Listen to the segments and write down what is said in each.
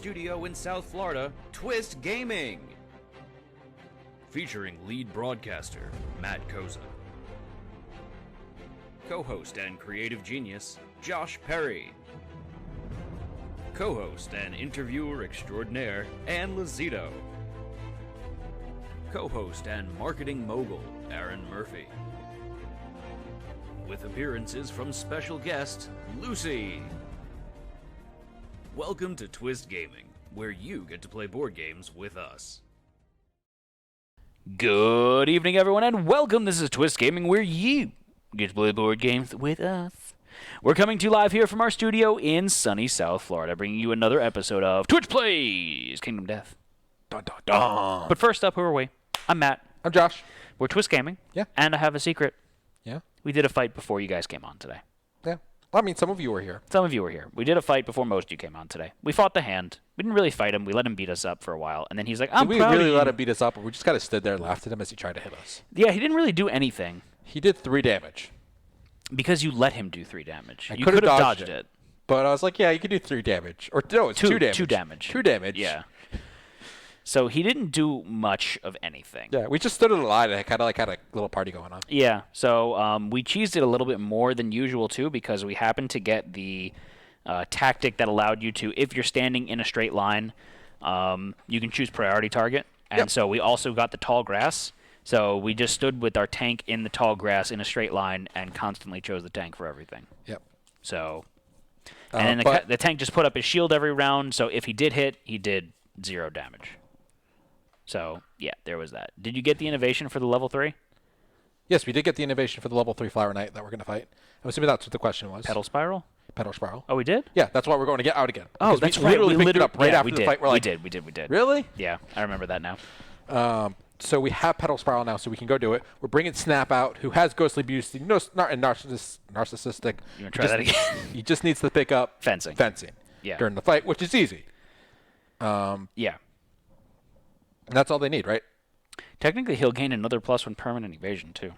studio in South Florida, Twist Gaming. Featuring lead broadcaster, Matt Koza. Co-host and creative genius, Josh Perry. Co-host and interviewer extraordinaire, Ann Lazito. Co-host and marketing mogul, Aaron Murphy. With appearances from special guest, Lucy. Welcome to Twist Gaming, where you get to play board games with us. Good evening, everyone, and welcome. This is Twist Gaming, where you get to play board games with us. We're coming to you live here from our studio in sunny South Florida, bringing you another episode of Twitch Plays Kingdom Death. Dun, dun, dun. But first up, who are we? I'm Matt. I'm Josh. We're Twist Gaming. Yeah. And I have a secret. Yeah. We did a fight before you guys came on today. Yeah. Well, I mean, some of you were here. Some of you were here. We did a fight before most of you came on today. We fought the hand. We didn't really fight him. We let him beat us up for a while. And then he's like, I'm Did proud we of really you. let him beat us up, or we just kind of stood there and laughed at him as he tried to hit us? Yeah, he didn't really do anything. He did 3 damage. Because you let him do 3 damage. You could could have have dodged dodged it. But I was like, yeah, you can do 3 damage. Or no, it's 2 damage. 2 damage. 2 damage. Yeah. So he didn't do much of anything. Yeah, we just stood in a line and kind of like had a little party going on. Yeah. So we cheesed it a little bit more than usual, too, because we happened to get the tactic that allowed you to, if you're standing in a straight line, you can choose priority target. And so we also got the tall grass. So we just stood with our tank in the tall grass in a straight line and constantly chose the tank for everything. Yep. So, and then the tank just put up his shield every round. So if he did hit, he did 0 damage. So yeah, there was that. Did you get the innovation for the level 3? Yes, we did get the innovation for the level 3 Flower Knight that we're going to fight. I'm assuming that's what the question was. Petal spiral? Petal Spiral. Oh, we did? Yeah, that's why we're going to get out again. Oh, Because that's we right. literally picked it up right after the fight. We're like, we did. really? Yeah, I remember that now. So we have Petal Spiral now, so we can go do it. We're bringing Snap out, who has Ghostly Beauty, narcissistic. You want to try that again? He just needs to pick up Fencing. Yeah. During the fight, which is easy. Yeah. And that's all they need, right? Technically, he'll gain another +1 permanent evasion, too,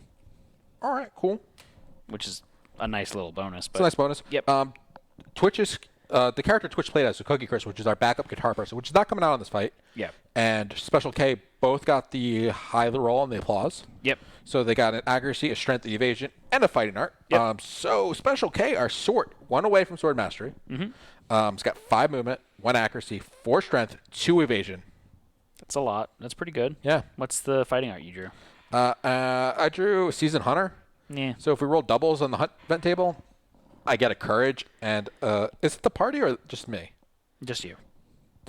All right, cool. which is a nice little bonus. But It's a nice bonus. Yep. Twitch is the character Twitch played as, so Cookie Chris, which is our backup guitar person, which is not coming out on this fight. Yep. And Special K both got the high roll and the applause. Yep. So they got an accuracy, a strength, an evasion, and a fighting art. Yep. So Special K are 1 away from Sword Mastery. Mm-hmm. It's got 5 movement, 1 accuracy, 4 strength, 2 evasion. That's a lot. That's pretty good. Yeah. What's the fighting art you drew? I drew Seasoned Hunter. Yeah. So if we roll doubles on the hunt event table, I get a courage. And is it the party or just me? Just you.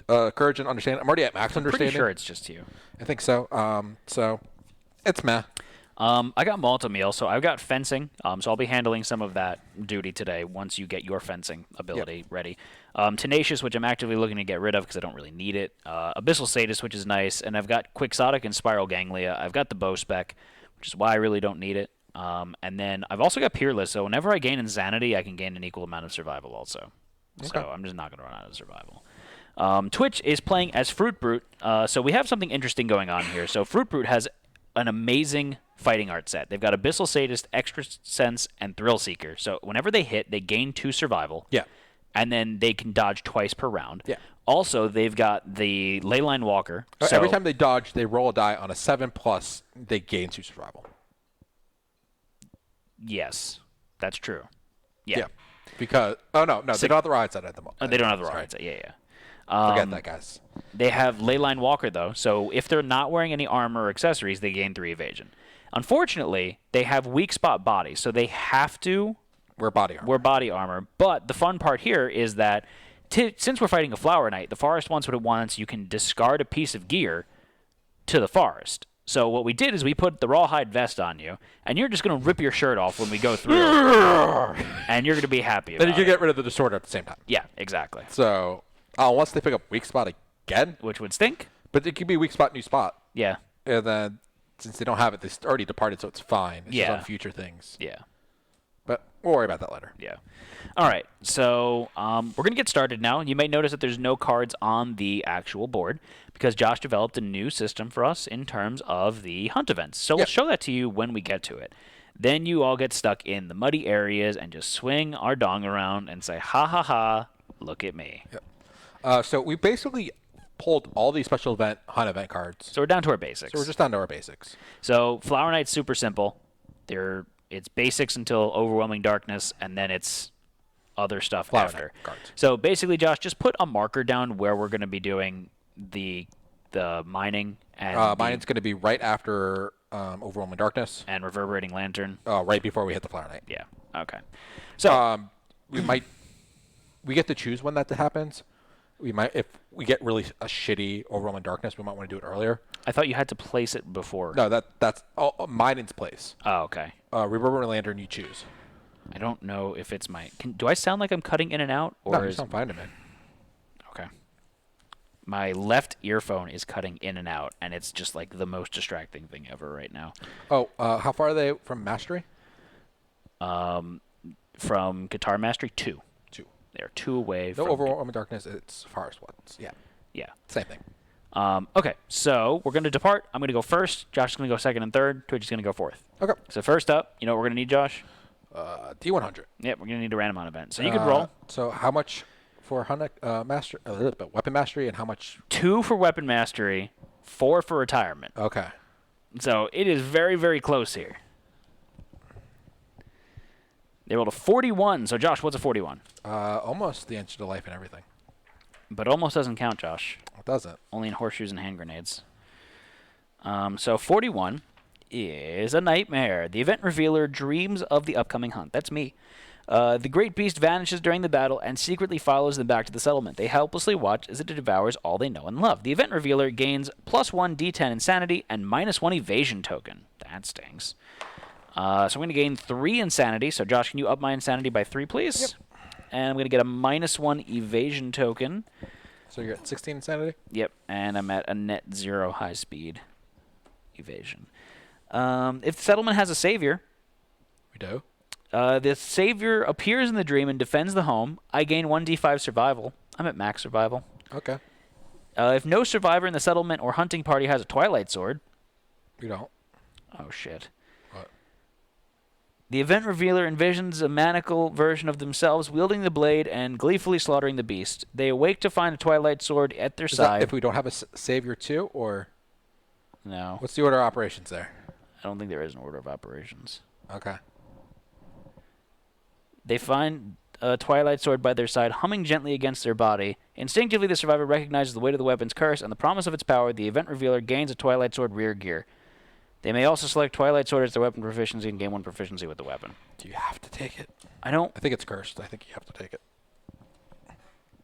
Courage and understanding. I'm already at max understanding. Pretty sure it's just you. I think so. So it's meh. I got Malta Meal, so I've got fencing. So I'll be handling some of that duty today once you get your fencing ability ready. Tenacious, which I'm actively looking to get rid of because I don't really need it. Abyssal Sadist, which is nice. And I've got Quixotic and Spiral Ganglia. I've got the Bow Spec, which is why I really don't need it. And then I've also got Peerless, so whenever I gain Insanity, I can gain an equal amount of Survival also. Okay. So I'm just not going to run out of Survival. Twitch is playing as Fruit Brute, so we have something interesting going on here. So Fruit Brute has an amazing fighting art set. They've got Abyssal Sadist, Extra Sense, and Thrill Seeker. So whenever they hit, they gain 2 Survival. Yeah. And then they can dodge twice per round. Yeah. Also, they've got the Leyline Walker. So every time they dodge, they roll a die on a 7+, they gain 2 Survival. Yes, that's true. Yeah. Because they don't have the ride set at the moment. They don't have the ride set. Yeah. Forget that, guys. They have Leyline Walker, though, so if they're not wearing any armor or accessories, they gain 3 evasion. Unfortunately, they have weak spot bodies, so they have to wear body armor. Wear body armor. But the fun part here is that since we're fighting a Flower Knight, the forest wants what it wants. You can discard a piece of gear to the forest. So what we did is we put the rawhide vest on you, and you're just going to rip your shirt off when we go through, and you're going to be happy about it. Then you can get rid of the disorder at the same time. Yeah, exactly. So once they pick up weak spot again. Which would stink. But it could be weak spot, new spot. Yeah. And then since they don't have it, they already departed, so it's fine. It's just on future things. Yeah. But we'll worry about that later. Yeah. All right. So we're going to get started now. You may notice that there's no cards on the actual board because Josh developed a new system for us in terms of the hunt events. So we'll show that to you when we get to it. Then you all get stuck in the muddy areas and just swing our dong around and say, ha, ha, ha, look at me. Yep. So we basically pulled all these special hunt event cards. So we're down to our basics. So we're just down to our basics. So Flower Knight's super simple. It's basics until Overwhelming Darkness, and then it's other stuff Flower after. Knight cards. So basically, Josh, just put a marker down where we're going to be doing the mining and Mine's going to be right after Overwhelming Darkness, and Reverberating Lantern. right before we hit the Flower Knight. Yeah. Okay. So We get to choose when that happens. We might, if we get really a shitty Overwhelming Darkness, we might want to do it earlier. I thought you had to place it before. No, that's mine in place. Oh, okay. Reverberating Lantern, you choose. I don't know if it's my. Do I sound like I'm cutting in and out, or No, you is sound fine to me. okay? My left earphone is cutting in and out, and it's just like the most distracting thing ever right now. Oh, how far are they from Mastery? From Guitar Mastery 2. 2. They're 2 away No from Overwhelming Darkness, it's Forest Ones. Yeah, Yeah. same thing. Okay, so we're going to depart. I'm going to go first. Josh is going to go second and third. Twitch is going to go fourth. Okay. So first up, you know what we're going to need, Josh? D100. Yep, we're going to need a random hunt event. So you could roll. So how much for Weapon Mastery, and how much? 2 for Weapon Mastery, 4 for Retirement. Okay. So it is very, very close here. They rolled a 41. So, Josh, what's a 41? Almost the inch to life and everything. But almost doesn't count, Josh. It doesn't. Only in horseshoes and hand grenades. So 41 is a nightmare. The event revealer dreams of the upcoming hunt. That's me. The great beast vanishes during the battle and secretly follows them back to the settlement. They helplessly watch as it devours all they know and love. The event revealer gains +1 D10 insanity and -1 evasion token. That stings. So I'm going to gain 3 insanity. So Josh, can you up my insanity by 3, please? Yep. And I'm going to get a -1 evasion token. So you're at 16 insanity? Yep, and I'm at a net 0 high speed evasion. If the settlement has a savior, We do. the savior appears in the dream and defends the home. I gain 1d5 survival. I'm at max survival. Okay. If no survivor in the settlement or hunting party has a twilight sword, You don't. oh shit. What? The event revealer envisions a maniacal version of themselves wielding the blade and gleefully slaughtering the beast. They awake to find a twilight sword at their Is that side. if we don't have a savior too, or No, what's the order of operations there? I don't think there is an order of operations. Okay. They find a twilight sword by their side, humming gently against their body. Instinctively, the survivor recognizes the weight of the weapon's curse and the promise of its power. The event revealer gains a twilight sword rear gear. They may also select twilight sword as their weapon proficiency and gain 1 proficiency with the weapon. Do you have to take it? I don't I think it's cursed. I think you have to take it.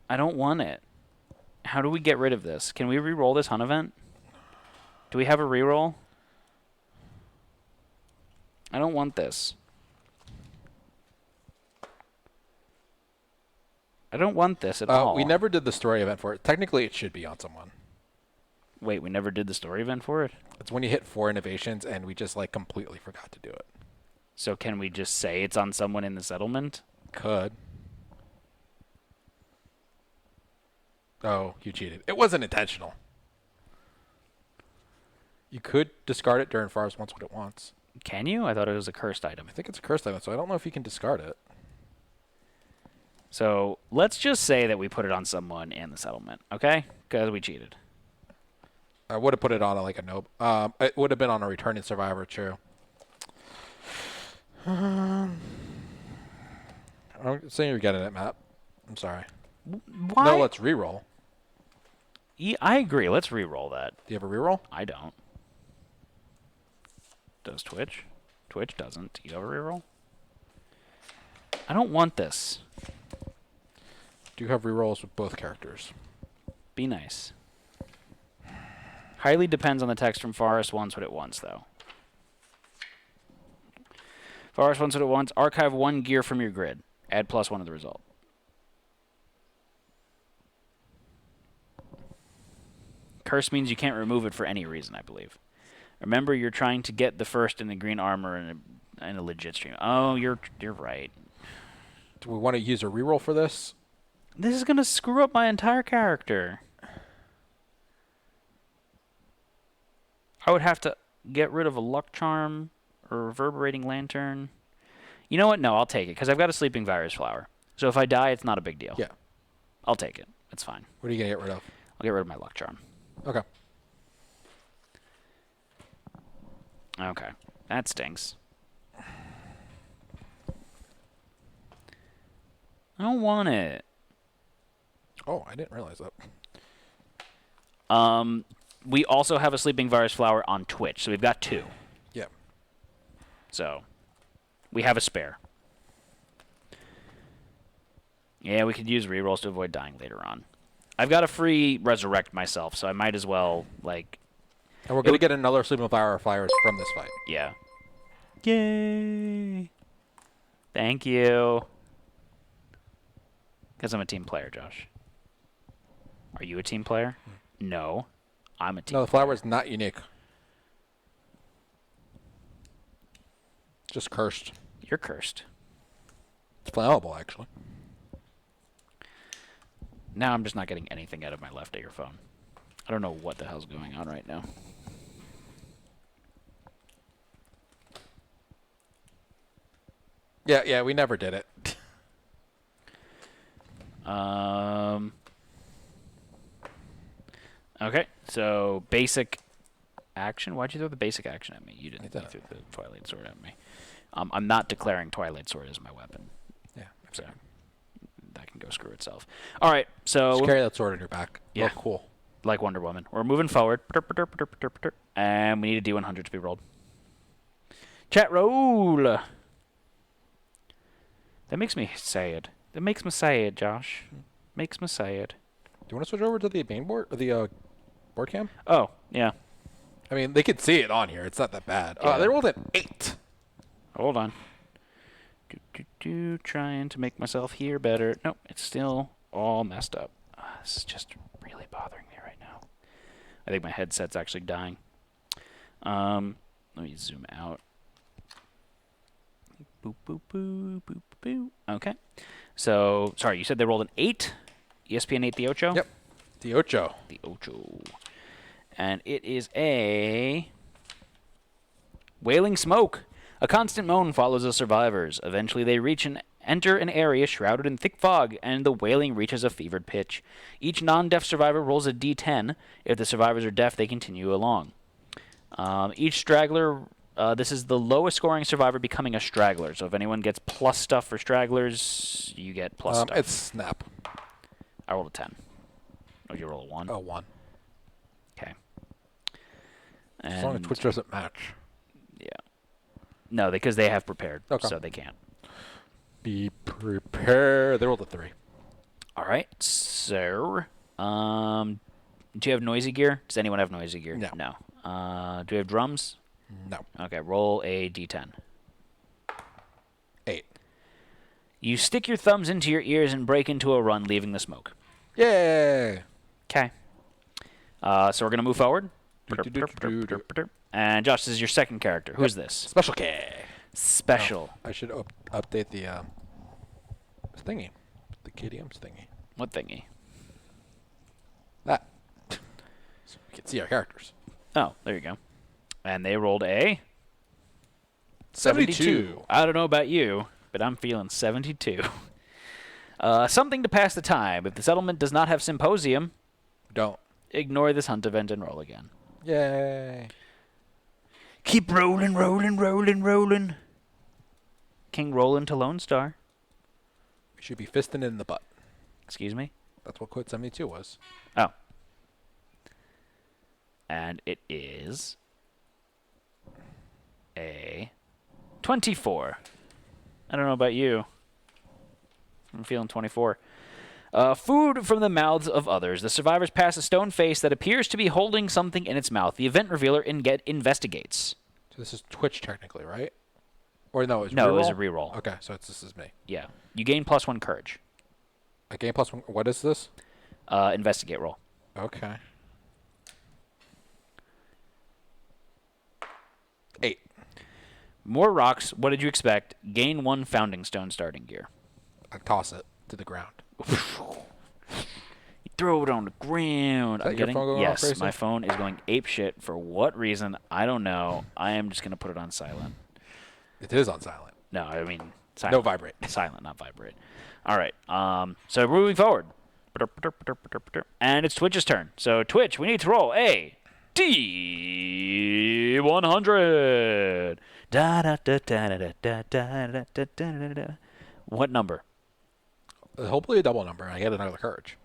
want it. How do we get rid of this? Can we re-roll this hunt event? Do we have a re-roll? I don't want this. I don't want this at all. We never did the story event for it. Technically, it should be on someone. Wait, we never did the story event for it? It's when you hit 4 innovations, and we just completely forgot to do it. So can we just say it's on someone in the settlement? Could. Oh, you cheated. It wasn't intentional. You could discard it during Forest Wants What It Wants. Can you? I thought it was a cursed item. I think it's a cursed item, so I don't know if you can discard it. So let's just say that we put it on someone in the settlement, okay? Because we cheated. I would have put it on a noble. It would have been on a returning survivor, true. I'm saying you're getting it, Matt. I'm sorry. Why? No, let's reroll. Yeah, I agree. Let's re-roll that. Do you have a reroll? I don't. Does Twitch? Twitch doesn't. Do you have a reroll? I don't want this. Do you have rerolls with both characters? Be nice. Highly depends on the text from Forest Wants What It Wants, though. Forest Wants What It Wants. Archive 1 gear from your grid. Add +1 to the result. Curse means you can't remove it for any reason, I believe. Remember, you're trying to get the first in the green armor in a legit stream. Oh, you're right. Do we want to use a reroll for this? This is going to screw up my entire character. I would have to get rid of a luck charm or reverberating lantern. You know what? No, I'll take it because I've got a sleeping virus flower. So if I die, it's not a big deal. Yeah. I'll take it. That's fine. What are you gonna get rid of? I'll get rid of my luck charm. Okay. Okay. That stinks. I don't want it. Oh, I didn't realize that. We also have a Sleeping Virus Flower on Twitch, so we've got 2. Yeah. So, we have a spare. Yeah, we could use rerolls to avoid dying later on. I've got a free Resurrect myself, so I might as well, like... And we're gonna get another Sleeping Flower Flowers from this fight. Yeah. Yay! Thank you. Because I'm a team player, Josh. Are you a team player? No. I'm a team No, the flower is not unique. Just cursed. You're cursed. It's flammable, actually. Now I'm just not getting anything out of my left earphone. I don't know what the hell's going on right now. Yeah, we never did it. Okay, so basic action. Why'd you throw the basic action at me? You didn't. I You did. threw the Twilight Sword at me. I'm not declaring Twilight Sword as my weapon, Yeah. so that can go screw itself. All right, so Just carry that sword on your back. Yeah. Look cool. like Wonder Woman, we're moving forward, and we need a D100 to be rolled. Chat roll. That makes me sad. That makes me sad, Josh. Makes me sad. Do you want to switch over to the main board or the board cam? Oh, yeah. I mean, they could see it on here. It's not that bad. Yeah. They rolled an 8. Hold on. Trying to make myself hear better. Nope, it's still all messed up. This is just really bothering me right now. I think my headset's actually dying. Let me zoom out. Boop, boop, boop, boop, boop. Okay. So, sorry, you said they rolled an 8? ESPN 8 the Ocho? Yep. The Ocho. The Ocho. And it is a Wailing Smoke. A constant moan follows the survivors. Eventually they reach and enter an area shrouded in thick fog, and the wailing reaches a fevered pitch. Each non-deaf survivor rolls a d10. If the survivors are deaf, they continue along. Each straggler, this is the lowest scoring survivor becoming a straggler. So if anyone gets plus stuff for stragglers, you get plus stuff. It's Snap. I rolled a 10. Oh, you roll a 1? Oh, 1. Okay. As long as Twitch doesn't match. Yeah. No, because they have prepared, Okay. so they can't. Be prepared. They rolled a 3. All right, so, do you have noisy gear? Does anyone have noisy gear? No. No. Do you have drums? No. Okay, roll a d10. 8. You stick your thumbs into your ears and break into a run, leaving the smoke. Yay! Okay. So we're going to move forward. Do-do-do-do-do. And Josh, this is your second character. Who's this? Special K. Special. I should update the thingy. The KDM's thingy. What thingy? That. So we can see our characters. Oh, there you go. And they rolled a 72. I don't know about you, but I'm feeling 72. Something to pass the time. If the settlement does not have symposium, Don't. ignore this hunt event and roll again. Yay. Keep rolling, rolling, rolling, rolling. King Roland to Lone Star. We should be fisting it in the butt. Excuse me? That's what Code 72 was. Oh. And it is a 24. I don't know about you. I'm feeling 24. Food from the mouths of others. The survivors pass a stone face that appears to be holding something in its mouth. The event revealer investigates. So this is Twitch technically, right? Or no, it was No, it was a reroll? reroll. Okay, so this is me. Yeah. You gain +1 courage. I gain +1. What is this? Investigate roll. Okay. 8. More rocks. What did you expect? Gain 1 founding stone starting gear. I toss it to the ground. You throw it on the ground. Is that your phone going off, yes, Grayson? my phone is going ape shit for what reason? I don't know. I am just gonna put it on silent. It is on silent. No, I mean silent. No vibrate. Silent, not vibrate. All right. So we're moving forward. And it's Twitch's turn. So, Twitch, we need to roll a D100. What number? Hopefully a double number. And I get another courage.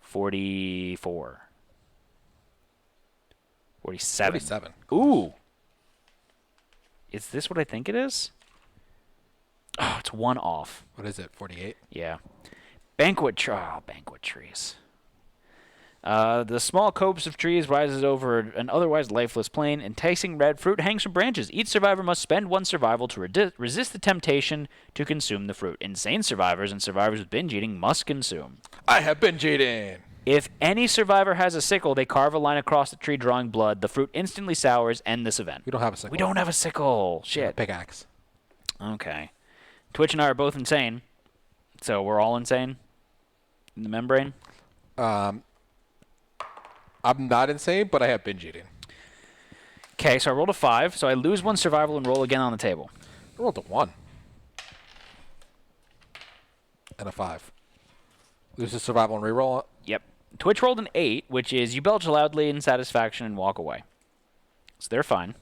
44. 47. 47. Ooh. Is this what I think it is? Oh, it's one off. What is it? 48. Yeah. Banquet trees. The small copse of trees rises over an otherwise lifeless plain. Enticing red fruit hangs from branches. Each survivor must spend one survival to resist the temptation to consume the fruit. Insane survivors and survivors with binge eating must consume. I have binge eating. If any survivor has a sickle, they carve a line across the tree drawing blood. The fruit instantly sours. End this event. We don't have a sickle. We don't have a sickle. Shit. Pickaxe. Okay. Twitch and I are both insane. So we're all insane in the membrane. I'm not insane, but I have binge eating. Okay, so I rolled a 5, so I lose one survival and roll again on the table. I rolled a 1. And a 5. Lose a survival and reroll it. Yep. Twitch rolled an 8, which is you belch loudly in satisfaction and walk away. So they're fine.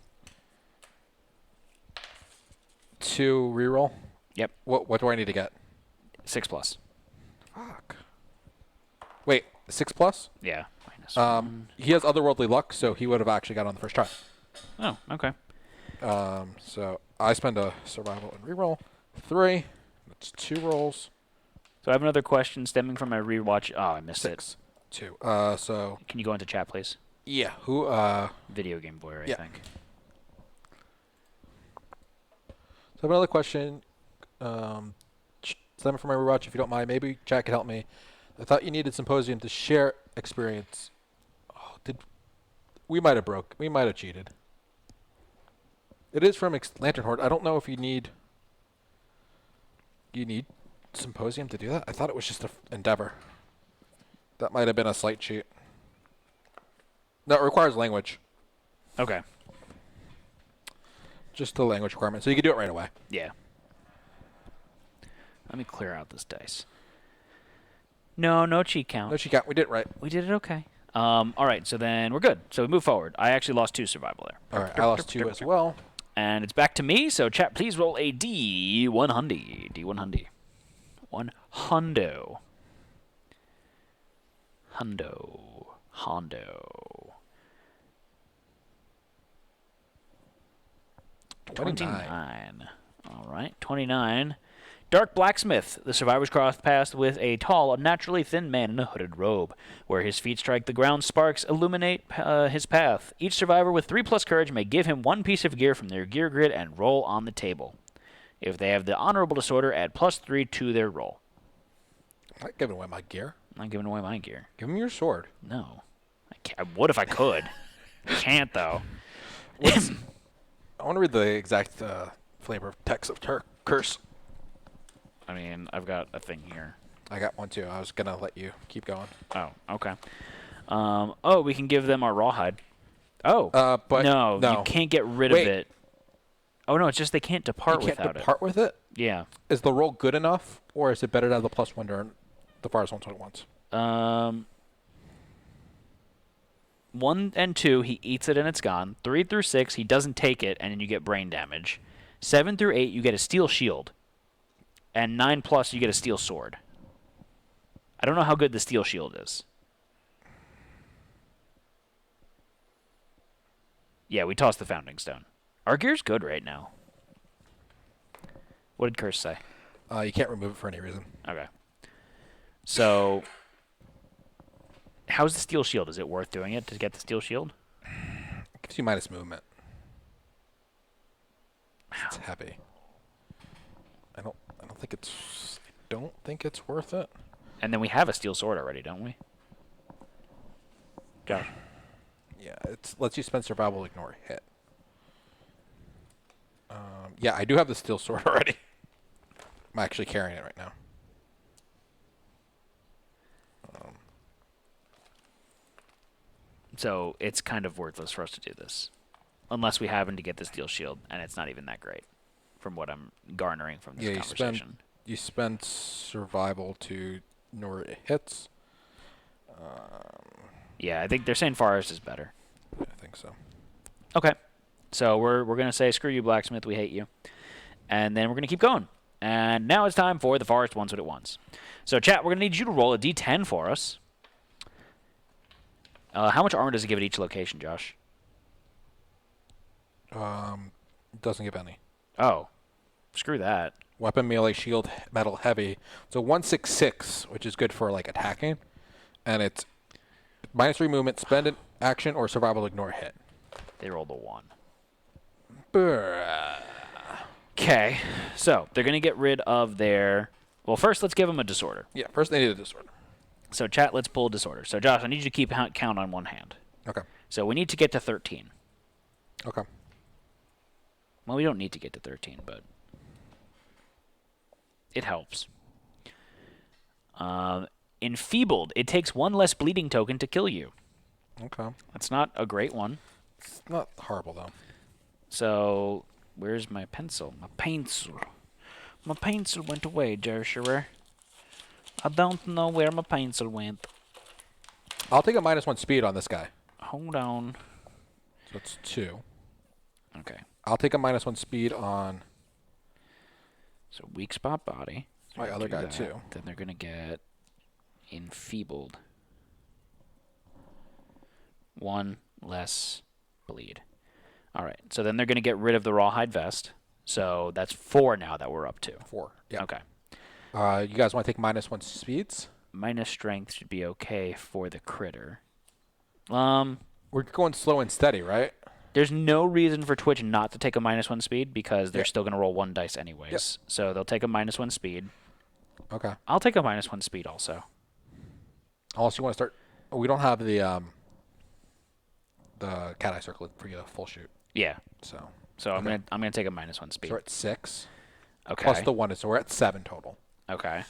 2 reroll. Yep. What do I need to get? 6+. Fuck. Wait, 6 plus? Yeah. -1. He has otherworldly luck, so he would have actually got on the first try. Oh, okay. So I spend a survival and reroll. 3. That's 2 rolls. So I have another question stemming from my rewatch. Oh, I missed 6. 2. So it. Can you go into chat, please? yeah, who? Video Game Boy, I Yeah. think. So I have another question. Stemming from my rewatch, if you don't mind, maybe chat could help me. I thought you needed Symposium to share experience. Oh, we might have cheated. It is from Lantern Horde. I don't know if you need Symposium to do that. I thought it was just an Endeavor. That might have been a slight cheat. No, it requires language. Okay. Just the language requirement, so you can do it right away. Yeah. Let me clear out this dice. No cheat count. No, she got. We did it right. We did it okay. All right, so then we're good. So we move forward. I actually lost 2 survival there. All right, I lost 2 as well. And it's back to me, so chat, please roll a D100. D100. One hundo. Hondo. 29. All right, 29. Dark Blacksmith. The survivors cross paths with a tall, unnaturally thin man in a hooded robe. Where his feet strike the ground, sparks illuminate his path. Each survivor with 3+ courage may give him 1 piece of gear from their gear grid and roll on the table. If they have the honorable disorder, add +3 to their roll. I'm not giving away my gear. I'm not giving away my gear. Give him your sword. No. I would if I could. Can't, though. I want to read the exact flavor of text of Curse. I mean, I've got a thing here. I got one too. I was gonna let you keep going. Oh, okay. We can give them our rawhide. Oh, but no, you can't get rid of it. Oh no, it's just they can't depart you can't without depart with it. Yeah. Is the roll good enough, or is it better to have the +1 during the Fires 121s? 1 and 2, he eats it and it's gone. 3 through 6, he doesn't take it, and then you get brain damage. 7 through 8, you get a steel shield. And 9+, you get a steel sword. I don't know how good the steel shield is. Yeah, we tossed the Founding Stone. Our gear's good right now. What did Curse say? You can't remove it for any reason. Okay. So, how's the steel shield? Is it worth doing it to get the steel shield? It gives you minus movement. It's heavy. I don't think it's worth it. And then we have a steel sword already, don't we? Josh. Yeah, it lets you spend survival, ignore hit. Yeah, I do have the steel sword already. I'm actually carrying it right now. So it's kind of worthless for us to do this. Unless we happen to get the steel shield, and it's not even that great from what I'm garnering from this conversation. You spend survival to Nor hits. Yeah, I think they're saying forest is better. I think so. Okay. So we're going to say, screw you, blacksmith, we hate you. And then we're going to keep going. And now it's time for the forest wants what it wants. So, chat, we're going to need you to roll a d10 for us. How much armor does it give at each location, Josh? Doesn't give any. Oh, screw that. Weapon, melee, shield, metal, heavy. So 166, which is good for like attacking, and it's -3 movement, spend an action, or survival ignore hit. They rolled a 1. Bruh. Okay, so they're going to get rid of their... Well, first, let's give them a disorder. Yeah, first they need a disorder. So, chat, let's pull a disorder. So, Josh, I need you to keep count on one hand. Okay. So, we need to get to 13. Okay. Well, we don't need to get to 13, but it helps. Enfeebled. It takes 1 less bleeding token to kill you. Okay. That's not a great one. It's not horrible though. So, where's my pencil? My pencil. My pencil went away, Joshua. I don't know where my pencil went. I'll take a -1 speed on this guy. Hold on. So it's 2. Okay. I'll take a -1 speed on So, weak spot body. my other Do guy that. too. Then they're going to get enfeebled. 1 less bleed. All right. So then they're going to get rid of the rawhide vest. So that's 4 now that we're up to. 4. Yeah. Okay. You guys want to take -1 speeds? Minus strength should be okay for the critter. We're going slow and steady, right? There's no reason for Twitch not to take a -1 speed because they're Yep. still going to roll 1 dice anyways. Yep. So they'll take a -1 speed. Okay. I'll take a -1 speed also. Unless you want to start. Oh, we don't have the cat eye circle for you to full shoot. Yeah. So So Okay. I'm gonna take a -1 speed. we're at 6. Okay. Plus the 1 is so we're at 7 total. Okay.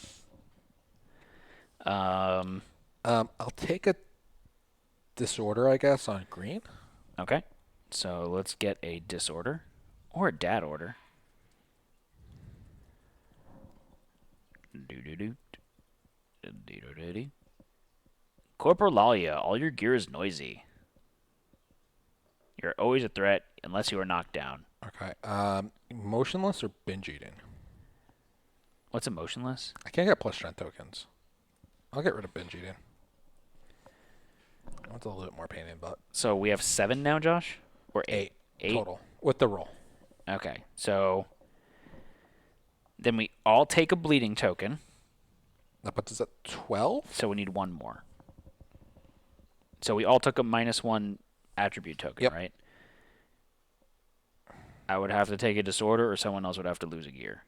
I'll take a disorder, I guess, on green. Okay. So let's get a disorder or a dad order. Corporalia, all your gear is noisy. You're always a threat unless you are knocked down. Okay. Motionless or binge eating? What's emotionless? I can't get plus strength tokens. I'll get rid of binge eating. That's a little bit more pain in the butt. So we have 7 now, Josh? Or 8? 8 total with the roll. Okay. So then we all take a bleeding token. That puts us at 12. So we need 1 more. So we all took a -1 attribute token, Yep. right? I would have to take a disorder, or someone else would have to lose a gear.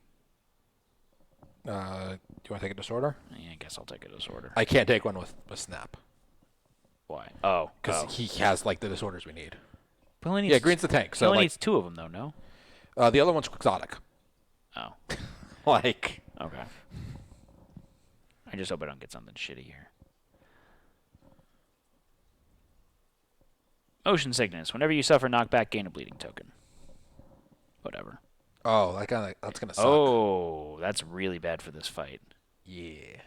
Do you want to take a disorder? Yeah, I guess I'll take a disorder. I can't take one with snap Why? Oh, because he has like the disorders we need. He only needs Yeah, green's the tank. He So only like needs 2 of them, though. No. the other one's quixotic. Oh. Like Okay. I just hope I don't get something shitty here. Motion sickness. Whenever you suffer knockback, gain a bleeding token. Whatever. oh, that's gonna suck. Oh, that's really bad for this fight. Yeah.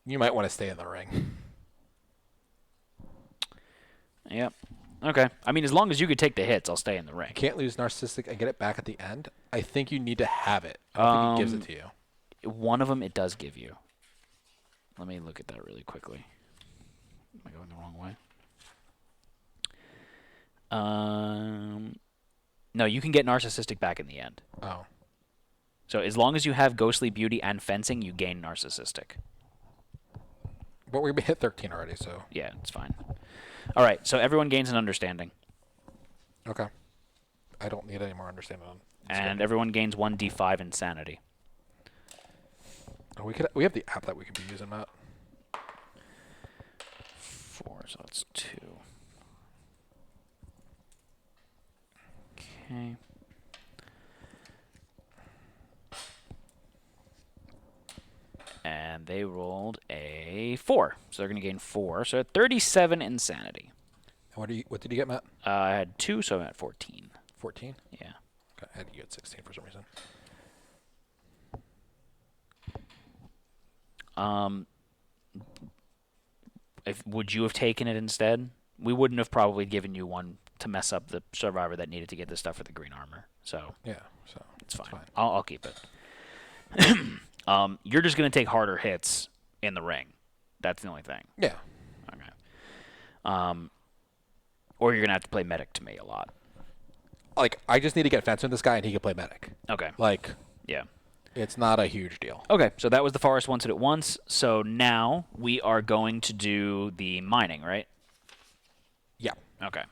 You might want to stay in the ring. Yep. Okay. I mean, as long as you could take the hits, I'll stay in the ring. Can't lose narcissistic and get it back at the end. I think you need to have it. I don't think it gives it to you. One of them it does give you. Let me look at that really quickly. Am I going the wrong way? No, you can get narcissistic back in the end. Oh. So as long as you have ghostly beauty and fencing, you gain narcissistic. But we hit 13 already, so. Yeah, it's fine. All right, so everyone gains an understanding, Okay. I don't need any more understanding on this and guy. everyone gains 1d5 insanity. Oh, we have the app that we could be using, Matt. 4, so that's 2. Okay. And they rolled a 4, so they're going to gain 4. So 37 insanity. And what did you get, Matt? I had 2, so I'm at 14. 14? Yeah. Okay, I had you at 16 for some reason. Would you have taken it instead? We wouldn't have probably given you one to mess up the survivor that needed to get the stuff for the green armor. So Yeah, so it's fine. I'll keep it. You're just gonna take harder hits in the ring. That's the only thing. Yeah. Okay. Or you're gonna have to play medic to me a lot. Like, I just need to get fence with this guy, and he can play medic. Okay. Like, Yeah. it's not a huge deal. Okay, so that was the Forest Once It At Once. So now we are going to do the mining, right? Yeah. Okay.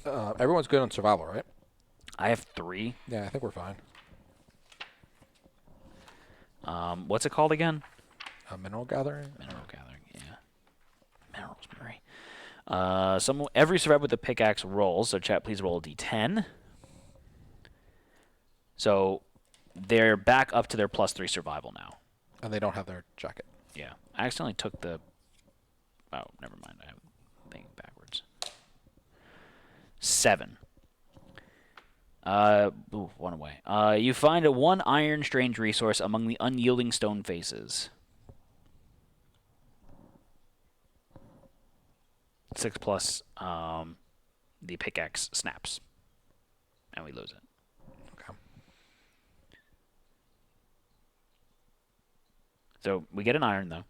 Everyone's good on survival, right? I have 3. Yeah, I think we're fine. What's it called again? Mineral gathering? Mineral gathering, yeah. Minerals, Murray. Every survivor with a pickaxe rolls, so chat, please roll a d10. So they're back up to their +3 survival now. And they don't have their jacket. Yeah. I accidentally took the... Oh, never mind. I'm thinking backwards. 7. One away. You find a 1 iron strange resource among the unyielding stone faces. 6 plus the pickaxe snaps. And we lose it. Okay. So we get an iron, though.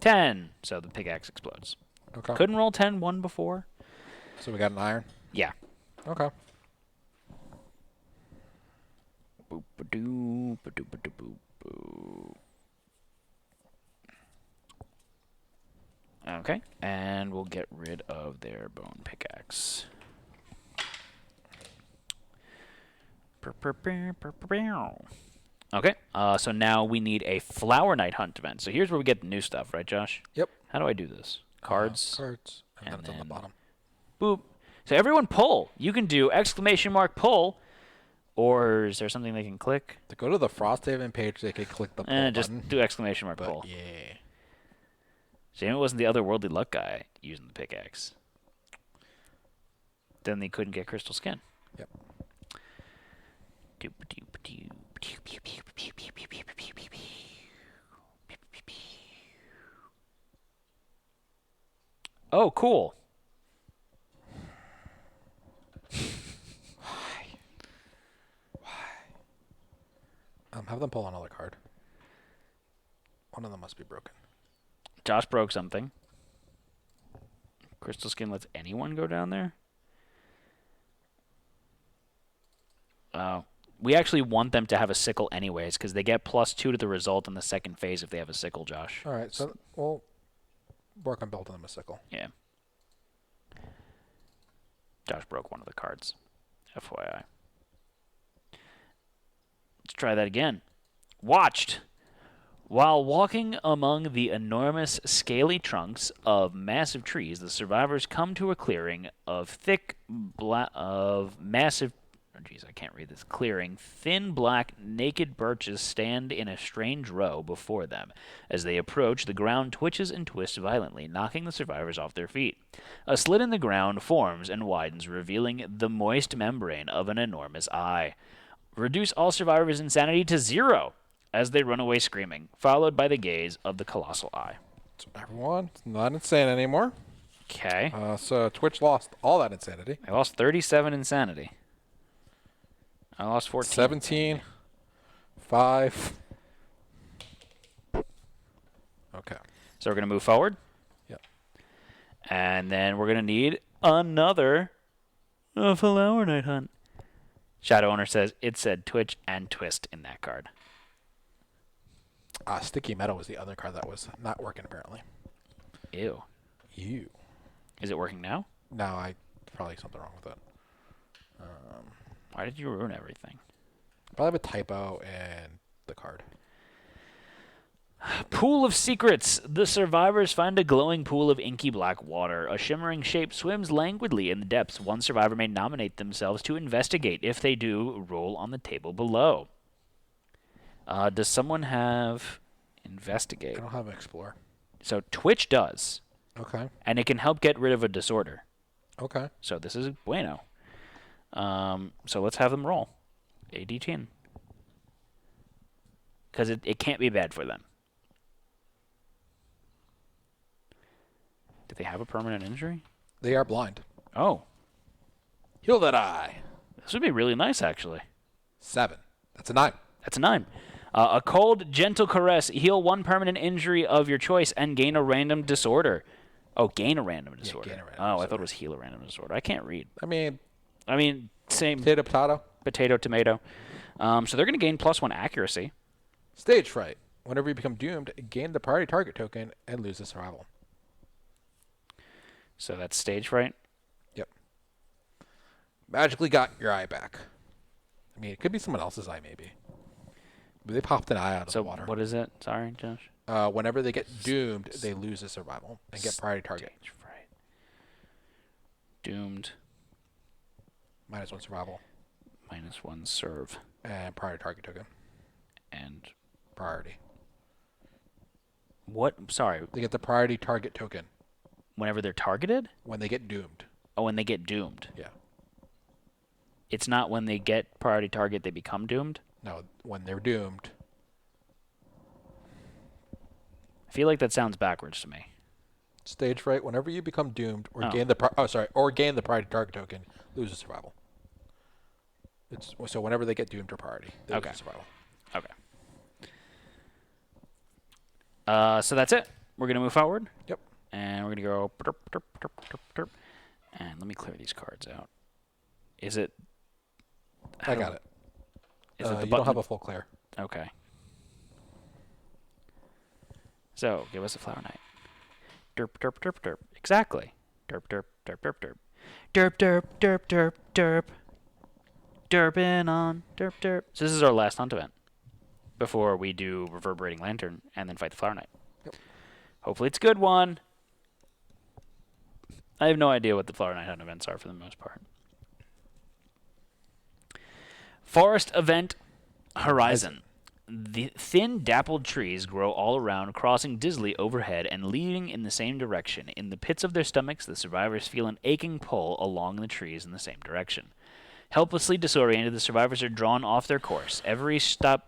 10. So the pickaxe explodes. Okay. Couldn't roll 10 before? So we got an iron? Yeah. Okay. Boop ba doo ba doo ba doo boop boo. Okay, and we'll get rid of their bone pickaxe. Okay, so now we need a Flower Knight hunt event. So here's where we get the new stuff, right, Josh? Yep. How do I do this? Cards. Cards. And then it's on the then- bottom. Boop. So everyone pull. You can do ! Pull. Or is there something they can click? To go to the Frosthaven page, they could click the pull Just button. do ! Pull. Yeah. Shame it wasn't the otherworldly luck guy using the pickaxe. Then they couldn't get crystal skin. Yep. Oh, cool. Have them pull another card. One of them must be broken. Josh broke something. Crystal skin lets anyone go down there? Oh. We actually want them to have a sickle anyways, because they get +2 to the result in the second phase if they have a sickle, Josh. All right, so we'll work on building them a sickle. Yeah. Josh broke one of the cards. FYI. Let's try that again. Watched. While walking among the enormous scaly trunks of massive trees, the survivors come to a clearing of massive... Oh, geez, I can't read this. Clearing. Thin, black, naked birches stand in a strange row before them. As they approach, the ground twitches and twists violently, knocking the survivors off their feet. A slit in the ground forms and widens, revealing the moist membrane of an enormous eye. Reduce all survivors' insanity to 0 as they run away screaming, followed by the gaze of the colossal eye. So everyone, it's not insane anymore. Okay. So Twitch lost all that insanity. I lost 37 insanity. I lost 14. 17. 5. Okay. So we're going to move forward. Yep. And then we're going to need another Flower Knight hunt. Shadow Owner says it said Twitch and Twist in that card. Sticky Meadow was the other card that was not working, apparently. Ew. You. Is it working now? No, probably something wrong with it. Why did you ruin everything? Probably have a typo and the card. Pool of Secrets. The survivors find a glowing pool of inky black water. A shimmering shape swims languidly in the depths. One survivor may nominate themselves to investigate. If they do, roll on the table below. Does someone have investigate? I don't have Explore. So Twitch does. Okay. And it can help get rid of a disorder. Okay. So this is bueno. So let's have them roll. AD10. Because it can't be bad for them. Do they have a permanent injury? They are blind. Oh, Heal that eye. this would be really nice, actually. 7. That's a 9. That's a 9. A cold, gentle caress. Heal 1 permanent injury of your choice and gain a random disorder. Oh, gain a random disorder. gain a random I thought disorder. it was heal a random disorder. I can't read. I mean, Same potato. potato, tomato. So they're going to gain +1 accuracy. Stage fright. Whenever you become doomed, gain the priority target token and lose the survival. So that's stage fright. Yep. Magically got your eye back. I mean, it could be someone else's eye, maybe. But they popped an eye out of So the water. what is it? Sorry, Josh. Whenever they get doomed, they lose the survival and get priority target. Stage fright. Doomed. -1 survival -1 serve. and priority target token. And Priority. what? Sorry. They get the priority target token Whenever they're targeted? when they get doomed. Oh, when they get doomed. Yeah. It's not when they get priority target they become doomed. No, when they're doomed. I feel like that sounds backwards to me. Stage fright. Whenever you become doomed or Oh. gain the gain the priority target token, lose the survival. It's so whenever they get doomed or priority, they Okay. lose the survival. Okay. So that's it. We're gonna move forward. Yep. And we're gonna go. Derp, derp, derp, derp, derp. And let me clear these cards out. Is it? I got it. Is it the you button? don't have a full clear. Okay. So give us a flower knight. Derp derp derp derp. Exactly. Derp derp derp derp derp. Derp derp derp derp derp. Derping on derp derp. So this is our last hunt event before we do Reverberating Lantern and then fight the Flower Knight. Yep. Hopefully it's a good one. I have no idea what the Flower Knight hunt events are for the most part. Forest Event Horizon. The thin, dappled trees grow all around, crossing dizzily overhead and leading in the same direction. In the pits of their stomachs, the survivors feel an aching pull along the trees in the same direction. Helplessly disoriented, the survivors are drawn off their course, every step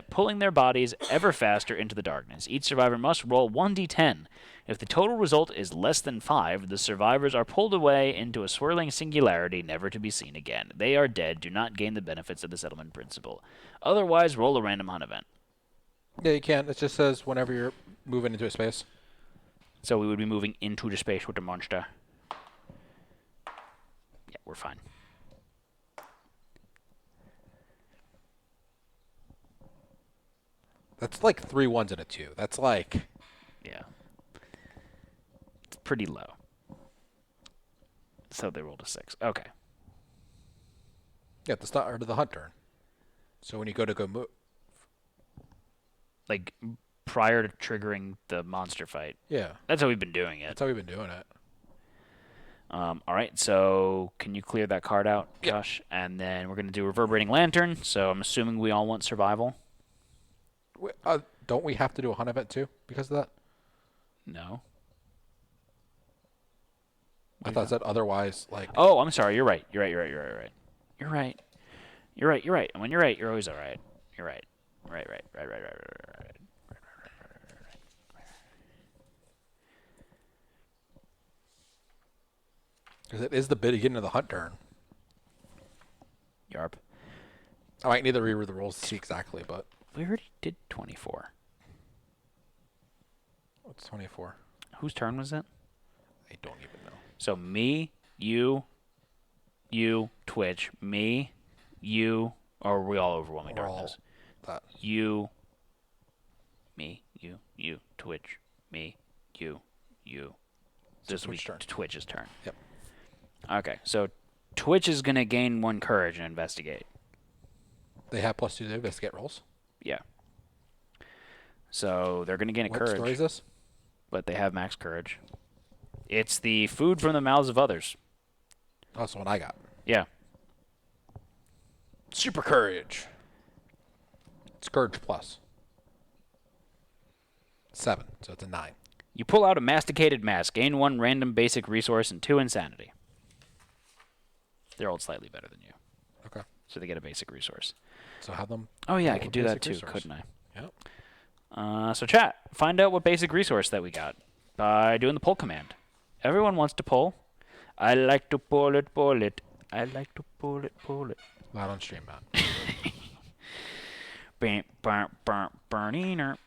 pulling their bodies ever faster into the darkness. Each survivor must roll 1d10. If the total result is less than 5, the survivors are pulled away into a swirling singularity never to be seen again. They are dead, do not gain the benefits of the settlement principle. Otherwise, roll a random hunt event. Yeah, you can. It just says whenever you're moving into a space. So we would be moving into the space with the monster. Yeah, we're fine. That's like 3 1s and a 2. That's like Yeah. It's pretty low. So they rolled a 6. Okay. at the start of the hunt turn. So when you go move, Like, prior to triggering the monster fight. yeah, That's how we've been doing it. that's how we've been doing it. All right, so can you clear that card out, Yep. Josh? And then we're going to do Reverberating Lantern. So I'm assuming we all want survival. Don't we have to do a hunt event too because of that? No. I thought it said otherwise. Like, Oh, I'm sorry. You're right. You're right. And when you're right, you're always all right. You're right. Right. because it is the beginning of the hunt turn. Yarp. I might need to reread the rules to see exactly, but We already did 24. what's 24? Whose turn was it? I don't even know. So me, you, Twitch, me, you, or are we all overwhelming We're all darkness? that. You, me, you, Twitch, me, you. This will be Twitch turn. Twitch's turn. Yep. Okay, so Twitch is going to gain 1 courage and investigate. They have +2 to investigate rolls. Yeah. So they're going to gain a What courage, story is this? but they have max courage. It's the food from the mouths of others. Oh, that's the one I got. Yeah. Super courage. It's courage plus 7, so it's a 9. You pull out a masticated mask, gain 1 random basic resource and 2 insanity. They're all slightly better than you. Okay. So they get a basic resource. So have them. Oh, yeah, I roll could a do that basic too, resource. couldn't I? Yep. So chat, find out what basic resource that we got by doing the pull command. Everyone wants to pull. I like to pull it, pull it. I like to pull it, pull it. Not on stream, Matt. Neener,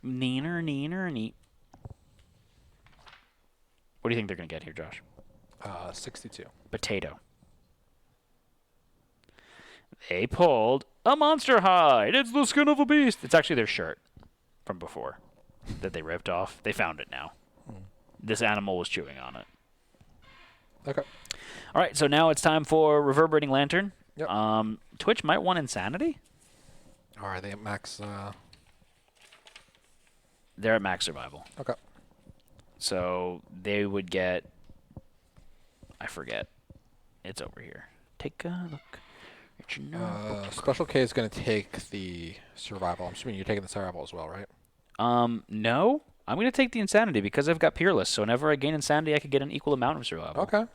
neener, neat. What do you think they're going to get here, Josh? 62. Potato. They pulled a monster hide. It's the skin of a beast. It's actually their shirt from before that they ripped off. They found it now. This animal was chewing on it. Okay. All right, so now it's time for Reverberating Lantern. Yep. Twitch might want Insanity. All right, they at max. They're at max survival. Okay. So they would get... I forget. It's over here. Take a look. At your notebook. Special K is going to take the survival. I'm assuming you're taking the survival as well, right? No. I'm going to take the Insanity because I've got Peerless. So whenever I gain Insanity, I could get an equal amount of survival. Okay.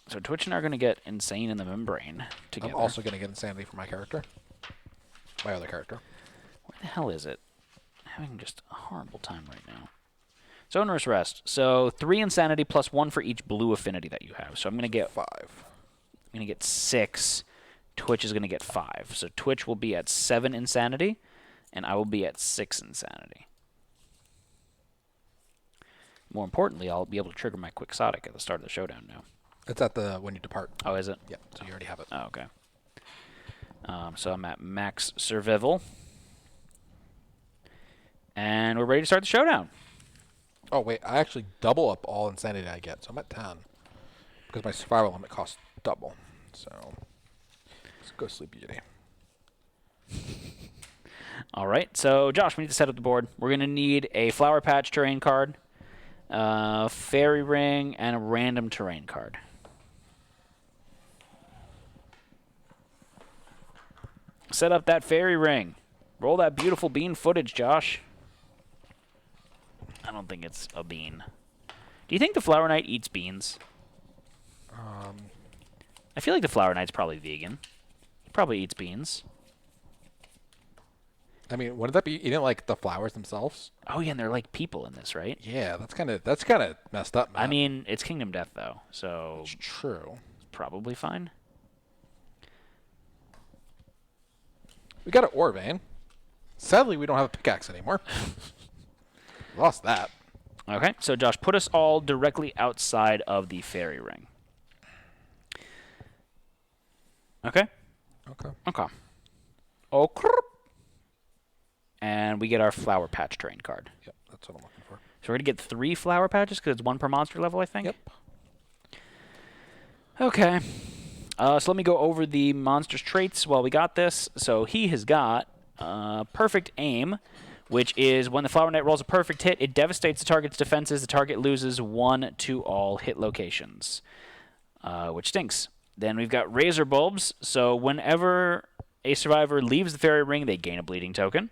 So Twitch and I are going to get Insane in the Membrane together. I'm also going to get Insanity for my character. My other character. Where the hell is it? I'm having just a horrible time right now. So Onerous Rest. So 3 Insanity plus 1 for each blue affinity that you have. So I'm going to get 5. I'm going to get 6. Twitch is going to get 5. So Twitch will be at 7 Insanity, and I will be at 6 Insanity. More importantly, I'll be able to trigger my Quixotic at the start of the showdown now. It's at the when you depart. Oh, is it? Yep. So you already have it. Oh, okay. So I'm at max survival. And we're ready to start the showdown. Oh, wait. I actually double up all Insanity I get. So I'm at 10. Because my survival limit costs double. So let's go sleep, Beauty. All right. So, Josh, we need to set up the board. We're going to need a Flower Patch terrain card, Fairy Ring, and a random terrain card. Set up that Fairy Ring. Roll that beautiful bean footage, Josh. I don't think it's a bean. Do you think the Flower Knight eats beans? I feel like the Flower Knight's probably vegan. He probably eats beans. I mean, wouldn't that be eating like the flowers themselves? Oh yeah, and they're like people in this, right? Yeah, that's kind of messed up, man. I mean, it's Kingdom Death though, so it's true. it's probably fine. We got an ore vein. Sadly, we don't have a pickaxe anymore. Lost that. Okay, so Josh, put us all directly outside of the Fairy Ring. Okay? Okay. Okay. Oh, and we get our Flower Patch terrain card. Yep, that's what I'm looking for. So we're going to get 3 Flower Patches because it's 1 per monster level, I think? Yep. Okay. So let me go over the monster's traits while we got this. So he has got Perfect Aim, which is when the Flower Knight rolls a perfect hit, it devastates the target's defenses. The target loses 1 to all hit locations, which stinks. Then we've got Razor Bulbs. So whenever a survivor leaves the Fairy Ring, they gain a bleeding token.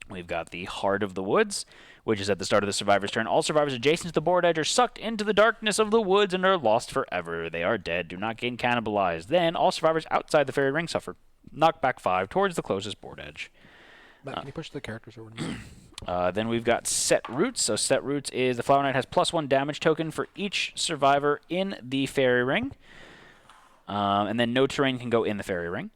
We've got the Heart of the Woods, which is at the start of the survivor's turn. All survivors adjacent to the board edge are sucked into the darkness of the woods and are lost forever. They are dead, do not gain cannibalized. Then all survivors outside the Fairy Ring suffer knockback 5 towards the closest board edge. Matt, can you push the characters over to me? Then we've got Set Roots. So Set Roots is the Flower Knight has +1 damage token for each survivor in the Fairy Ring. And then no terrain can go in the Fairy Ring.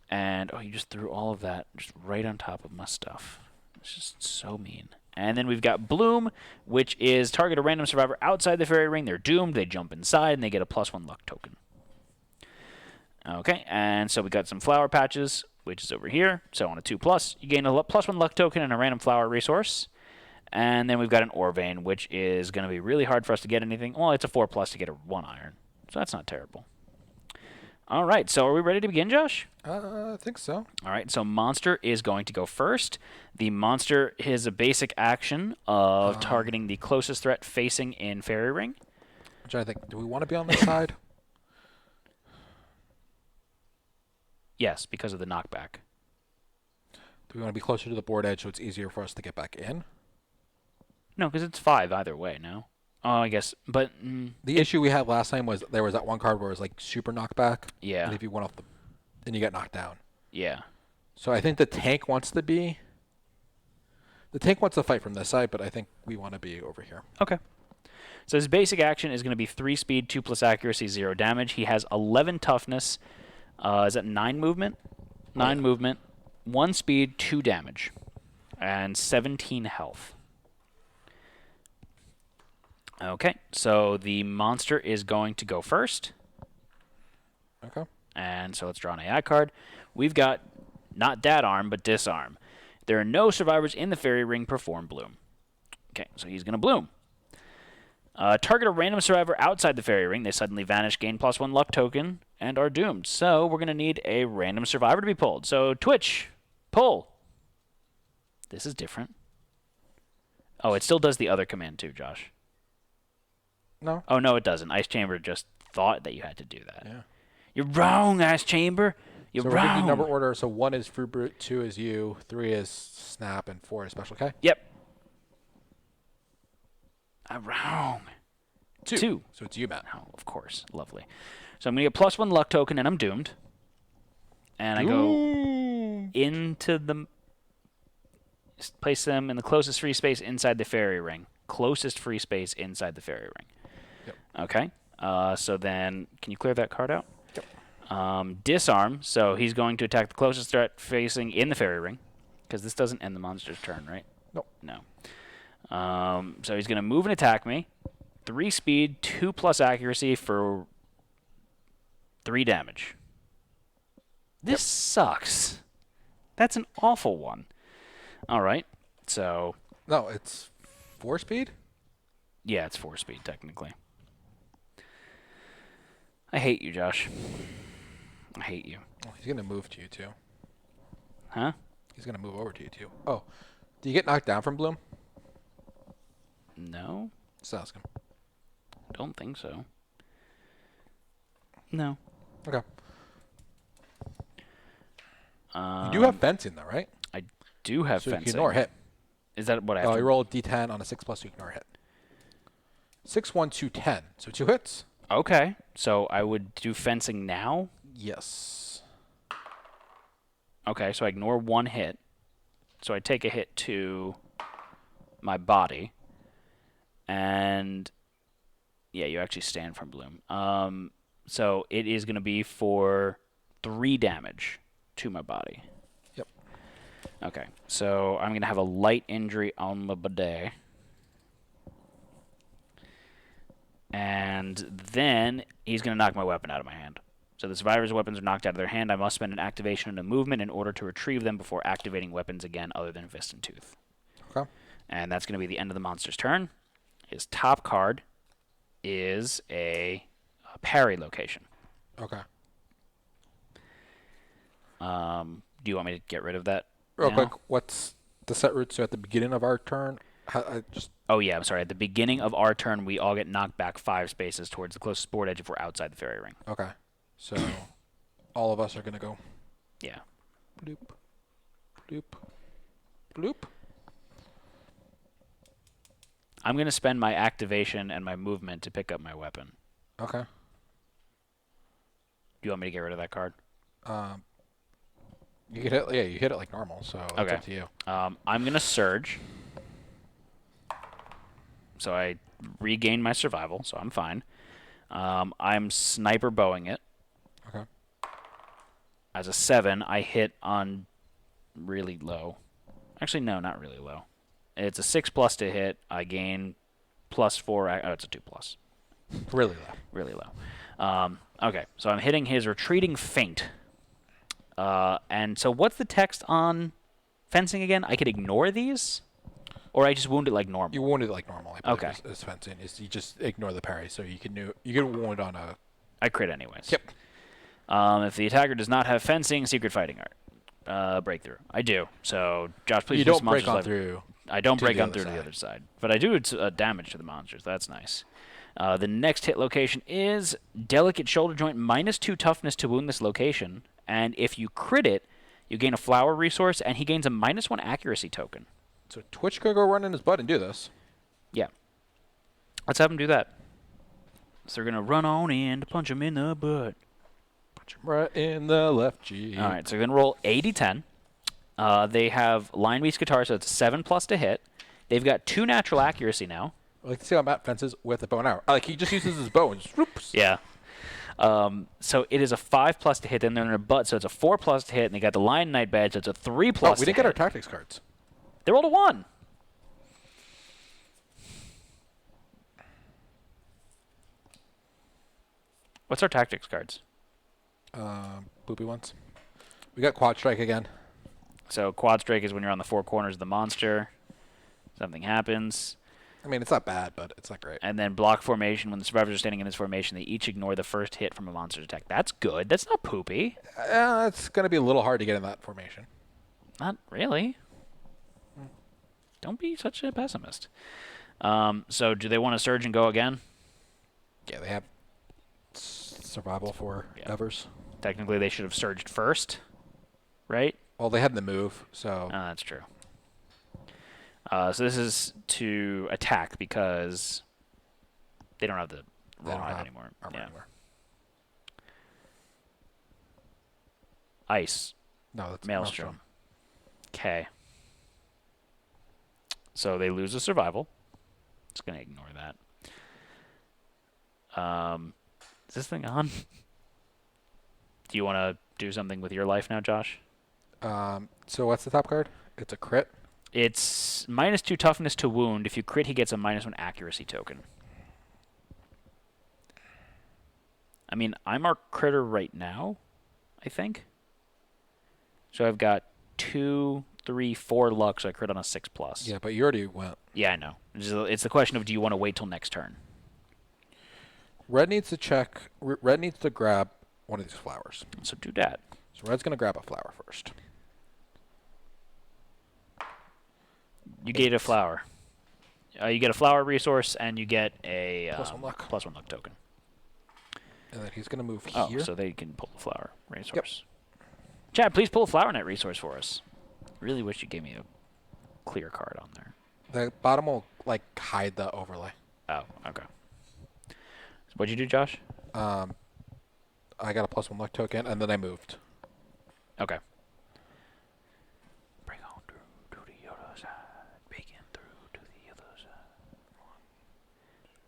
And, oh, you just threw all of that just right on top of my stuff. It's just so mean. And then we've got Bloom, which is target a random survivor outside the Fairy Ring. They're doomed. They jump inside, and they get a +1 luck token. Okay, and so we got some Flower Patches, which is over here. So on a 2+, you gain a +1 luck token and a random flower resource. And then we've got an Ore Vein, which is going to be really hard for us to get anything. Well, it's a 4+ to get a 1 iron. So that's not terrible. All right, so are we ready to begin, Josh? I think so. All right, so Monster is going to go first. The Monster has a basic action of targeting the closest threat facing in Fairy Ring. I'm trying to think. Do we want to be on this side? Yes, because of the knockback. Do we want to be closer to the board edge so it's easier for us to get back in? No, because it's 5 either way, no? Oh, I guess. But, The issue we had last time was there was that one card where it was like super knockback. yeah. And if you went off then you got knocked down. Yeah. So I think the tank wants to fight from this side, but I think we want to be over here. Okay. So his basic action is going to be 3 speed, 2 plus accuracy, 0 damage. He has 11 toughness. Is that 9 movement? 9 movement, 1 speed, 2 damage, and 17 health. Okay, so the monster is going to go first. Okay. And so let's draw an AI card. We've got not Dad Arm, but Disarm. There are no survivors in the fairy ring. Perform Bloom. Okay, so he's going to bloom. Target a random survivor outside the fairy ring. They suddenly vanish, gain +1 luck token, and are doomed. So we're going to need a random survivor to be pulled. So Twitch, pull. This is different. Oh, it still does the other command too, Josh. No. Oh, no, it doesn't. Ice Chamber just thought that you had to do that. Yeah. You're wrong, Ice Chamber. You're So we're wrong. thinking number order. So 1 is Fruit Brute, 2 is you, 3 is Snap, and 4 is Special K. Yep. I'm wrong. 2. 2. So it's you, Matt. Oh, of course. Lovely. So I'm going to get +1 luck token, and I'm doomed. And I go into the... Place them in the closest free space inside the fairy ring. Closest free space inside the fairy ring. Yep. Okay. So then, can you clear that card out? Yep. Disarm. So he's going to attack the closest threat facing in the fairy ring. Because this doesn't end the monster's turn, right? Nope. No. So he's going to move and attack me. 3 speed, 2 plus accuracy for 3 damage. This sucks. That's an awful one. All right. So, No, it's 4 speed? yeah, it's 4 speed, technically. I hate you, Josh. I hate you. Oh, he's going to move to you, too. Huh? He's going to move over to you, too. Oh. Do you get knocked down from Bloom? No? Just ask him. Don't think so. No. Okay. You do have fencing, though, right? I do have So you fencing. can ignore hit. Is that what I have Oh, to... you roll a d10 on a 6+, you ignore hit. 6, 1, 2, 10. So 2 hits? Okay. So I would do fencing now? Yes. Okay, so I ignore 1 hit. So I take a hit to my body. And... yeah, you actually stand from Bloom. So it is going to be for 3 damage to my body. Yep. Okay, so I'm going to have a light injury on my body. And then he's going to knock my weapon out of my hand. So the survivor's weapons are knocked out of their hand. I must spend an activation and a movement in order to retrieve them before activating weapons again other than Fist and Tooth. Okay. And that's going to be the end of the monster's turn. His top card is a parry location. Okay. Do you want me to get rid of that? Real now? quick, what's the set route? So at the beginning of our turn, Oh, yeah, I'm sorry. At the beginning of our turn, we all get knocked back 5 spaces towards the closest board edge if we're outside the fairy ring. okay. So all of us are going to go Yeah. bloop, bloop, bloop. I'm going to spend my activation and my movement to pick up my weapon. Okay. Do you want me to get rid of that card? You hit it, yeah, you hit it like normal, so it's Okay. up to you. I'm going to surge. So I regain my survival, so I'm fine. I'm sniper bowing it. Okay. As a 7, I hit on really low. Actually, no, not really low. It's a 6+ to hit. I gain +4. Oh, it's a 2+. Really low. Really low. Okay, so I'm hitting his retreating feint. And so what's the text on fencing again? I could ignore these? Or I just wound it like normal? You wounded like normal. I believe Okay. Is fencing. Is you just ignore the parry, so you can wound on a. I crit anyways. Yep. If the attacker does not have fencing, secret fighting art. Breakthrough. I do. So, Josh, please You use don't break monsters on left- through. I don't to break the on other through to the side. other side. But I do damage to the monsters. That's nice. The next hit location is Delicate Shoulder Joint, -2 toughness to wound this location. And if you crit it, you gain a flower resource, and he gains a -1 accuracy token. So Twitch could go run in his butt and do this. Yeah. Let's have them do that. So they're going to run on in to punch him in the butt. Punch him right in the left cheek. All right, so they're going to roll 80-10. They have Line Beast Guitar, so it's 7+ to hit. They've got 2 natural accuracy now. I like to see how Matt fences with a bow and arrow. Like, he just uses his bow and just whoops. Yeah. So it is a 5+ to hit. Then they're in their butt, so it's a 4+ to hit. And they got the Lion Knight badge, so it's a 3+ Oh, to we didn't get our hit. tactics cards. They rolled a 1. What's our tactics cards? Boopy ones. We got Quad Strike again. So Quad Strike is when you're on the 4 corners of the monster. Something happens. I mean, it's not bad, but it's not great. And then Block Formation, when the survivors are standing in this formation, they each ignore the first hit from a monster's attack. That's good. That's not poopy. It's going to be a little hard to get in that formation. Not really. Don't be such a pessimist. So do they want to surge and go again? Yeah, they have survival for Evers. Technically, they should have surged first, right? Well, they had the move, so... Oh, that's true. So this is to attack because they don't have the Rawhide anymore. Armor anymore. Ice. No, that's Maelstrom. Okay. So they lose a survival. Just going to ignore that. Is this thing on? Do you want to do something with your life now, Josh? So what's the top card? It's a crit. It's -2 toughness to wound. If you crit, he gets a -1 accuracy token. I mean, I'm our critter right now, I think. So I've got 2, 3, 4 luck, so I crit on a 6+. Yeah, but you already went. Yeah, I know. It's the question of, do you want to wait till next turn? Red needs to check. Red needs to grab one of these flowers. So do that. So Red's going to grab a flower first. You get a flower. You get a flower resource, and you get a +1 luck. +1 luck token. And then he's going to move Oh, here. so they can pull the flower resource. Chad, please pull a flower net resource for us. Really wish you gave me a clear card on there. The bottom will like hide the overlay. Oh, okay. So what'd you do, Josh? I got a +1 luck token, and then I moved. Okay. Bring on through to the other side. Begin through to the other side.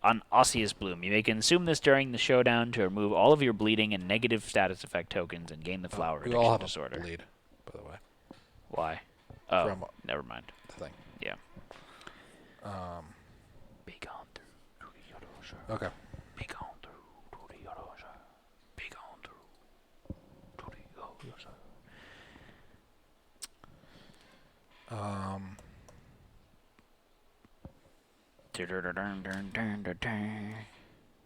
On Osseous Bloom, you may consume this during the showdown to remove all of your bleeding and negative status effect tokens and gain the flower We all have disorder. a bleed, by the way. Why? Oh, From never mind. the thing. Yeah. Be gone through to the other side. Okay. Be gone through to the other side. Be gone through to the other side.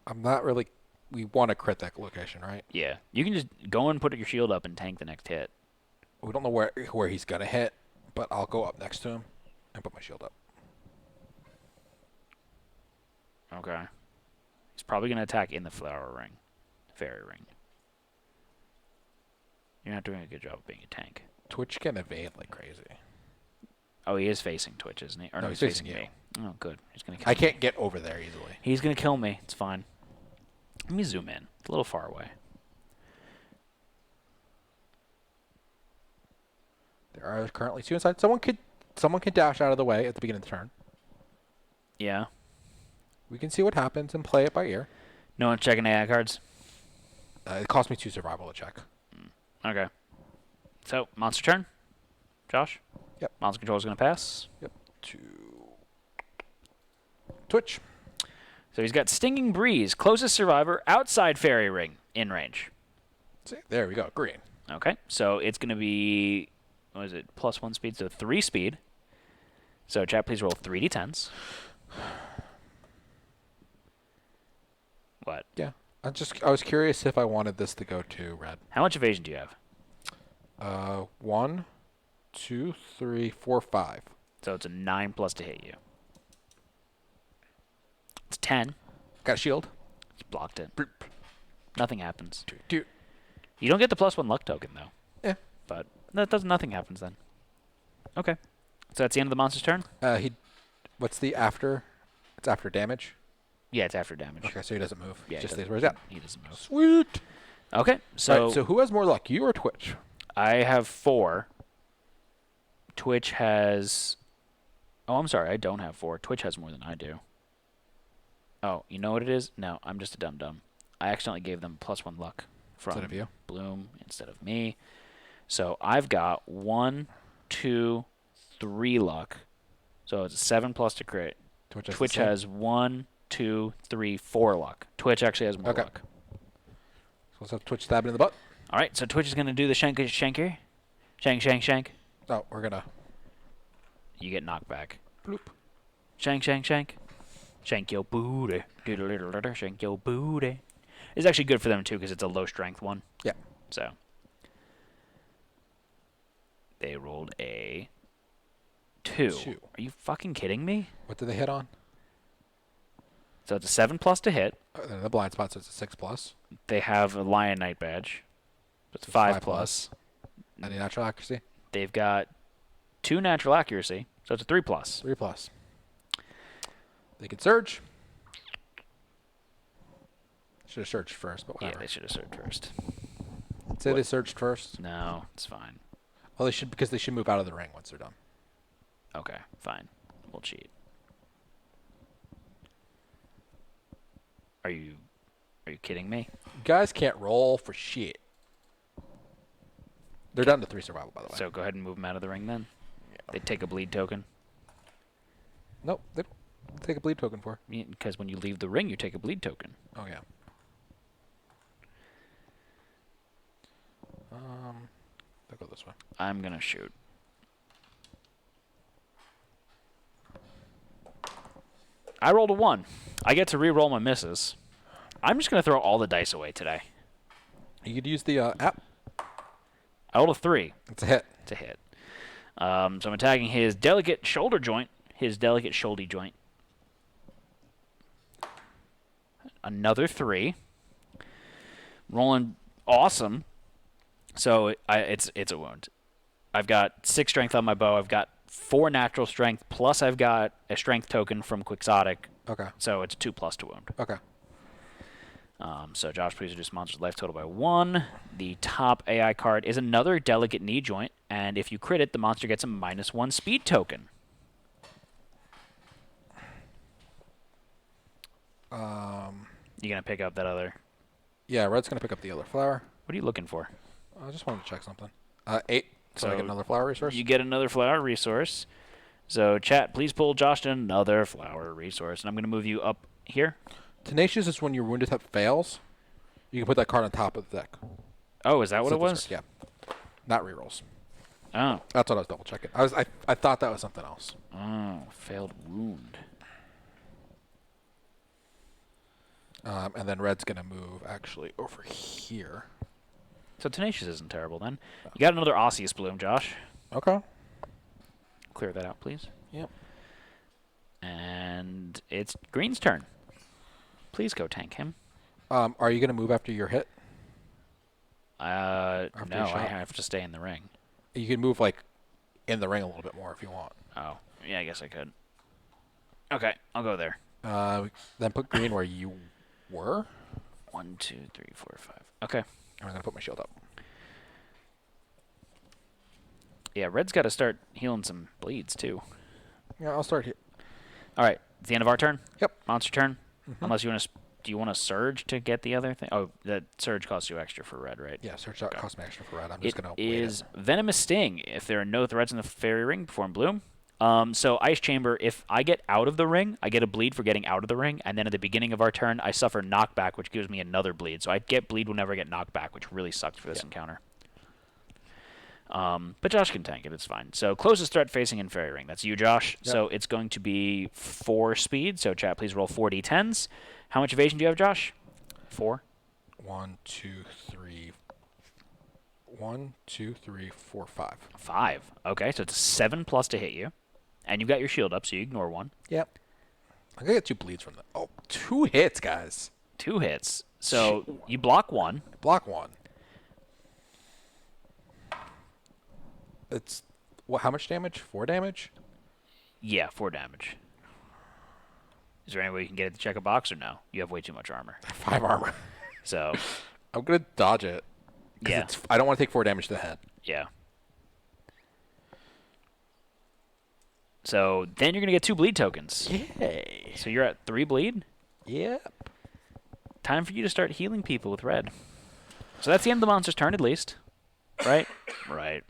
I'm not really. We want to crit that location, right? Yeah, you can just go and put your shield up and tank the next hit. We don't know where he's gonna hit, but I'll go up next to him and put my shield up. Okay. He's probably going to attack in the flower ring. Fairy ring. You're not doing a good job of being a tank. Twitch can evade like crazy. Oh, he is facing Twitch, isn't he? Or No, he's he's facing facing me. Oh, good. He's going to kill I me. can't get over there easily. He's going to kill me. It's fine. Let me zoom in. It's a little far away. There are currently 2 inside. Someone could dash out of the way at the beginning of the turn. Yeah. We can see what happens and play it by ear. No one's checking AI cards? It cost me 2 survival to check. Okay. So, monster turn? Josh? Yep. Monster control is going to pass. Yep. To Twitch. So he's got Stinging Breeze, closest survivor, outside Fairy Ring, in range. See, there we go. Green. Okay, so it's going to be, what is it, +1 speed, so 3 speed. So chat, please roll 3d10s. What? Yeah. I was curious if I wanted this to go to red. How much evasion do you have? 1, 2, 3, 4, 5. So it's a 9+ to hit you. It's 10. Got a shield. It's blocked it. Nothing happens. Dude. You don't get the +1 luck token, though. Yeah. But nothing happens then. Okay. So that's the end of the monster's turn? What's the after? It's after damage. Yeah, it's after damage. Okay, so he doesn't move. Yeah, He just he stays where he's at. He doesn't move. Sweet. Okay, so, So who has more luck, you or Twitch? I have 4. Twitch has... Oh, I'm sorry. I don't have 4. Twitch has more than I do. Oh, you know what it is? No, I'm just a dum-dum. I accidentally gave them +1 luck from Instead of you? Bloom instead of me. So I've got 1, 2, 3 luck. So it's 7 plus to crit. Twitch has 1, 2, 3, 4 luck. Twitch actually has more luck. So let's have Twitch stabbing in the butt. All right, so Twitch is going to do the shanker. Shank. Oh, we're gonna. You get knocked back. Bloop. Shank. Shank your booty. Doodle-doodle-doodle, shank your booty. It's actually good for them, too, because it's a low-strength one. Yeah. So. They rolled a 2. 2. Are you fucking kidding me? What did they hit on? So it's a 7 plus to hit. They're in the blind spot, so it's a 6 plus. They have a Lion Knight badge. So it's 5 plus. Any natural accuracy? They've got 2 natural accuracy, so it's a 3 plus. 3 plus. They can surge. Should have surged first, but whatever. Yeah, they should have surged first. Say they surged first. No, it's fine. Well, they should, because they should move out of the ring once they're done. Okay, fine. We'll cheat. Are you kidding me? You guys can't roll for shit. They're down to 3 survival, by the way. So go ahead and move them out of the ring then. Yeah. They take a bleed token. Nope, they don't take a bleed token for. Because when you leave the ring, you take a bleed token. Oh yeah. They'll go this way. I'm gonna shoot. I rolled a 1. I get to re-roll my misses. I'm just gonna throw all the dice away today. You could use the app. I rolled a 3. It's a hit. It's a hit. So I'm attacking his delicate shoulder joint. His delicate shoulder joint. Another 3. Rolling awesome. So it's a wound. I've got 6 strength on my bow. I've got 4 natural strength, plus I've got a strength token from Quixotic. Okay. So it's 2 plus to wound. Okay. So Josh, please reduce monster's life total by 1. The top AI card is another delicate knee joint, and if you crit it, the monster gets a -1 speed token. You gonna pick up that other? Yeah, Red's gonna pick up the other flower. What are you looking for? I just wanted to check something. 8. So I So get another flower resource. You get another flower resource. So chat, please pull Josh to another flower resource, and I'm gonna move you up here. Tenacious is when your wounded type fails. You can put that card on top of the deck. Oh, is that what it was? Yeah. Not rerolls. Oh. That's what I was double checking. I thought that was something else. Oh, failed wound. And then Red's gonna move actually over here. So Tenacious isn't terrible then. You got another Osseous Bloom, Josh. Okay. Clear that out, please. Yep. And it's Green's turn. Please go tank him. Are you gonna move after your hit? No, your shot? I have to stay in the ring. You can move like in the ring a little bit more if you want. Oh, yeah, I guess I could. Okay, I'll go there. Then put Green where you were. 1, 2, 3, 4, 5. Okay. I'm gonna put my shield up. Yeah, Red's got to start healing some bleeds too. Yeah, I'll start here. All right, it's the end of our turn. Yep. Monster turn. Mm-hmm. Unless you want to, do you want to surge to get the other thing? Oh, that surge costs you extra for Red, right? Yeah, search out cost me extra for Red. I'm just gonna It wait is Venomous Sting. If there are no threats in the fairy ring, perform Bloom. So Ice Chamber, if I get out of the ring, I get a bleed for getting out of the ring, and then at the beginning of our turn, I suffer knockback, which gives me another bleed. So I get bleed whenever I get knocked back, which really sucked for this encounter. But Josh can tank it. It's fine. So closest threat facing in fairy ring. That's you, Josh. Yep. So it's going to be 4 speed. So chat, please roll 4 d10s. How much evasion do you have, Josh? 4. 1, 2, 3. 1, 2, 3, 4, 5. 5. Okay, so it's a 7 plus to hit you. And you've got your shield up, so you ignore 1. Yep. I'm gonna get 2 bleeds from that. Oh, 2 hits, guys. 2 hits. So you block 1. Block 1. It's how much damage? 4 damage? Yeah, 4 damage. Is there any way you can get it to check a box or no? You have way too much armor. 5 armor. So, I'm gonna dodge it. 'Cause yeah. I don't want to take 4 damage to the head. Yeah. So then you're going to get 2 bleed tokens. Yay. So you're at 3 bleed. Yep. Time for you to start healing people with red. So that's the end of the monster's turn, at least. Right? Right.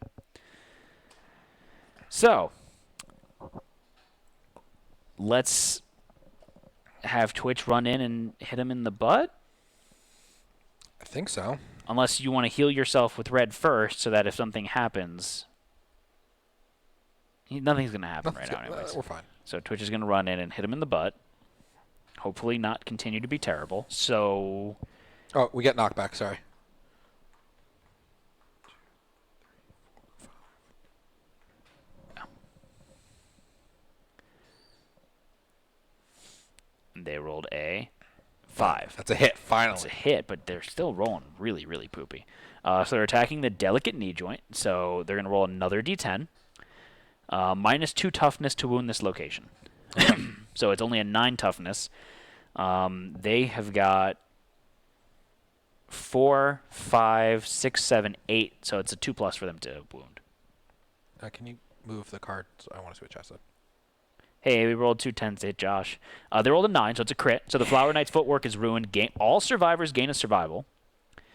So, let's have Twitch run in and hit him in the butt. I think so. Unless you want to heal yourself with red first, so that if something happens, nothing's going to happen right now anyways. We're fine. So Twitch is going to run in and hit him in the butt. Hopefully not continue to be terrible. So, Oh, we get knockback. Sorry. they rolled a 5. That's a hit. Finally. It's a hit, but they're still rolling really, really poopy. So they're attacking the delicate knee joint. So they're going to roll another d10. -2 toughness to wound this location. So it's only a 9 toughness. They have got 4, 5, 6, 7, 8. So it's a 2+ for them to wound. Can you move the card? So I want to see what Chad said. Hey, we rolled 2 10s to hit Josh. They rolled a 9, so it's a crit. So the Flower Knight's footwork is ruined. All survivors gain a survival.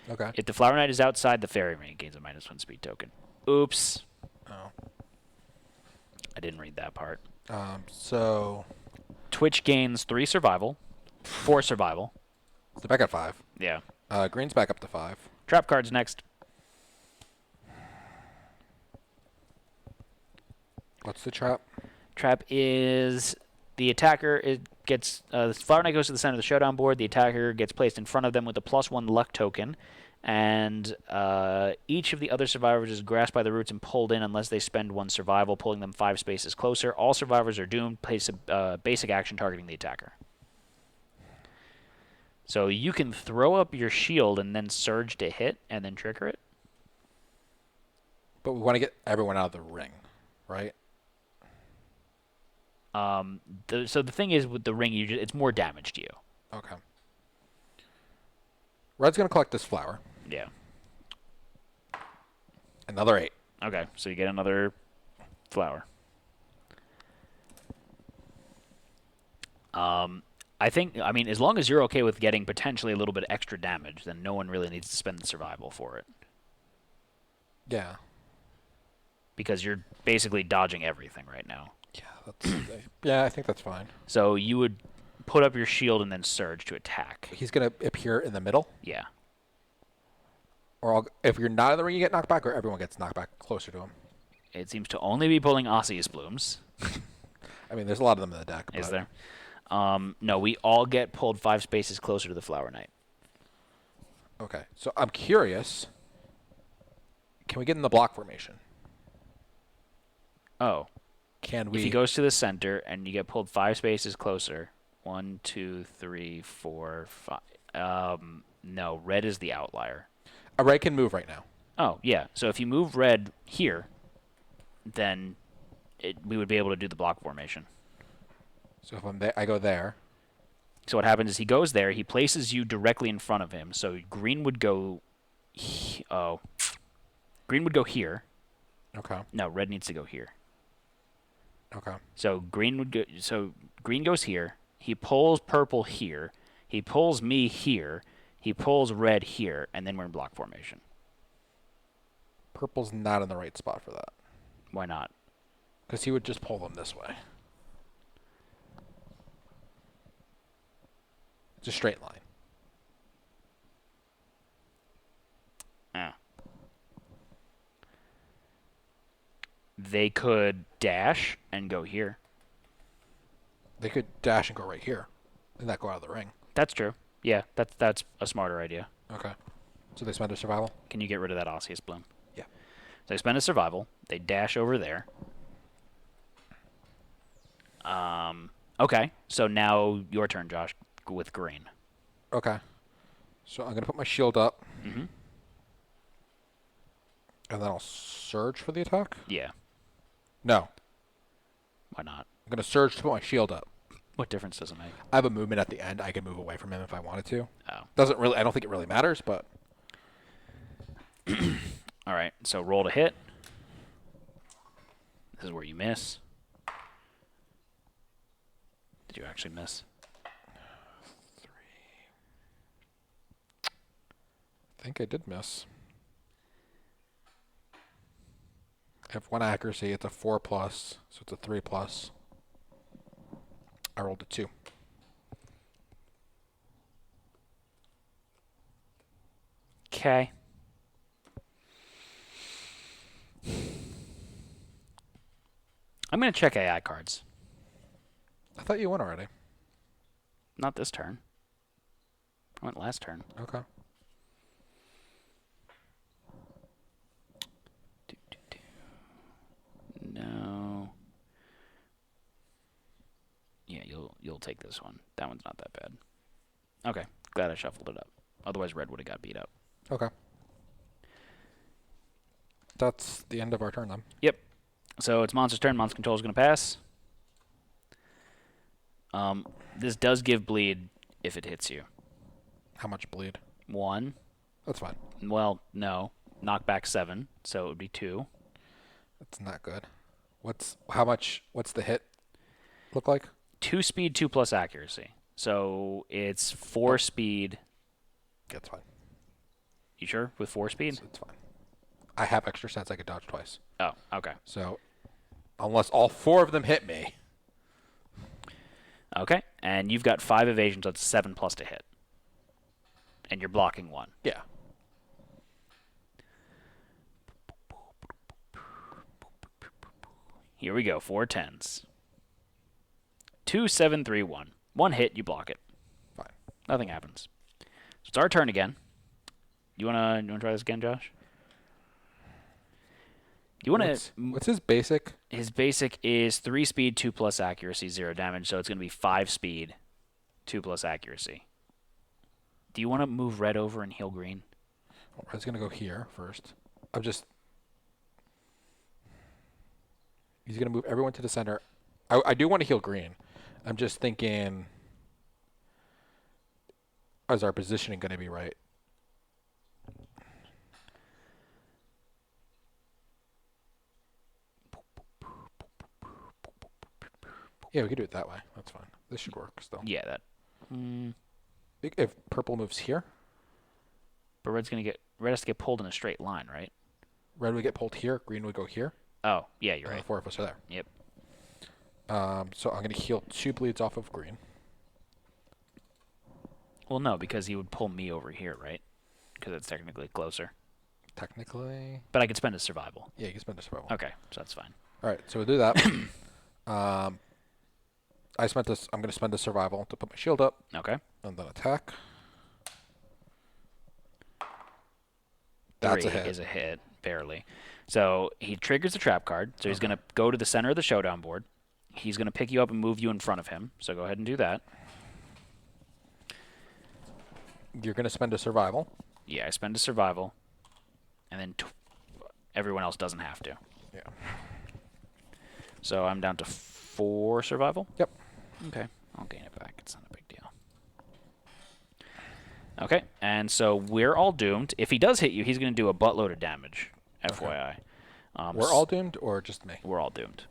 Okay. If the Flower Knight is outside the fairy ring, it gains a -1 speed token. Oops. Oh. I didn't read that part. So Twitch gains 3 survival. 4 survival. they're back at 5. Yeah. Green's back up to 5. Trap cards next. What's the trap? Trap is the attacker. It gets the Flower Knight goes to the center of the showdown board. The attacker gets placed in front of them with a +1 luck token, and each of the other survivors is grasped by the roots and pulled in unless they spend 1 survival, pulling them 5 spaces closer. All survivors are doomed. Place a basic action targeting the attacker. So you can throw up your shield and then surge to hit and then trigger it. But we want to get everyone out of the ring, right? So the thing is with the ring, it's more damage to you. Okay. Red's going to collect this flower. Yeah. Another 8. Okay, so you get another flower. I mean, as long as you're okay with getting potentially a little bit extra damage, then no one really needs to spend the survival for it. Yeah. Because you're basically dodging everything right now. Yeah, I think that's fine. So you would put up your shield and then surge to attack. He's going to appear in the middle? Yeah. Or if you're not in the ring, you get knocked back, or everyone gets knocked back closer to him? It seems to only be pulling Osseous Blooms. I mean, there's a lot of them in the deck. Is there? No, we all get pulled 5 spaces closer to the Flower Knight. Okay, so I'm curious. Can we get in the block formation? Oh. Can we? If he goes to the center and you get pulled 5 spaces closer, 1, 2, 3, 4, 5. No, red is the outlier. A red can move right now. Oh, yeah. So if you move red here, then we would be able to do the block formation. So if I'm there, I go there. So what happens is he goes there, he places you directly in front of him. So green would go. Green would go here. Okay. No, red needs to go here. Okay. So green would go. So green goes here. He pulls purple here. He pulls me here. He pulls red here, and then we're in block formation. Purple's not in the right spot for that. Why not? Because he would just pull them this way. It's a straight line. Yeah. They could dash and go here. They could dash and go right here, and not go out of the ring. That's true. Yeah, that's a smarter idea. Okay. So they spend a survival? Can you get rid of that Osseous Bloom? Yeah. So they spend a survival. They dash over there. Okay. So now your turn, Josh, with green. Okay. So I'm going to put my shield up. Mm-hmm. And then I'll surge for the attack? Yeah. No. Why not? I'm going to surge to put my shield up. What difference does it make? I have a movement at the end. I can move away from him if I wanted to. Oh. Doesn't really. I don't think it really matters, but. All right, so roll to hit. This is where you miss. Did you actually miss? 3. I think I did miss. I have 1 accuracy. It's a 4+, so it's a 3+. I rolled a 2. Okay. I'm going to check AI cards. I thought you won already. Not this turn. I went last turn. Okay. No. Yeah, you'll take this one. That one's not that bad. Okay, glad I shuffled it up. Otherwise, red would have got beat up. Okay. That's the end of our turn then. Yep. So it's monster's turn. Monster control is going to pass. This does give bleed if it hits you. How much bleed? 1. That's fine. Well, no. Knockback 7, so it would be 2. That's not good. What's the hit look like? 2 speed, 2 plus accuracy. So it's 4 speed. That's fine. You sure? With 4 speed? So it's fine. I have extra sets. I could dodge twice. Oh, okay. So unless all 4 of them hit me. Okay, and you've got 5 evasions, so it's 7 plus to hit. And you're blocking 1. Yeah. Here we go, 4 10s. 2, 7, 3, 1. 1 hit, you block it. Fine. Nothing happens. So it's our turn again. You wanna try this again, Josh? You wanna? What's his basic? His basic is 3 speed, 2 plus accuracy, 0 damage. So it's gonna be 5 speed, 2 plus accuracy. Do you want to move red over and heal green? Red's gonna go here first. He's gonna move everyone to the center. I do want to heal green. I'm just thinking, is our positioning gonna be right? Yeah, we could do it that way. That's fine. This should work still. Yeah, that. If purple moves here, But red has to get pulled in a straight line, right? red would get pulled here, green would go here. Oh, yeah, you're And right. the 4 of us are there. Yep. So I'm gonna heal 2 bleeds off of green. Well, no, because he would pull me over here, right? Because it's technically closer. Technically, But I could spend a survival. yeah, you can spend a survival. Okay, so that's fine. All right, so we'll do that. I spent this. I'm gonna spend a survival to put my shield up Okay. and then attack. That's 3 a hit. is a hit, barely. So he triggers the trap card. So he's going to go to the center of the showdown board. He's going to pick you up and move you in front of him. So go ahead and do that. You're gonna spend a survival. Yeah, I spend a survival. And then everyone else doesn't have to. Yeah. So I'm down to 4 survival? Yep. Okay. I'll gain it back. It's not a big deal. Okay, and so we're all doomed. If he does hit you, he's going to do a buttload of damage, FYI. We're all doomed, or just me? We're all doomed.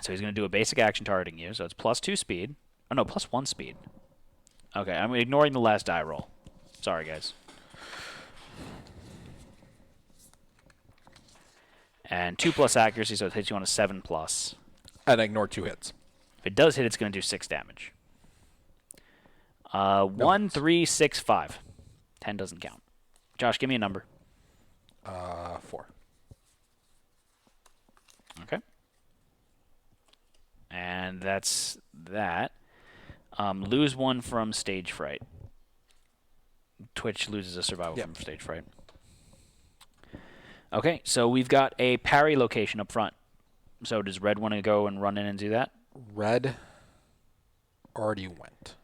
So he's going to do a basic action targeting you. So it's +2 speed. Oh, no, +1 speed. Okay, I'm ignoring the last die roll. Sorry, guys. And 2 plus accuracy, so it hits you on a 7 plus. And ignore 2 hits. If it does hit, it's going to do 6 damage. 1, 3, 6, 5. 10 doesn't count. Josh, give me a number. 4. Okay. And that's that. Lose 1 from stage fright. Twitch loses a survival from stage fright. Okay, so we've got a parry location up front. So does red want to go and run in and do that? Red already went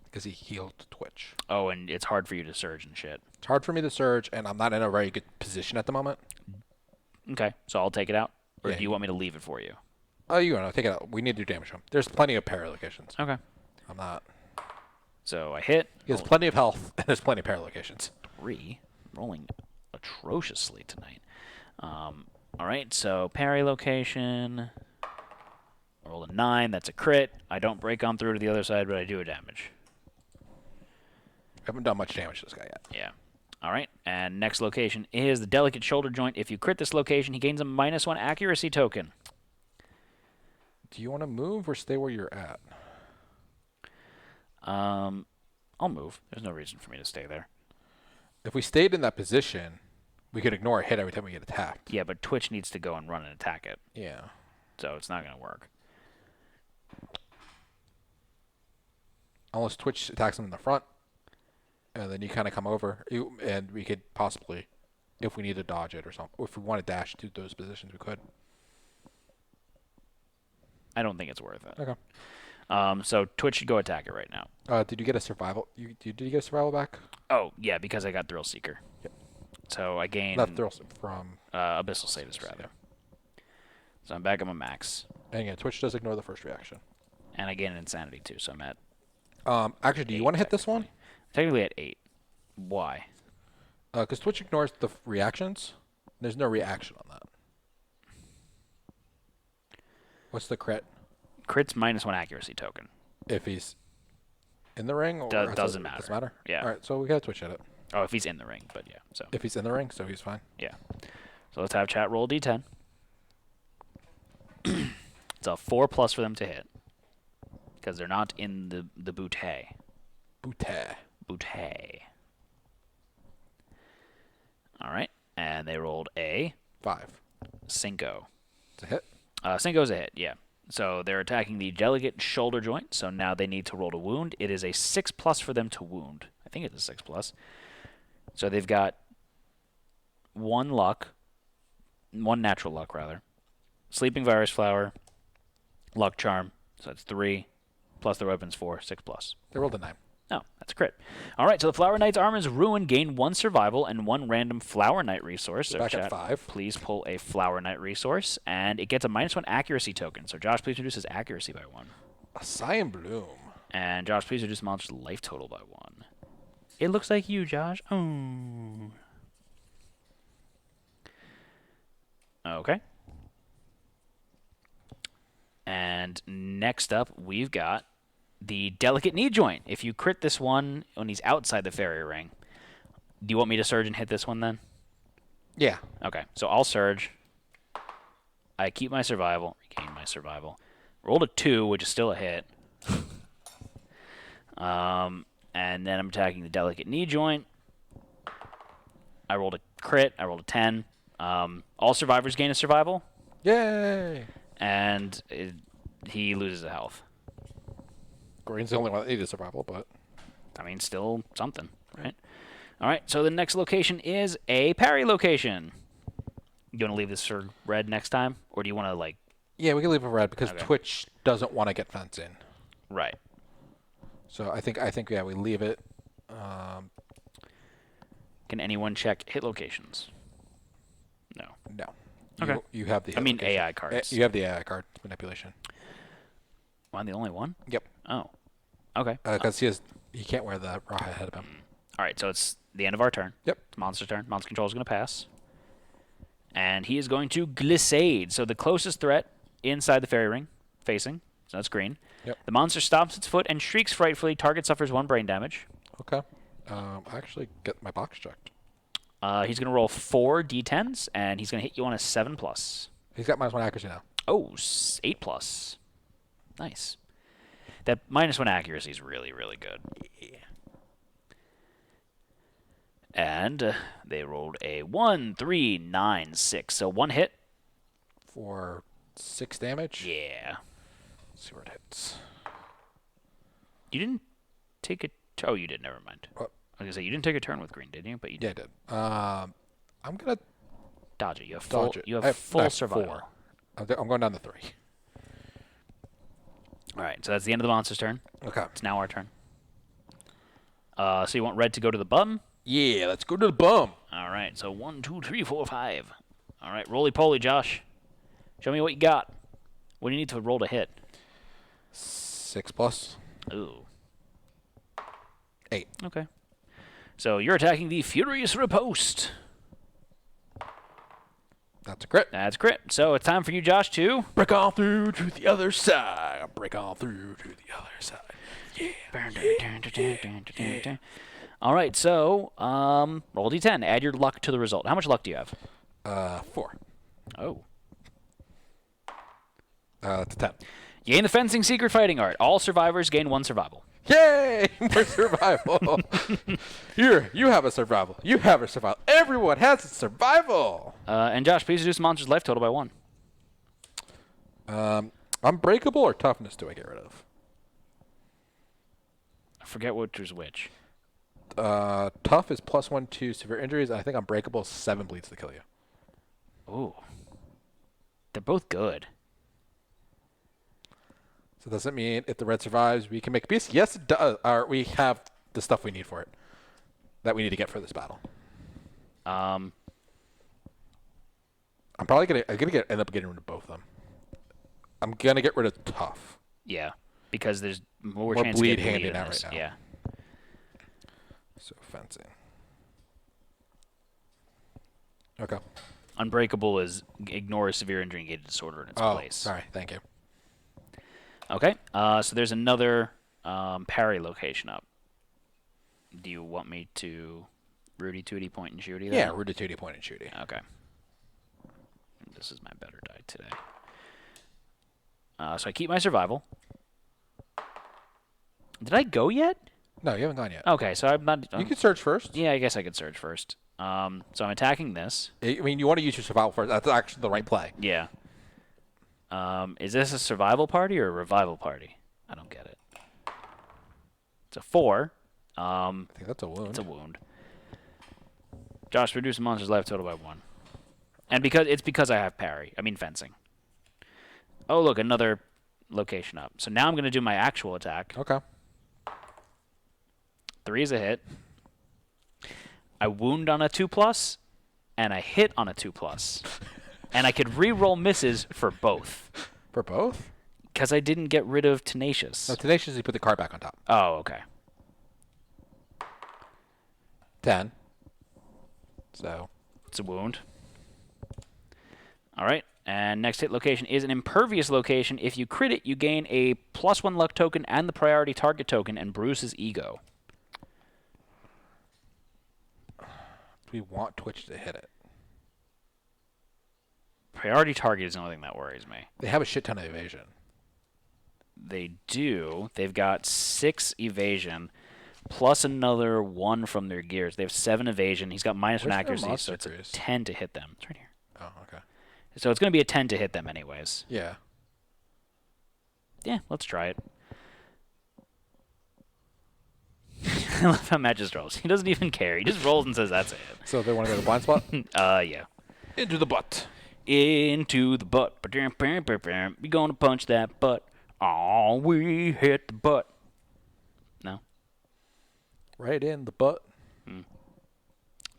because he healed Twitch. Oh, and it's hard for you to surge and shit. It's hard for me to surge, and I'm not in a very good position at the moment. Okay, so I'll take it out? Or Yeah, do you want me to leave it for you? Oh, you want to take it out. We need to do damage to him. There's plenty of para locations. Okay. I'm not. So I hit. He has plenty of health, and there's plenty of para locations. 3. Rolling atrociously tonight. All right, so parry location. I rolled a 9. That's a crit. I don't break on through to the other side, but I do a damage. Haven't done much damage to this guy yet. Yeah. All right, and next location is the delicate shoulder joint. If you crit this location, he gains a -1 accuracy token. Do you want to move or stay where you're at? I'll move. There's no reason for me to stay there. If we stayed in that position, we could ignore a hit every time we get attacked. Yeah, but Twitch needs to go and run and attack it, Yeah. so it's not going to work. Unless Twitch attacks him in the front, and then you kind of come over, and we could possibly, if we need to dodge it or something, or if we want to dash to those positions, we could. I don't think it's worth it. Okay. So Twitch should go attack it right now. Did you get a survival? Did you get a survival back? Oh, yeah, because I got Thrill Seeker. Yep. So I gained Not thrill from. Abyssal Sadist, rather. So I'm back at my max. And again, Twitch does ignore the first reaction. And I gain Insanity, too, so I'm at Actually, do you 8, want to hit this one? technically at 8. Why? Because Twitch ignores the reactions. There's no reaction on that. What's the crit? Crit's -1 accuracy token. If he's in the ring? Or Doesn't matter. Doesn't matter? Yeah. All right, so we got to Twitch at it. Oh, if he's in the ring, but yeah. So If he's in the ring, so he's fine. yeah. So let's have chat roll D10. It's a 4+ for them to hit. Because they're not in the bootay. Bootay. Bootay. All right. And they rolled a 5. Cinco. It's a hit. Cinco's a hit, yeah. So they're attacking the delicate shoulder joint, so now they need to roll to wound. It is a 6+ for them to wound. I think it's a 6+. So they've got 1 natural luck, rather. Sleeping Virus Flower, Luck Charm, so that's 3, plus their weapon's 4, 6+. They rolled a 9. Oh, that's a crit. All right, so the Flower Knight's armor is ruined. Gain 1 survival and 1 random Flower Knight resource. So Back at chat, 5. please pull a Flower Knight resource, and it gets a -1 accuracy token. So Josh, please reduce his accuracy by 1. A Cyan Bloom. And Josh, please reduce the monster's life total by 1. It looks like you, Josh. Oh. Okay. And next up, we've got the delicate knee joint. If you crit this one when he's outside the fairy ring, do you want me to surge and hit this one then? Yeah. Okay, so I'll surge. I keep my survival, regain my survival. Rolled a 2, which is still a hit. And then I'm attacking the delicate knee joint. I rolled a crit. I rolled a 10. All survivors gain a survival, Yay! and he loses a health. Green's the only one that needed survival, but I mean, still something, right? All right, so the next location is a parry location. You want to leave this for red next time, or do you want to, like... yeah, we can leave it red because Okay. Twitch doesn't want to get fence in. Right. So I think yeah, we leave it. Can anyone check hit locations? No. No. Okay. You have the. I mean location. AI cards. You have the AI card manipulation. Am I the only one? Yep. Oh. Okay. Because he can't wear the rawhide ahead of him. All right, so it's the end of our turn. Yep. It's Monster's turn. Monster Control is going to pass. And he is going to Glissade. So the closest threat inside the fairy ring, facing. So that's green. Yep. The monster stomps its foot and shrieks frightfully. Target suffers 1 brain damage. Okay. I actually get my box checked. He's going to roll 4 d10s, and he's going to hit you on a 7+. He's got -1 accuracy now. Oh, 8+. Nice. That -1 accuracy is really, really good. And they rolled a 1, 3, 9, 6. So 1 hit. For 6 damage. Yeah. Let's see where it hits. You didn't take a... Oh, you did. Never mind. What? I was going to say, you didn't take a turn with green, did you? But you Yeah, I did. I'm gonna dodge it. You have full, dodge it. you I have full I have survival. 4. I'm going down to 3. All right, so that's the end of the monster's turn. Okay. It's now our turn. So you want red to go to the bum? Yeah, let's go to the bum. All right, so 1, 2, 3, 4, 5. All right, roly-poly, Josh. Show me what you got. What do you need to roll to hit? 6 plus Ooh. 8. Okay. So you're attacking the Furious Riposte. That's a crit. That's crit. So it's time for you, Josh, to Break on through to the other side. Break on through to the other side. Yeah. All right, so roll d10. Add your luck to the result. How much luck do you have? 4. Oh. That's a 10. You gain the Fencing Secret Fighting Art. All survivors gain 1 survival. Yay! More survival. Here, you have a survival. You have a survival. Everyone has a survival. And Josh, please reduce the monster's life total by 1. Unbreakable or toughness do I get rid of? I forget which was which. Tough is +1 to severe injuries. And I think unbreakable is 7 bleeds to kill you. Ooh. They're both good. So does it mean if the red survives, we can make a piece? Yes, it does. Or we have the stuff we need for it that we need to get for this battle. I'm probably gonna end up getting rid of both of them. I'm gonna get rid of tough. Yeah, because there's more More chance bleed of getting handed bleed in out this. right now. Yeah. So fencing. Okay. Unbreakable is ignore a severe injury and gain a disorder in its place. Sorry. Thank you. Okay. So there's another parry location up. Do you want me to Rudy Tooty point and shooty? Yeah, Rudy Tooty point and shooty. Okay. This is my better die today. So I keep my survival. Did I go yet? No, you haven't gone yet. Okay, so I'm not. You can search first. Yeah, I guess I could search first. So I'm attacking this. I mean, you want to use your survival first. That's actually the right play. Yeah. Is this a survival party or a revival party? I don't get it. It's a 4. I think that's a wound. It's a wound. Josh, reduce the monster's life total by 1. And because I have parry. I mean fencing. Oh, look, another location up. So now I'm going to do my actual attack. Okay. 3 is a hit. I wound on a 2+, and I hit on a 2+. And I could re-roll misses for both. For both? Because I didn't get rid of Tenacious. No, Tenacious, you put the card back on top. Oh, okay. 10. So. It's a wound. All right. And next hit location is an impervious location. If you crit it, you gain a +1 luck token and the priority target token and Bruce's ego. We want Twitch to hit it. Priority target is the only thing that worries me. They have a shit ton of evasion. They do. They've got 6 evasion, plus another 1 from their gears. They have 7 evasion. He's got -1 Where's their accuracy, monster so it's a crease? 10 to hit them. It's right here. Oh, okay. So it's going to be a 10 to hit them anyways. Yeah. Yeah, let's try it. I love how Matt just rolls. He doesn't even care. He just rolls and says, that's it. So they want to go to blind spot? Yeah. Into the butt. Into the butt. We gonna punch that butt. Oh, we hit the butt. No? Right in the butt.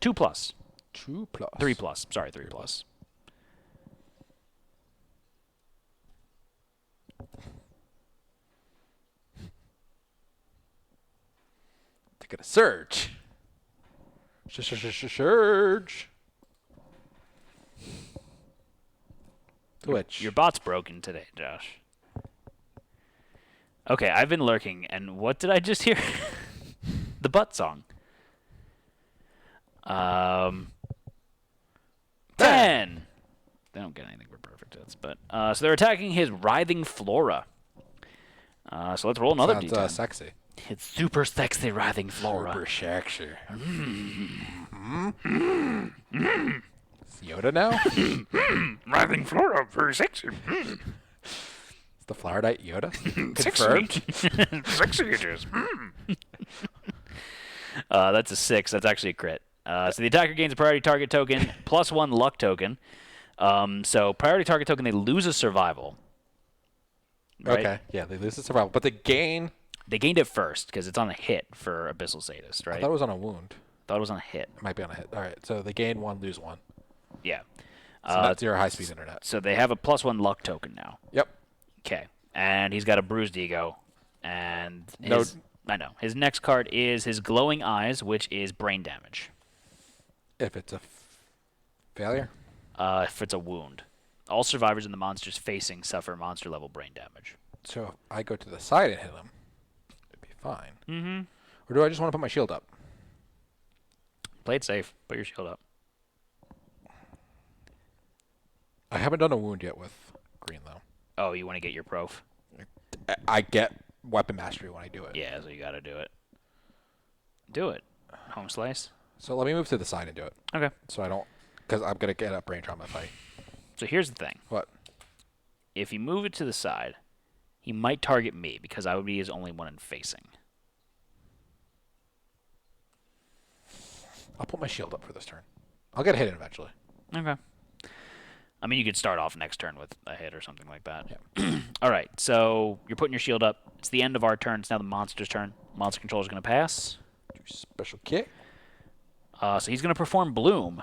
2+. 2+. 3+. Sorry, 3+. Take it a surge. Surge. Twitch. Your bot's broken today, Josh. Okay, I've been lurking, and what did I just hear? The butt song. 10! They don't get anything for perfect hits, but... so they're attacking his writhing flora. So let's roll another Sounds d10. sexy. It's super sexy writhing flora. Super sexy. It's Yoda now? Writhing flora, very sexy. It's the Floweridite Yoda? Sexy. Confirmed? Sexy it is. That's a 6. That's actually a crit. So the attacker gains a priority target token +1 luck token. So priority target token, they lose a survival. Right? Okay. Yeah, they lose the survival. But the gain... They gained it first because it's on a hit for Abyssal Sadist, right? I thought it was on a wound. Thought it was on a hit. It might be on a hit. All right. So they gain 1, lose 1. Yeah. So that's your high-speed internet. So they have a +1 luck token now. Yep. Okay. And he's got a bruised ego. And No. I know. His next card is his glowing eyes, which is brain damage. If it's a failure. If it's a wound. All survivors and the monsters facing suffer monster level brain damage. So if I go to the side and hit him, it'd be fine. Mm-hmm. Or do I just want to put my shield up? Play it safe. Put your shield up. I haven't done a wound yet with green, though. Oh, you want to get your prof? I get weapon mastery when I do it. Yeah, so you got to do it. Do it. Home slice. So let me move to the side and do it. Okay. So I don't, because I'm going to get a brain trauma if I... So here's the thing. What? If you move it to the side, he might target me because I would be his only one in facing. I'll put my shield up for this turn. I'll get hit eventually. Okay. I mean, you could start off next turn with a hit or something like that. Yeah. All right, so you're putting your shield up. It's the end of our turn. It's now the monster's turn. Monster controller's going to pass. Do special kick. So he's going to perform Bloom.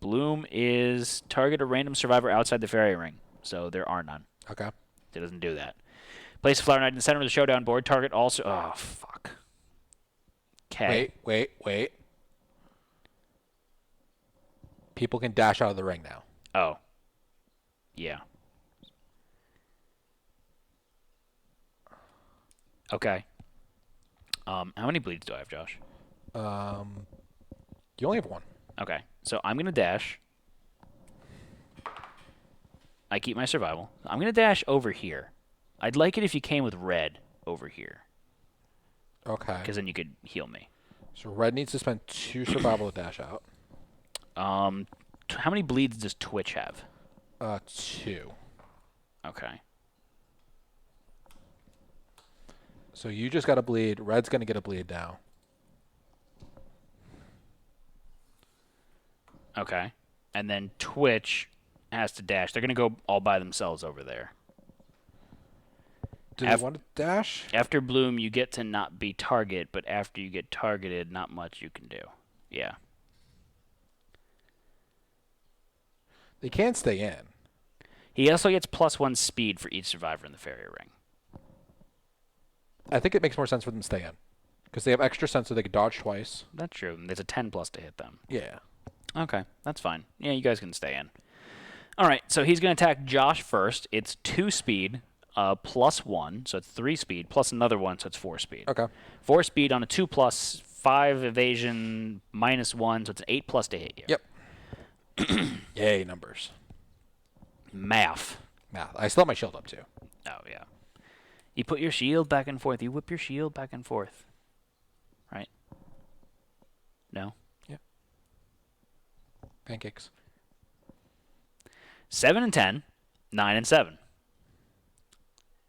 Bloom is target a random survivor outside the fairy ring. So there are none. Okay. It doesn't do that. Place a Flower Knight in the center of the showdown board. Target also... Oh, fuck. Okay. Wait. People can dash out of the ring now. Oh. Yeah. Okay. How many bleeds do I have, Josh? You only have one. Okay. So I'm going to dash. I keep my survival. I'm going to dash over here. I'd like it if you came with red over here. Okay. Because then you could heal me. So red needs to spend 2 survival to dash out. How many bleeds does Twitch have? 2. Okay. So you just got to bleed. Red's going to get a bleed now. Okay. And then Twitch has to dash. They're going to go all by themselves over there. Do they want to dash? After Bloom, you get to not be target, but after you get targeted, not much you can do. Yeah. They can stay in. He also gets +1 speed for each survivor in the fairy ring. I think it makes more sense for them to stay in. Because they have extra sense so they can dodge twice. That's true. There's a 10+ to hit them. Yeah. Okay, that's fine. Yeah, you guys can stay in. All right, so he's going to attack Josh first. It's 2 speed, +1, so it's 3 speed, plus another 1, so it's 4 speed. Okay. 4 speed on a 2+, 5 evasion, -1, so it's an 8+ to hit you. Yep. Yay, numbers. Math. I still have my shield up, too. Oh, yeah. You put your shield back and forth. You whip your shield back and forth. Right? No? Yeah. Pancakes. 7 and 10, 9 and 7.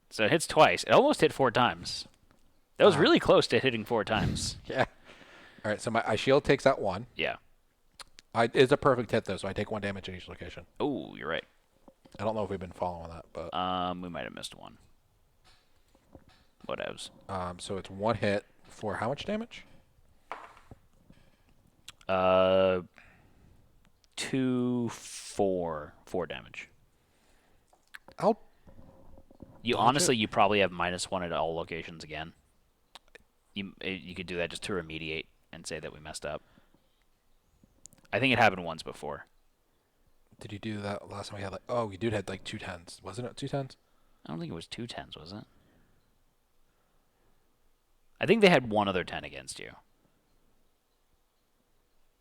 So it hits twice. It almost hit 4 times. That was really close to hitting 4 times. Yeah. All right, so my shield takes out 1. Yeah. It's a perfect hit, though, so I take 1 damage in each location. Oh, you're right. I don't know if we've been following that, but... We might have missed 1. Whatevs. So it's 1 hit for how much damage? 2, 4 damage. You dodge honestly, it. you probably have -1 at all locations again. You could do that just to remediate and say that we messed up. I think it happened once before. Did you do that last time we had, like... Oh, we did had, like, 2 10s. Wasn't it 2 10s? I don't think it was 2 10s, was it? I think they had 1 other 10 against you.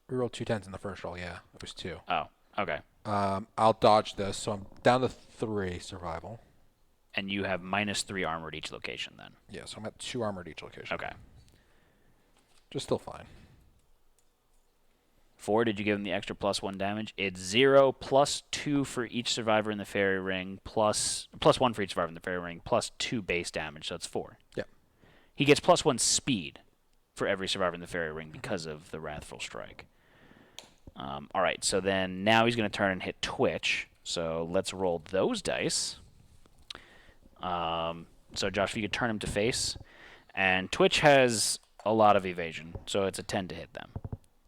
We rolled 2 10s in the first roll, yeah. It was 2. Oh, okay. I'll dodge this, so I'm down to 3 survival. And you have -3 armor at each location then. Yeah, so I'm at 2 armor at each location. Okay. Just still fine. 4, did you give him the extra +1 damage? It's 0 +2 for each survivor in the fairy ring, +1 for each survivor in the fairy ring, +2 base damage, so it's 4. Yeah. He gets +1 speed for every survivor in the fairy ring because of the Wrathful Strike. All right, so then now he's going to turn and hit Twitch. So let's roll those dice. So Josh, if you could turn him to face. And Twitch has a lot of evasion, so it's a 10 to hit them.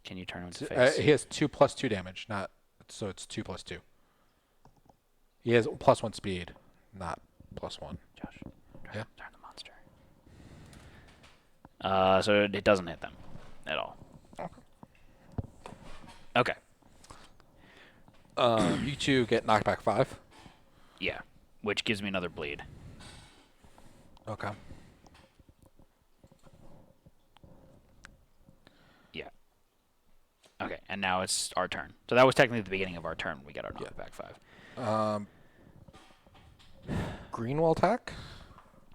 Can you turn him to face? He has 2 + 2 damage, not... So it's 2 + 2. He has +1 speed, not +1. Josh, Yeah. turn the monster. So it doesn't hit them at all. Okay. You two get knockback 5. Yeah, which gives me another bleed. Okay. Yeah. Okay, and now it's our turn. So that was technically the beginning of our turn. We got our Yeah. knockback 5. Green will attack.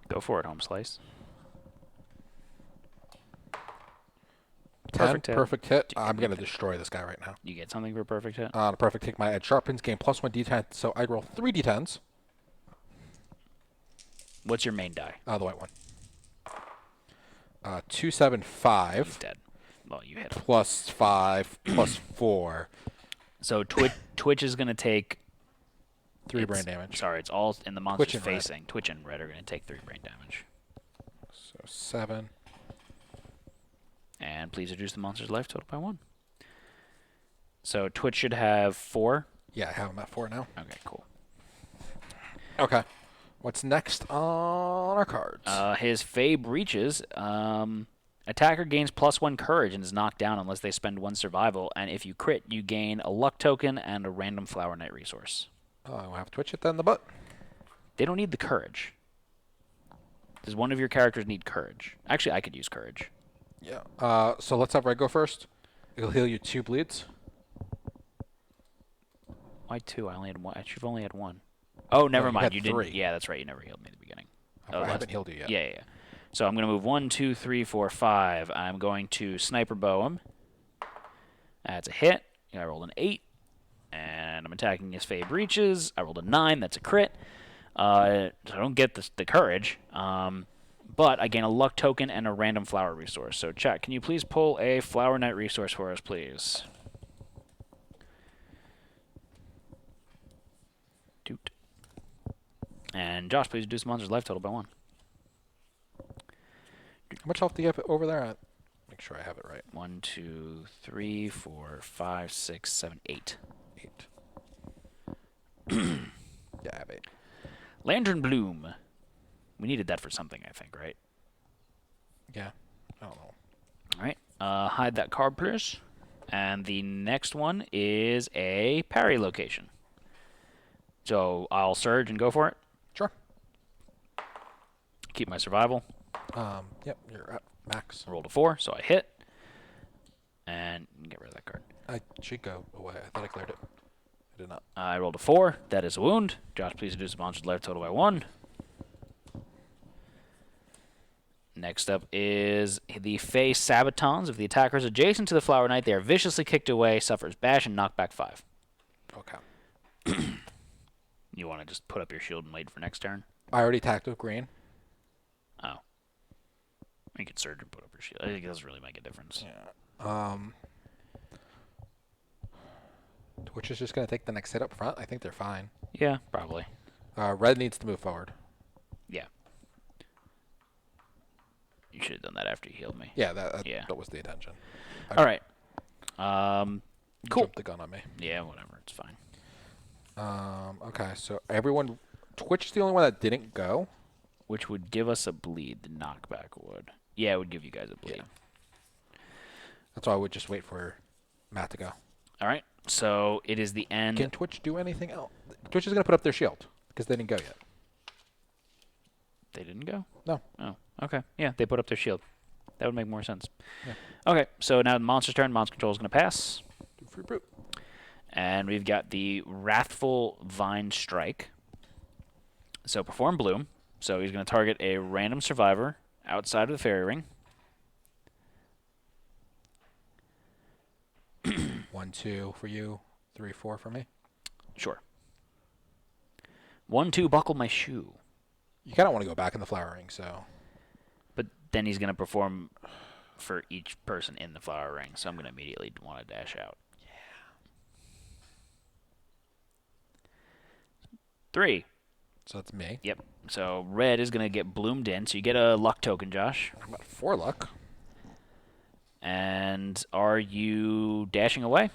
Go for it, home slice. 10, Perfect hit. perfect hit. I'm going to destroy this guy right now. You get something for a perfect hit? On a perfect hit, my edge sharpens, gain +1 d10, so I roll 3 d10s. What's your main die? The white one. 2, 7, 5. He's dead. Well, you hit him. +5, +4. So Twitch is going to take 3 brain damage. Sorry, it's all in the monster's Twitch and red. facing. Twitch and red are going to take 3 brain damage. So 7. And please reduce the monster's life total by 1. So Twitch should have 4. Yeah, I have him at 4 now. Okay, cool. Okay. What's next on our cards? His Fey breaches. Attacker gains +1 courage and is knocked down unless they spend 1 survival. And if you crit, you gain a luck token and a random Flower Knight resource. I'll have Twitch hit that in the butt. They don't need the courage. Does one of your characters need courage? Actually, I could use courage. Yeah. So let's have Red go first. It'll heal you 2 bleeds. Why 2? I only had 1. I should have only had 1. Oh, never you mind. had You 3. didn't. Yeah, that's right. You never healed me at the beginning. I haven't healed you yet. Yeah. So I'm going to move 1, 2, 3, 4, 5. I'm going to sniper bow him. That's a hit. I rolled an 8. And I'm attacking his Fey breaches. I rolled a 9. That's a crit. So I don't get the courage. But I gain a luck token and a random flower resource. So chat, can you please pull a Flower Knight resource for us, please? Doot. And Josh, please reduce the monster's life total by 1. How much health do you have over there? Make sure I have it right. 1, 2, 3, 4, 5, 6, 7, 8. 8. Yeah, I have 8. Lantern Bloom. We needed that for something, I think, right? Yeah. I don't know. All right. Hide that card, please. And the next one is a parry location. So I'll surge and go for it. Sure. Keep my survival. Yep, you're at max. I rolled a 4, so I hit. And get rid of that card. I should go away. I thought I cleared it. I did not. I rolled a 4. That is a wound. Josh, please reduce the monster's life total by 1. Next up is the Fey Sabatons. If the attacker is adjacent to the Flower Knight, they are viciously kicked away, suffers bash, and knockback 5. Okay. You want to just put up your shield and wait for next turn? I already attacked with green. Oh. You could surge and put up your shield. I think it doesn't really make a difference. Yeah. Twitch is just going to take the next hit up front. I think they're fine. Yeah, probably. Red needs to move forward. Yeah. You should have done that after you healed me. Yeah, that was the intention. All right. Cool. Jumped the gun on me. Yeah, whatever. It's fine. Okay, so everyone... Twitch is the only one that didn't go. Which would give us a bleed. The knockback would. Yeah, it would give you guys a bleed. Yeah. That's why I would just wait for Matt to go. All right. So it is the end. Can Twitch do anything else? Twitch is going to put up their shield because they didn't go yet. They didn't go? No. Oh, okay. Yeah, they put up their shield. That would make more sense. Yeah. Okay, so now the monster's turn. Monster control is going to pass. Do free brute. And we've got the Wrathful Vine Strike. So perform Bloom. So he's going to target a random survivor outside of the fairy ring. 1, 2 for you. 3, 4 for me. Sure. 1, 2, buckle my shoe. You kind of want to go back in the flower ring, so... But then he's going to perform for each person in the flower ring, so I'm going to immediately want to dash out. Yeah. 3. So that's me. Yep. So red is going to get bloomed in, so you get a luck token, Josh. I'm at 4 luck. And are you dashing away?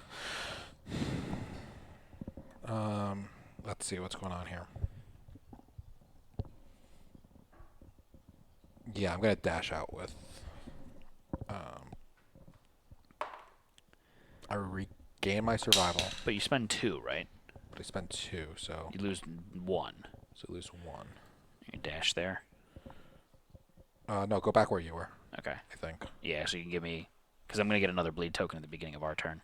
Let's see what's going on here. Yeah, I'm gonna dash out with. I regain my survival, But you spend 2, right? but I spend 2, so You lose 1. lose 1. You dash there. No, go back where you were. Okay. I think. Yeah, so you can give me... Because I'm going to get another bleed token at the beginning of our turn.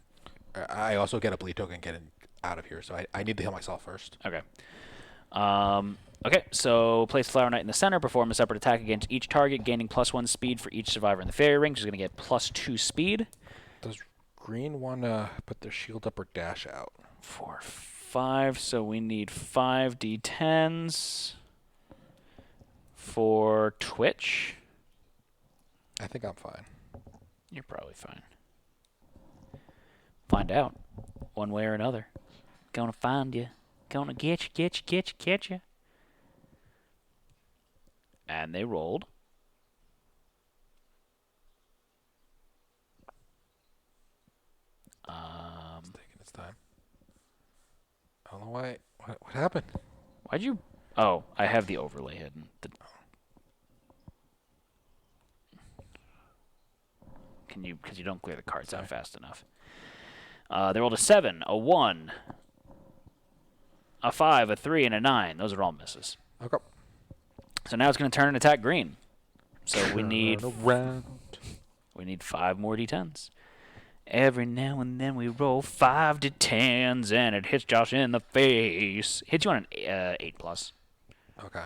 I also get a bleed token getting out of here, so I need to heal myself first. Okay. Okay, so place Flower Knight in the center, perform a separate attack against each target, gaining +1 speed for each survivor in the fairy ring. She's going to get +2 speed. Does green want to put their shield up or dash out? 4, 5, so we need 5 D10s for Twitch. I think I'm fine. You're probably fine. Find out, one way or another. Gonna find you. Gonna get you. And they rolled. It's taking its time. I don't know why. What happened? Why'd you... Oh, I have the overlay hidden. Can you... Because you don't clear the cards out fast enough. They rolled a 7, a 1, a 5, a 3, and a 9. Those are all misses. Okay. So now it's going to turn and attack green. So we need... around. We need 5 more D10s. Every now and then we roll 5 D10s, and it hits Josh in the face. Hits you on an 8+. Okay.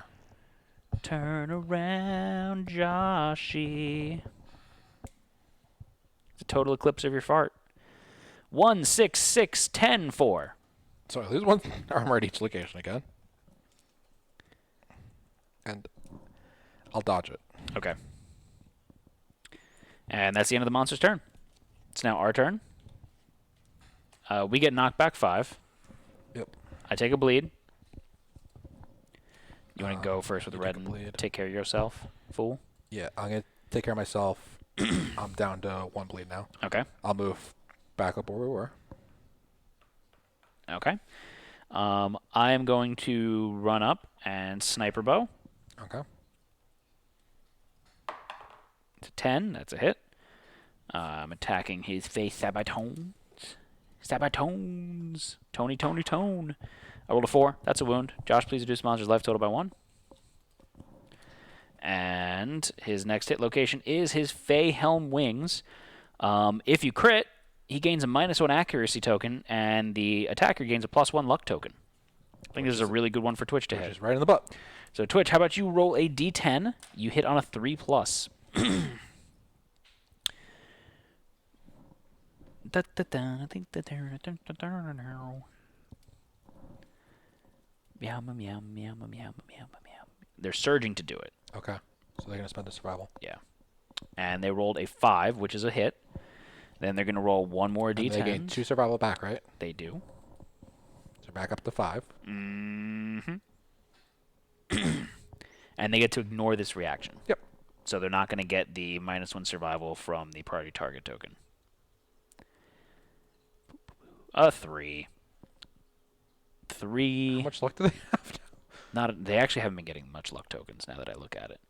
Turn around, Joshy. It's a total eclipse of your fart. 1, 6, 6, 10, 4. So I lose 1 armor at each location again. And I'll dodge it. Okay. And that's the end of the monster's turn. It's now our turn. We get knocked back 5. Yep. I take a bleed. You want to go first with the you red take a and bleed. take care of yourself, fool? Yeah, I'm going to take care of myself. I'm down to 1 bleed now. Okay. I'll move back up where we were. Okay. I am going to run up and sniper bow. Okay. It's a 10. That's a hit. I'm attacking his face. Sabatones. Sabatones. Tony, Tony, Tone. I rolled a 4. That's a wound. Josh, please reduce monster's life total by 1. And his next hit location is his Fey Helm Wings. If you crit, he gains a -1 accuracy token, and the attacker gains a +1 luck token. I think this is a really good one for Twitch to Which hit. is right in the butt. So Twitch, how about you roll a D10? You hit on a 3+. They're surging to do it. Okay. So they're going to spend a survival. Yeah. And they rolled a 5, which is a hit. Then they're going to roll 1 more D10. And they gain 2 survival back, right? They do. So back up to 5. Mm-hmm. And they get to ignore this reaction. Yep. So they're not going to get the -1 survival from the party target token. A 3. 3. How much luck do they have now? They actually haven't been getting much luck tokens now that I look at it.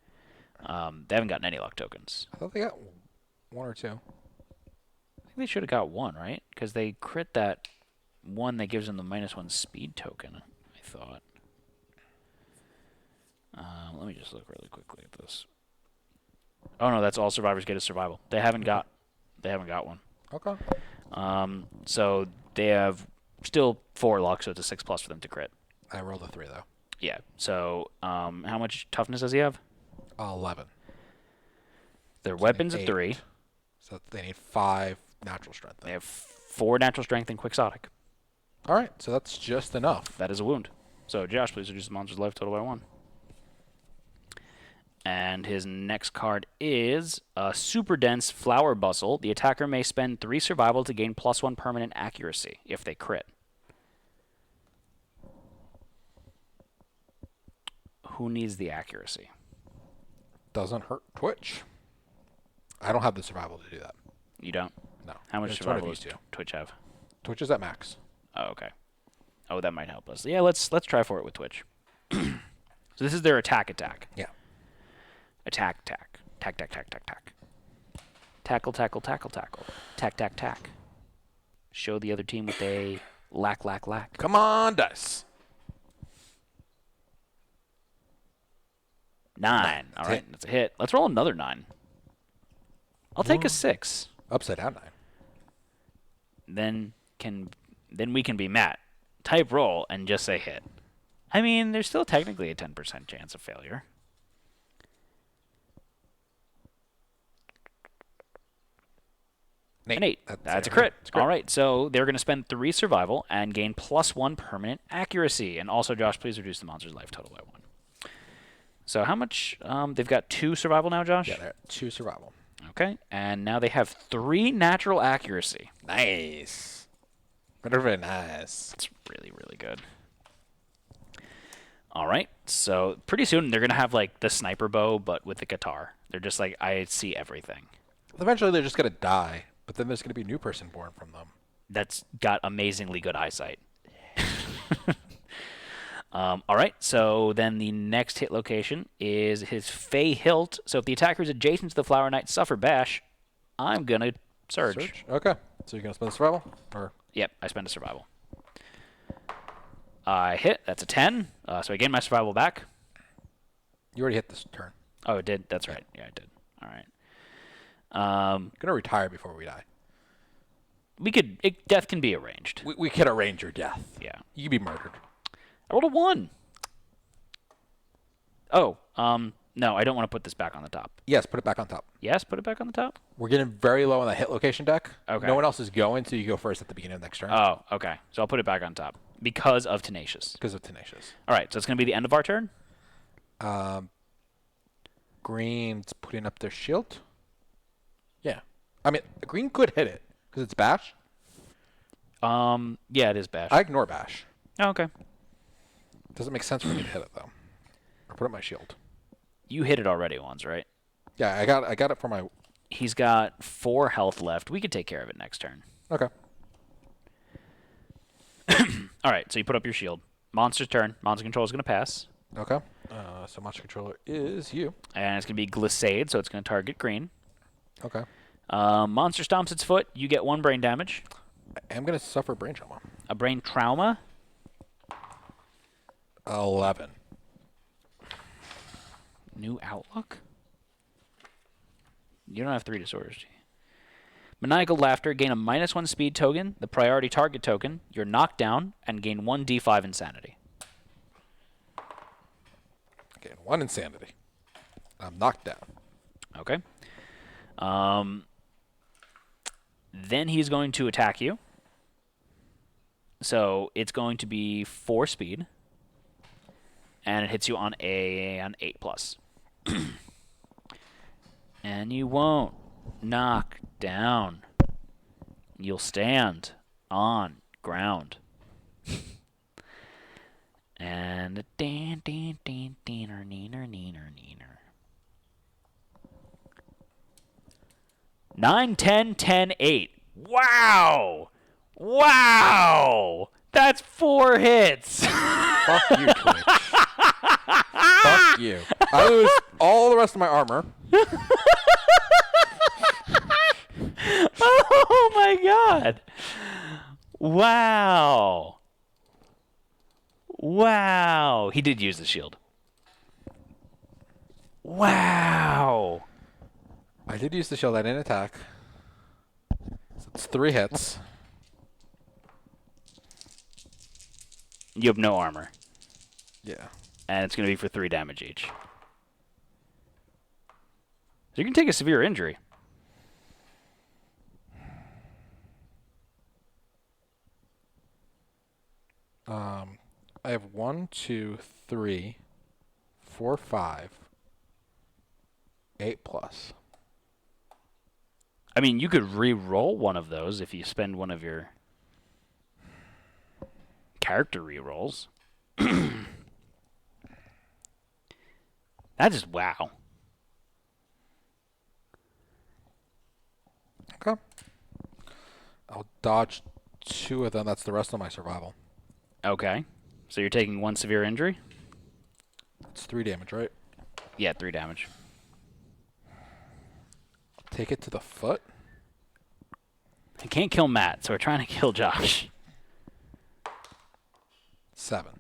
They haven't gotten any luck tokens. I thought they got 1 or 2. I think they should have got 1, right? Because they crit that 1 that gives them the -1 speed token, I thought. Let me just look really quickly at this. Oh no, that's all survivors get is survival. They haven't got one. Okay. So they have still 4 luck, so it's a 6+ for them to crit. I rolled a 3, though. Yeah. So how much toughness does he have? 11. Their So weapon's they a need 3. 8. So they need 5 natural strength. They have 4 natural strength and quixotic. All right. So that's just enough. That is a wound. So Josh, please reduce the monster's life total by 1. And his next card is a super dense flower bustle. The attacker may spend 3 survival to gain +1 permanent accuracy if they crit. Who needs the accuracy? Doesn't hurt Twitch. I don't have the survival to do that. You don't? No. How much It's one of survival these does two. Twitch have? Twitch is at max. Oh, okay. Oh, that might help us. Yeah, let's try for it with Twitch. So this is their attack. Yeah. Attack. Tack. Tackle. Tack. Show the other team what they lack. Come on, dice. 9. All right, hit. that's a hit. Let's roll another 9. I'll take a 6. Upside down 9. Then we can be Matt. Type roll and just say hit. I mean, there's still technically a 10% chance of failure. An 8. That's a crit. All right, so they're going to spend 3 survival and gain +1 permanent accuracy. And also, Josh, please reduce the monster's life total by 1. So how much? They've got 2 survival now, Josh? Yeah, they're 2 survival. Okay, and now they have 3 natural accuracy. Nice. Very nice. That's really, really good. All right, so pretty soon they're going to have, like, the sniper bow, but with the guitar. They're just like, I see everything. Eventually, they're just going to die, but then there's going to be a new person born from them. That's got amazingly good eyesight. All right, so then the next hit location is his Fey Hilt. So if the attacker is adjacent to the Flower Knight suffer bash, I'm going to surge. Okay. So you're going to spend survival? Or Yep, I spend a survival. I hit. That's a 10. So I gain my survival back. you already hit this turn. Oh, it did? That's right. Yeah, I did. All right. Going to retire before we die. Death can be arranged. We can arrange your death. Yeah. You can be murdered. I rolled a 1. Oh, no, I don't want to put this back on the top. Yes, put it back on top. Yes, put it back on the top? We're getting very low on the hit location deck. Okay. No one else is going, so you go first at the beginning of next turn. Oh, okay. So I'll put it back on top because of Tenacious. Because of Tenacious. All right, so it's going to be the end of our turn? Green's putting up their shield. Yeah. I mean, green could hit it because it's bash. Yeah, it is bash. I ignore bash. Oh, okay. Doesn't make sense for me to hit it, though. Or put up my shield. You hit it already once, right? Yeah, I got it for my... He's got 4 health left. We could take care of it next turn. Okay. All right, so you put up your shield. Monster's turn. Monster Control is going to pass. Okay. So Monster Controller is you. And it's going to be Glissade, so it's going to target green. Okay. Monster stomps its foot. You get 1 brain damage. I am going to suffer brain trauma. A brain trauma. 11. New outlook? You don't have 3 disorders, do you? Maniacal Laughter. Gain a -1 speed token, the priority target token. You're knocked down, and gain 1 D5 insanity. Okay, 1 insanity. I'm knocked down. Okay. Then he's going to attack you. So it's going to be 4 speed. And it hits you on an 8+. And you won't knock down. You'll stand on ground. And dan dan dan deener neener neener neener. 9, 10, 10, 8. Wow! Wow! That's 4 hits. Fuck you, Twitch. Fuck you. I lose all the rest of my armor. Oh my god. Wow. Wow. He did use the shield. Wow. I did use the shield. I didn't attack. So it's 3 hits. You have no armor. Yeah. And it's going to be for 3 damage each. So you can take a severe injury. I have 1, 2, 3, 4, 5, 8+. I mean, you could re-roll one of those if you spend one of your character re-rolls. That is wow. Okay. I'll dodge 2 of them. That's the rest of my survival. Okay. So you're taking 1 severe injury? It's 3 damage, right? Yeah, 3 damage. Take it to the foot. I can't kill Matt, so we're trying to kill Josh. 7.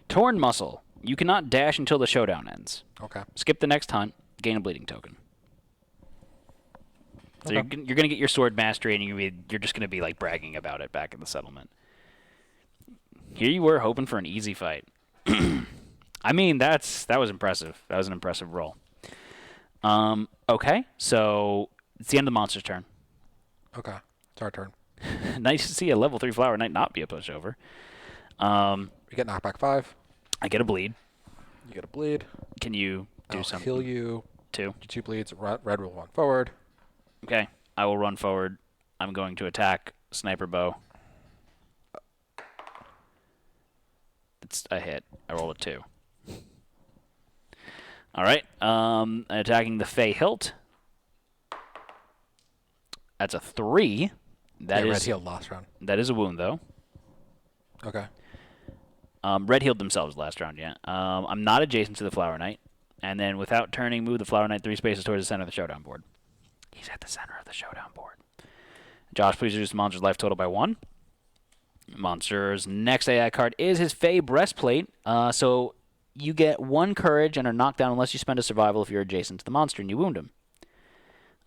Torn muscle. You cannot dash until the showdown ends. Okay. Skip the next hunt. Gain a bleeding token. So Okay. you're going to get your sword mastery, and you're just going to be like bragging about it back in the settlement. Here you were hoping for an easy fight. I mean, that was impressive. That was an impressive roll. Okay, so it's the end of the monster's turn. Okay. It's our turn. Nice to see a level 3 Flower Knight not be a pushover. We get knockback 5. I get a bleed. You get a bleed. Can you do I'll something? heal you. 2. 2 bleeds. Red will run forward. Okay, I will run forward. I'm going to attack Sniper Bow. It's a hit. I rolled a 2. All right. Attacking the Fey Hilt. That's a 3. That Red is healed last round. that is a wound though. Okay. Red healed themselves last round. Yeah. I'm not adjacent to the Flower Knight, and then without turning, move the Flower Knight 3 spaces towards the center of the showdown board. He's at the center of the showdown board. Josh, please reduce the monster's life total by 1. Monster's next AI card is his Fey Breastplate. So you get 1 courage and are knocked down unless you spend a survival if you're adjacent to the monster and you wound him.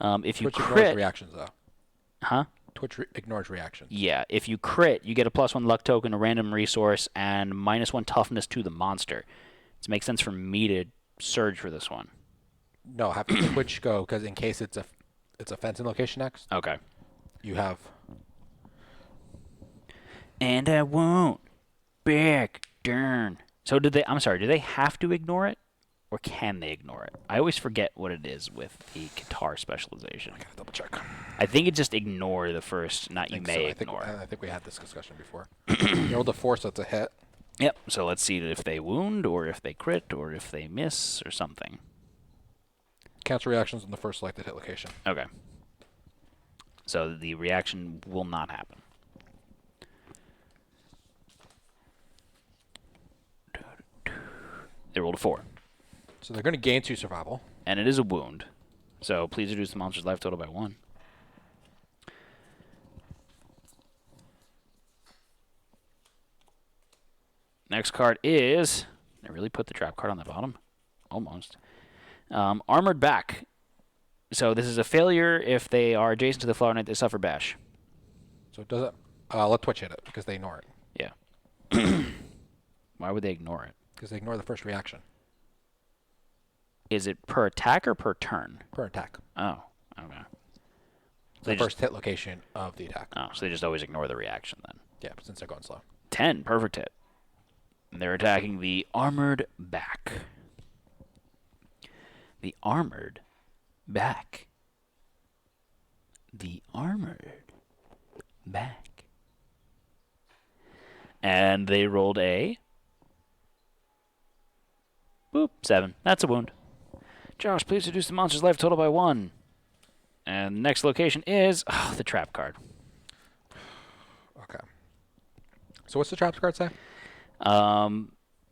If you Twitch ignores crit, reactions, though. huh? Twitch ignores reactions. Yeah, if you crit, you get a +1 luck token, a random resource, and -1 toughness to the monster. It makes sense for me to surge for this one. No, have Twitch go, because in case it's a fencing location next, Okay. you have... And I won't back darn. So do they have to ignore it? Or can they ignore it? I always forget what it is with the guitar specialization. I gotta double check. I think it just ignore the first, not I you think may so. ignore. I think we had this discussion before. You rolled a 4, so it's a hit. Yep, so let's see if they wound, or if they crit, or if they miss, or something. Cancel reactions on the first selected hit location. Okay. So the reaction will not happen. They rolled a 4. So they're going to gain 2 survival. And it is a wound. So please reduce the monster's life total by 1. Next card is... I really put the trap card on the bottom? Almost. Armored Back. So this is a failure if they are adjacent to the Flower Knight, they suffer bash. So it doesn't... let Twitch hit it, because they ignore it. Yeah. Why would they ignore it? Because they ignore the first reaction. Is it per attack or per turn? Per attack. Oh, okay. The first hit location of the attack. Oh, so they just always ignore the reaction then. Yeah, since they're going slow. 10, perfect hit. And they're attacking the Armored Back. The Armored Back. The Armored Back. And they rolled a... Boop, 7. That's a wound. Josh, please reduce the monster's life total by 1. And the next location is the trap card. Okay. So what's the traps card say?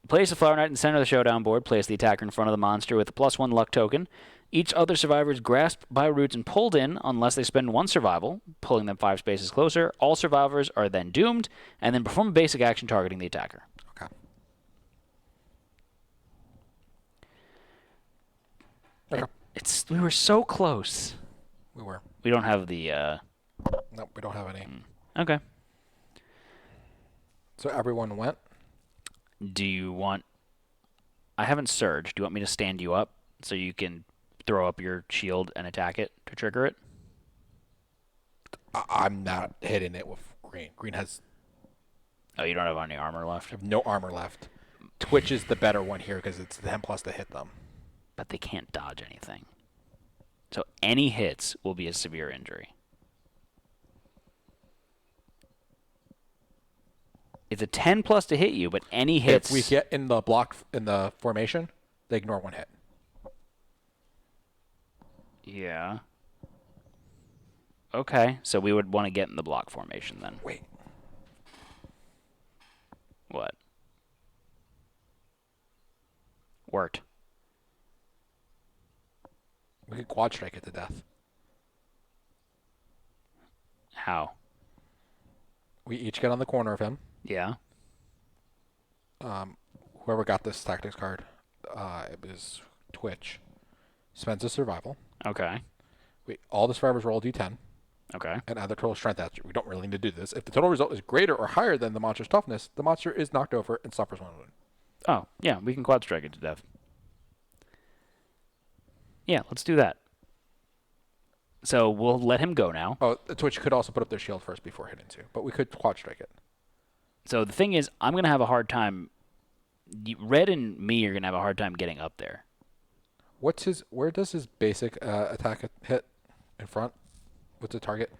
Place the Flower Knight in the center of the showdown board. Place the attacker in front of the monster with a +1 luck token. Each other survivor is grasped by roots and pulled in unless they spend 1 survival, pulling them 5 spaces closer. All survivors are then doomed, and then perform a basic action targeting the attacker. Okay. Okay. We were so close. We were. We don't have the... Nope, we don't have any. Okay. So everyone went? Do you want... I haven't surged. Do you want me to stand you up so you can throw up your shield and attack it to trigger it? I'm not hitting it with green. Green has... Oh, you don't have any armor left? I have no armor left. Twitch is the better one here because it's them plus to hit them. But they can't dodge anything. So any hits will be a severe injury. It's a 10 plus to hit you, but any hits... If we get in the block, in the formation, they ignore 1 hit. Yeah. Okay, so we would want to get in the block formation then. Wait. What? Worked. We could quad strike it to death. How? We each get on the corner of him. Yeah. Whoever got this tactics card, it was Twitch, spends a survival. Okay. All the survivors roll d10 Okay. and add their total strength attribute. We don't really need to do this. If the total result is greater or higher than the monster's toughness, the monster is knocked over and suffers 1 wound. Oh, yeah, we can quad strike it to death. Yeah, let's do that. So we'll let him go now. Oh, the Twitch could also put up their shield first before hitting two, but we could quad strike it. So the thing is, I'm going to have a hard time. Red and me are going to have a hard time getting up there. Where does his basic attack hit in front? What's the target?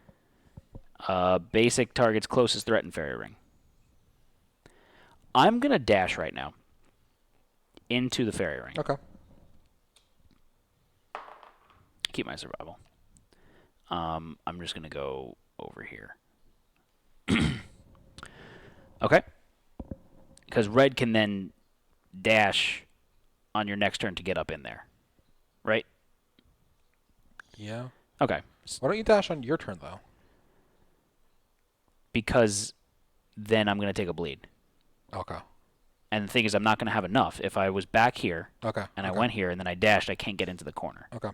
Basic target's closest threat in Fairy Ring. I'm going to dash right now into the Fairy Ring. Okay. Keep my survival. I'm just going to go over here. Okay. Because red can then dash on your next turn to get up in there. Right? Yeah. Okay. Why don't you dash on your turn, though? Because then I'm going to take a bleed. Okay. And the thing is, I'm not going to have enough. If I was back here Okay. and I okay. went here and then I dashed, I can't get into the corner. Okay.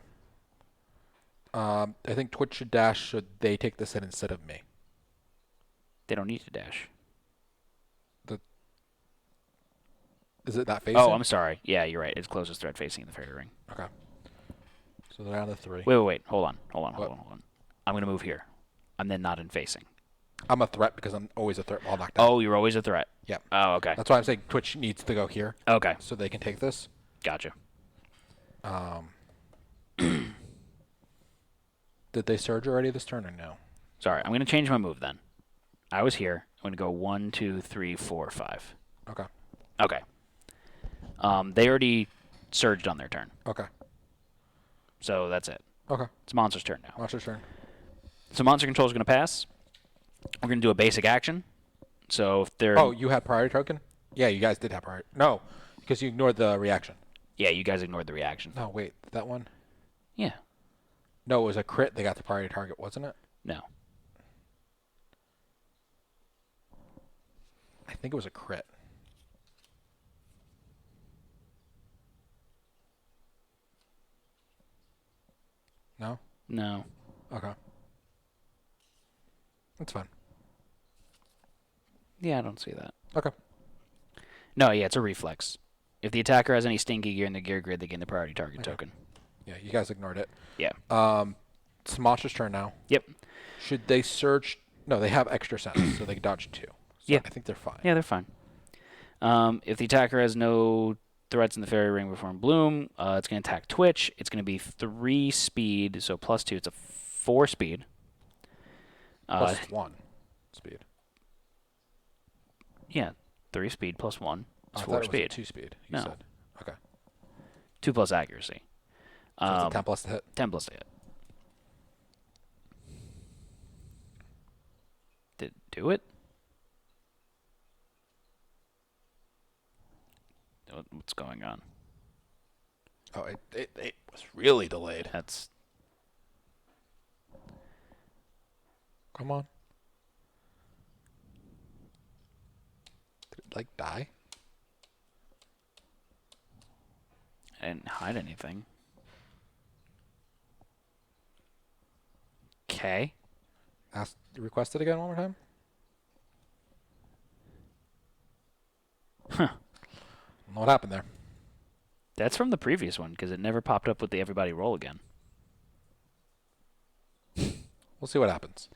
I think Twitch should dash should they take this hit instead of me. They don't need to dash. Is it that facing? Oh, I'm sorry. Yeah, you're right. It's closest threat facing the Fairy Ring. Okay. So they're down to 3. Wait. Hold on. What? I'm going to move here. I'm then not in facing. I'm a threat because I'm always a threat while knocked down. Oh, you're always a threat. Yeah. Oh, okay. That's why I'm saying Twitch needs to go here Okay. so they can take this. Gotcha. Did they surge already this turn or no? Sorry. I'm going to change my move then. I was here. I'm going to go 1, 2, 3, 4, 5. Okay. Okay. They already surged on their turn. Okay. So that's it. Okay. It's Monster's turn now. Monster's turn. So Monster Control is going to pass. We're going to do a basic action. So if they're... Oh, you had priority token? Yeah, you guys did have priority. No, because you ignored the reaction. Yeah, you guys ignored the reaction. No, wait. That one? Yeah. No, it was a crit. They got the priority target, wasn't it? No. I think it was a crit. No? No. Okay. That's fine. Yeah, I don't see that. Okay. No, yeah, it's a reflex. If the attacker has any stinky gear in the gear grid, they gain the priority target token. Yeah, you guys ignored it. Yeah. It's Monster's turn now. Yep. Should they search? No, they have extra sense, so they can dodge 2. So Yeah. I think they're fine. Yeah, they're fine. If the attacker has no threats in the Fairy Ring before in Bloom, it's going to attack Twitch. It's going to be 3 speed, so +2. It's a 4 speed. Plus 1 speed. Yeah, 3 speed plus 1. It's I 4 thought it speed. was a 2 speed. You No. said. Okay. 2 plus accuracy. So it's a 10 plus to hit. 10 plus to hit. Did it do it? What's going on? Oh, it was really delayed. That's... Come on. Did it, like, die? I didn't hide anything. Okay. Request it again one more time? Huh. I don't know what happened there. That's from the previous one, because it never popped up with the everybody roll again. We'll see what happens.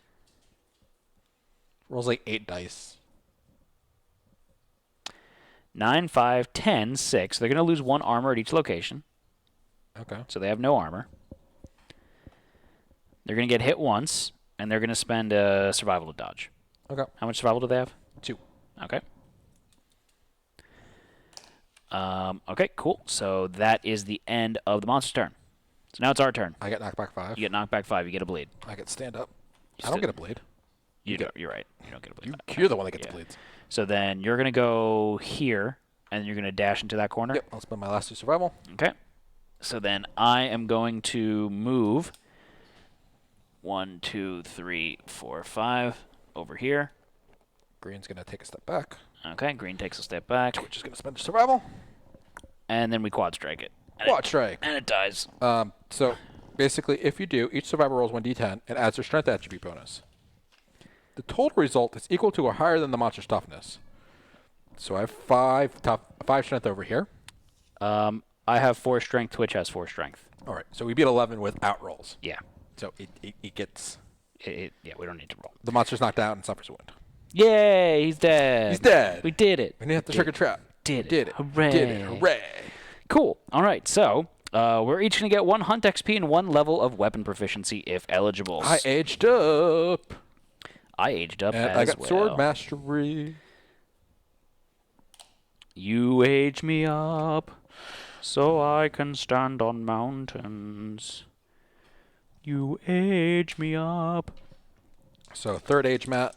Rolls like 8 dice. 9, 5, 10, 6. They're going to lose 1 armor at each location, Okay. so they have no armor. They're going to get hit once, and they're going to spend a survival to dodge. Okay. How much survival do they have? 2. Okay. Okay, cool. So that is the end of the monster's turn. So now it's our turn. I get knocked back 5. You get knocked back 5. You get a bleed. I get stand up. You I don't still- get a bleed. You're right. You don't get a bleed back. You're the one that gets Yeah. bleeds. So then you're gonna go here, and you're gonna dash into that corner. Yep. I'll spend my last 2 survival. Okay. So then I am going to move 1, 2, 3, 4, 5 over here. Green's gonna take a step back. Okay, green takes a step back, Twitch is gonna spend a survival. and then we quad strike it. Quad strike. And it dies. So basically, if you do, each survivor rolls 1d10 and adds their strength attribute bonus. The total result is equal to or higher than the monster's toughness. So I have 5 strength over here. I have 4 strength. Twitch has 4 strength. All right. So we beat 11 without rolls. Yeah. So it gets Yeah, we don't need to roll. the monster's knocked out and suffers a wound. Yay, he's dead. He's dead. We did it. We didn't have to trick or trap. Did it. Did it. Hooray. Did it. Hooray. Cool. All right, so we're each going to get 1 hunt XP and 1 level of weapon proficiency if eligible. I aged up. I aged up And as I got well. sword mastery. You age me up so I can stand on mountains. You age me up. So third age mat.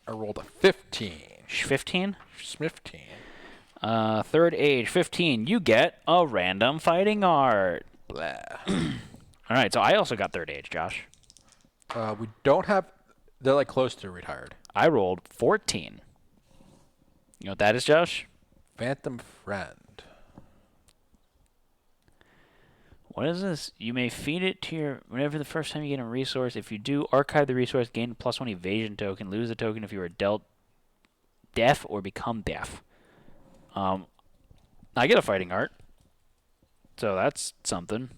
I rolled a 15. 15? 15. Third age, 15. You get a random fighting art. Blah. All right, so I also got third age, Josh. We don't have. They're like close to retired. I rolled 14. You know what that is, Josh? Phantom Friend. What is this? You may feed it to your whenever the first time you get a resource. If you do, archive the resource, gain a +1 evasion token, lose the token if you are dealt deaf or become deaf. I get a fighting art. So that's something.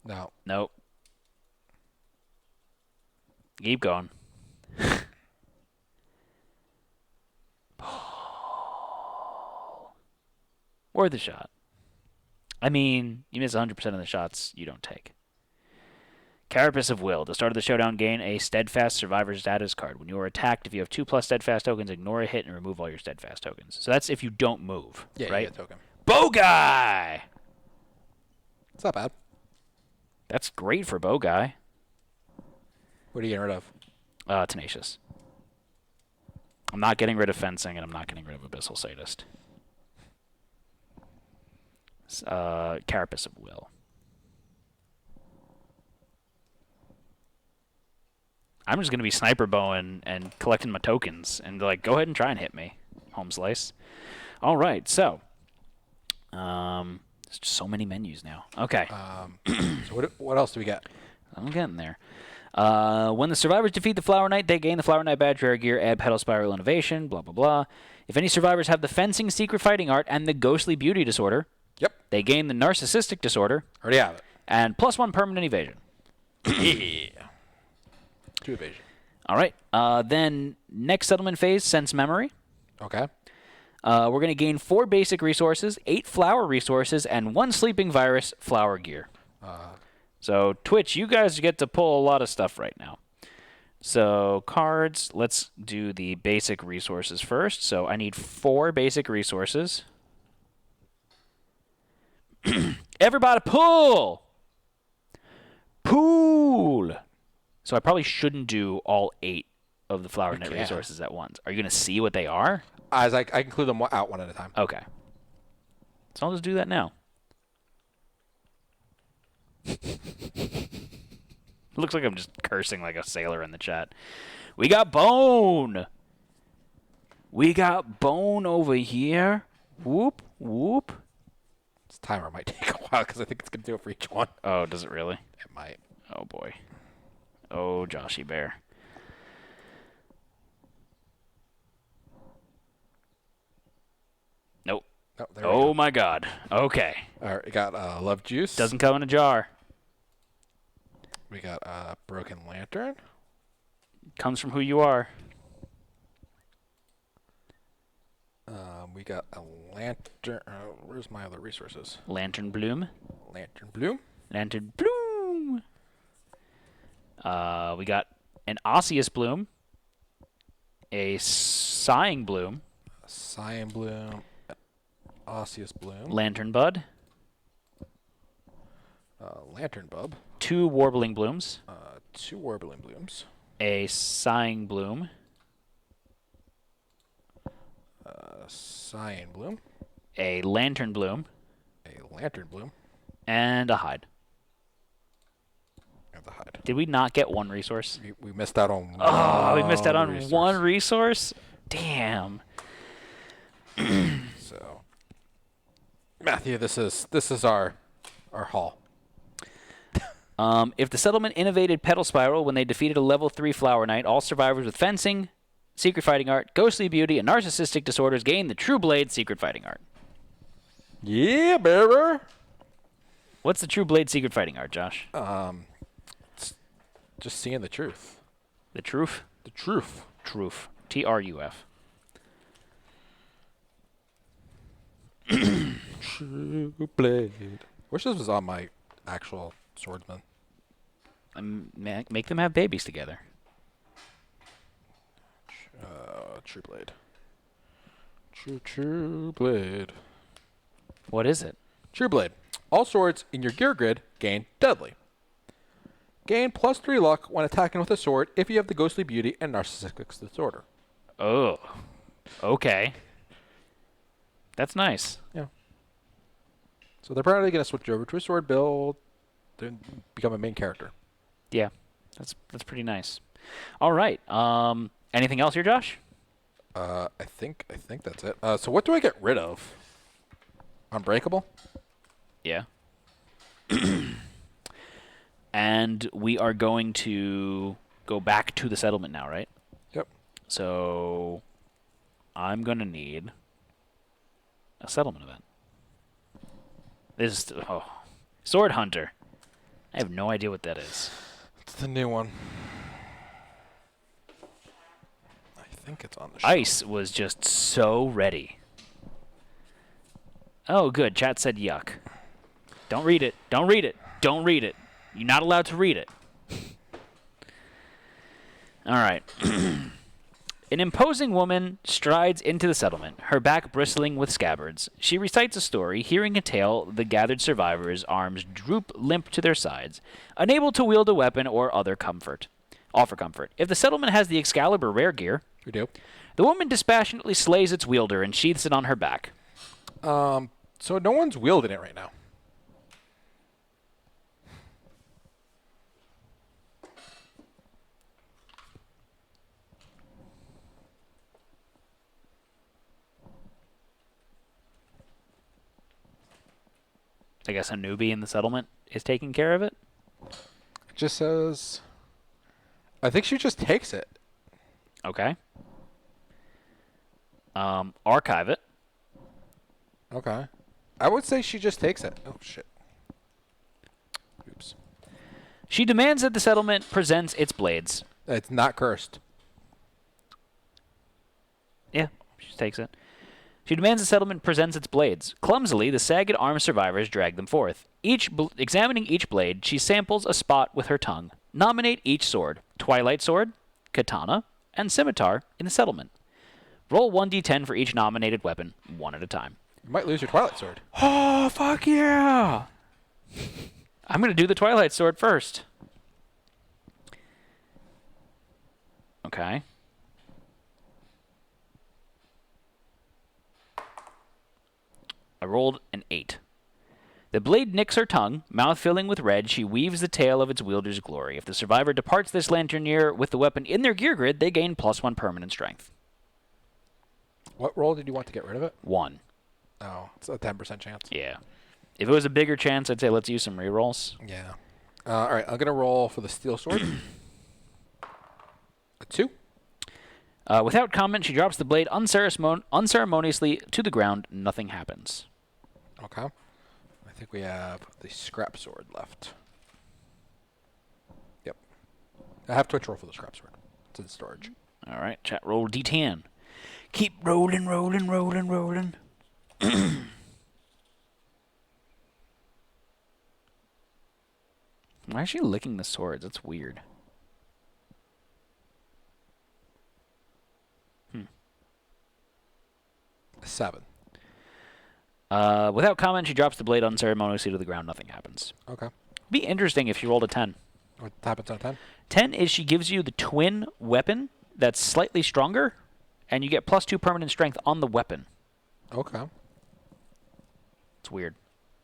No. Nope. Keep going. Worth a shot. I mean, you miss 100% of the shots you don't take. Carapace of Will. At the start of the showdown, gain a Steadfast Survivor status card. When you are attacked, if you have 2+ Steadfast tokens, ignore a hit and remove all your Steadfast tokens. So that's if you don't move, Yeah, right? you get a token. Bow Guy! It's not bad. That's great for Bow Guy. What are you getting rid of? Tenacious. I'm not getting rid of Fencing, and I'm not getting rid of Abyssal Sadist. Carapace of Will. I'm just going to be sniper bowing and collecting my tokens and like, go ahead and try and hit me, home slice. All right, so there's just so many menus now. Okay, So what else do we get? I'm getting there. When the survivors defeat the Flower Knight, they gain the Flower Knight badge, rare gear, add Petal Spiral Innovation, blah, blah, blah. If any survivors have the Fencing Secret Fighting Art and the Ghostly Beauty Disorder, Yep. they gain the Narcissistic Disorder Already have it. and +1 permanent evasion. Yeah. 2 evasion. All right. Then next settlement phase, Sense Memory. Okay. We're going to gain 4 basic resources, 8 flower resources, and 1 sleeping virus flower gear. So Twitch, you guys get to pull a lot of stuff right now. So cards, let's do the basic resources first. So I need 4 basic resources. Everybody pull! Pool! So I probably shouldn't do all 8 of the Flower Knight can. resources at once. Are you going to see what they are? As I can clue them out one at a time. Okay. So I'll just do that now. Looks like I'm just cursing like a sailor in the chat. We got Bone! We got Bone over here. Whoop, whoop. This timer might take a while because I think it's going to do it for each one. Oh, does it really? It might. Oh, boy. Oh, Joshy Bear. Nope. Oh, there we Oh, go. my God. Okay. All right, we got Love Juice. Doesn't come in a jar. We got Broken Lantern. Comes from who you are. We got a lantern. Where's my other resources? Lantern Bloom. Lantern Bloom. Lantern Bloom. We got an Osseous Bloom. A Sighing Bloom. Cyan Bloom. Osseous Bloom. Lantern Bud. Lantern Bub. 2 Warbling Blooms. 2 Warbling Blooms. A Sighing Bloom. Cyan Bloom. A Lantern Bloom. A Lantern Bloom. And a Hide. And the Hide. Did we not get one resource? We missed out on Oh, we missed out on resource. one resource? Damn. So, Matthew, this is our haul. If the settlement innovated Petal Spiral when they defeated a level 3 Flower Knight, all survivors with fencing, secret fighting art, ghostly beauty, and narcissistic disorders gain the True Blade secret fighting art. Yeah, baby. What's the True Blade secret fighting art, Josh? Just seeing the truth. The truth? The truth. Truth. Truf. True Blade. Wish this was on my actual swordsman. Make them have babies together. True Blade. True Blade. What is it? True Blade. All swords in your gear grid gain deadly. Gain +3 luck when attacking with a sword if you have the ghostly beauty and narcissistic disorder. Oh. Okay. That's nice. Yeah. So they're probably going to switch over to a sword build, then become a main character. Yeah. That's pretty nice. All right. Anything else here, Josh? I think that's it. So what do I get rid of? Unbreakable? Yeah. And we are going to go back to the settlement now, right? Yep. So I'm going to need a settlement event. This is Sword Hunter. I have no idea what that is. It's the new one. I think it's on the show. Ice was just so ready. Oh, good. Chat said yuck. Don't read it. Don't read it. Don't read it. You're not allowed to read it. All right. An imposing woman strides into the settlement, her back bristling with scabbards. She recites a story, hearing a tale the gathered survivors' arms droop limp to their sides, unable to wield a weapon or offer comfort. If the settlement has the Excalibur rare gear, We do. the woman dispassionately slays its wielder and sheaths it on her back. So no one's wielding it right now. I guess a newbie in the settlement is taking care of it. It just says... I think she just takes it. Okay. Archive it. Okay. I would say she just takes it. Oh, shit. Oops. She demands that the settlement presents its blades. It's not cursed. Yeah, she takes it. She demands the settlement presents its blades. Clumsily, the sagged-armed survivors drag them forth. Examining each blade, she samples a spot with her tongue. Nominate each sword: Twilight Sword, Katana, and Scimitar in the settlement. Roll 1d10 for each nominated weapon, one at a time. You might lose your Twilight Sword. Oh, fuck yeah! I'm going to do the Twilight Sword first. Okay. I rolled an 8. The blade nicks her tongue, mouth filling with red. She weaves the tale of its wielder's glory. If the survivor departs this lanternnier with the weapon in their gear grid, they gain +1 permanent strength. What roll did you want to get rid of it? 1. Oh, it's a 10% chance. Yeah. If it was a bigger chance, I'd say let's use some rerolls. Yeah. All right, I'm going to roll for the Steel Sword. A 2. Without comment, she drops the blade unceremoniously to the ground. Nothing happens. Okay. I think we have the Scrap Sword left. Yep. I have Twitch roll for the Scrap Sword. It's in storage. All right, chat roll D10. Keep rolling, rolling, rolling, rolling. Why is she licking the swords? That's weird. A 7. Without comment, she drops the blade unceremoniously to the ground. Nothing happens. Okay. Be interesting if she rolled a 10. What happens on 10? 10 is she gives you the twin weapon that's slightly stronger, and you get +2 permanent strength on the weapon. Okay. It's weird.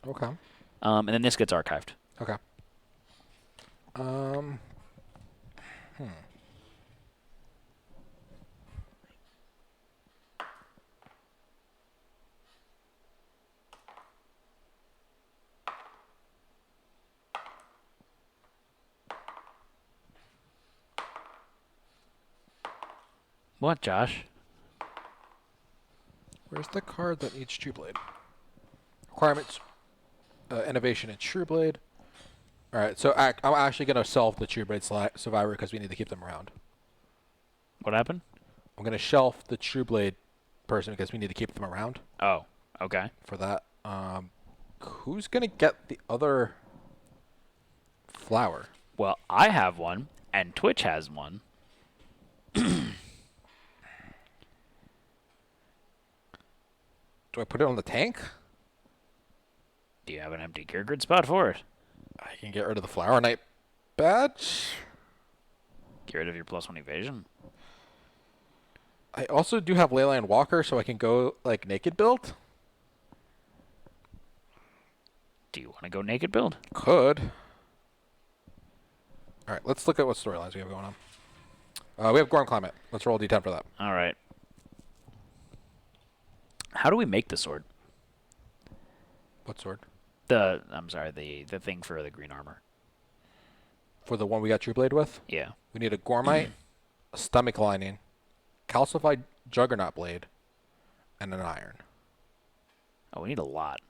Okay. And then this gets archived. Okay. What, Josh? Where's the card that needs True Blade? Requirements, innovation in True Blade. All right, so I'm actually going to shelve the True Blade Survivor because we need to keep them around. What happened? I'm going to shelf the True Blade person because we need to keep them around Oh, okay. for that. Who's going to get the other flower? Well, I have one, and Twitch has one. Do I put it on the tank? Do you have an empty gear grid spot for it? I can get rid of the Flower Knight badge. Get rid of your +1 evasion. I also do have Leyline Walker, so I can go like naked build. Do you want to go naked build? Could. All right, let's look at what storylines we have going on. We have Gorm Climate. Let's roll a d10 for that. All right. How do we make the sword? What sword? I'm sorry, the thing for the green armor. For the one we got True Blade with? Yeah. We need a Gormite, a Stomach Lining, Calcified Juggernaut Blade, and an Iron. Oh, we need a lot.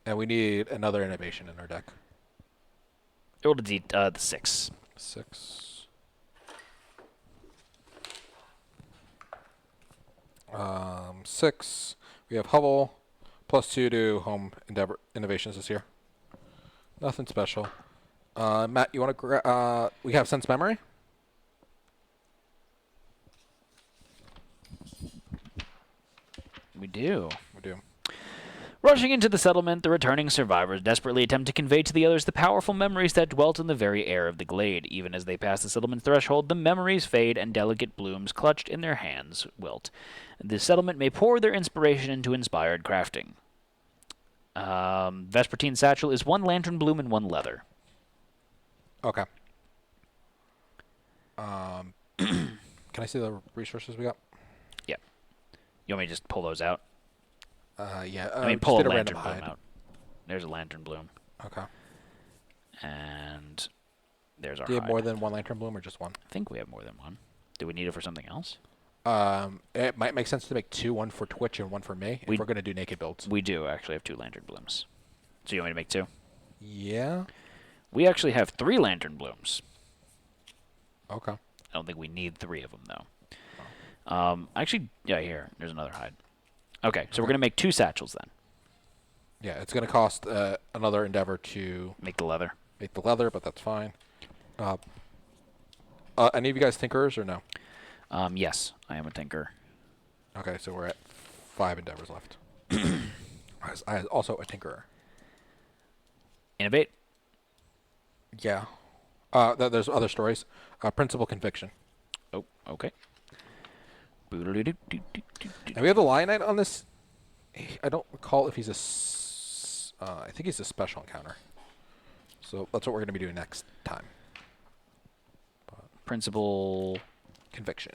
And we need another innovation in our deck. Roll the 6. 6. 6. We have Hovel, +2 to home endeavor innovations this year. Nothing special. Matt, you want to we have Sense Memory? We do. We do. Rushing into the settlement, the returning survivors desperately attempt to convey to the others the powerful memories that dwelt in the very air of the glade. Even as they pass the settlement threshold, the memories fade and delicate blooms clutched in their hands wilt. The settlement may pour their inspiration into inspired crafting. Vespertine Satchel is 1 lantern bloom and 1 leather. Okay. Can I see the resources we got? Yep. You want me to just pull those out? Yeah. I mean, just pull a did lantern random bloom hide. out. There's a lantern bloom. Okay. And there's our Do you have hide. more than 1 Lantern Bloom or just 1? I think we have more than 1. Do we need it for something else? It might make sense to make 2, 1 for Twitch and 1 for me, if we're going to do naked builds. We do actually have 2 lantern blooms. So you want me to make 2? Yeah. We actually have 3 lantern blooms. Okay. I don't think we need 3 of them, though. Actually, yeah, here. There's another hide. Okay, so we're going to make 2 satchels then. Yeah, it's going to cost another endeavor to Make the leather. make the leather, but that's fine. Any of you guys tinkerers or no? Yes, I am a tinker. Okay, so we're at 5 endeavors left. I also a tinkerer. Innovate. Yeah. There's other stories. Principal Conviction. Oh, okay. And we have the Lion Knight on this. I don't recall if he's I think he's a special encounter. So that's what we're going to be doing next time. Principal Conviction.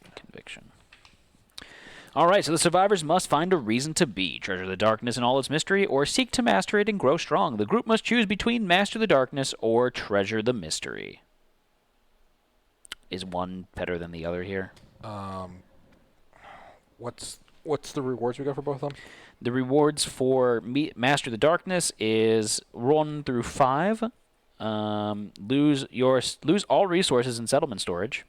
All right, so the survivors must find a reason to be, treasure the darkness in all its mystery, or seek to master it and grow strong. The group must choose between master the darkness or treasure the mystery. Is one better than the other here? What's the rewards we got for both of them? The rewards for master the darkness is 1 through 5. Lose all resources in settlement storage.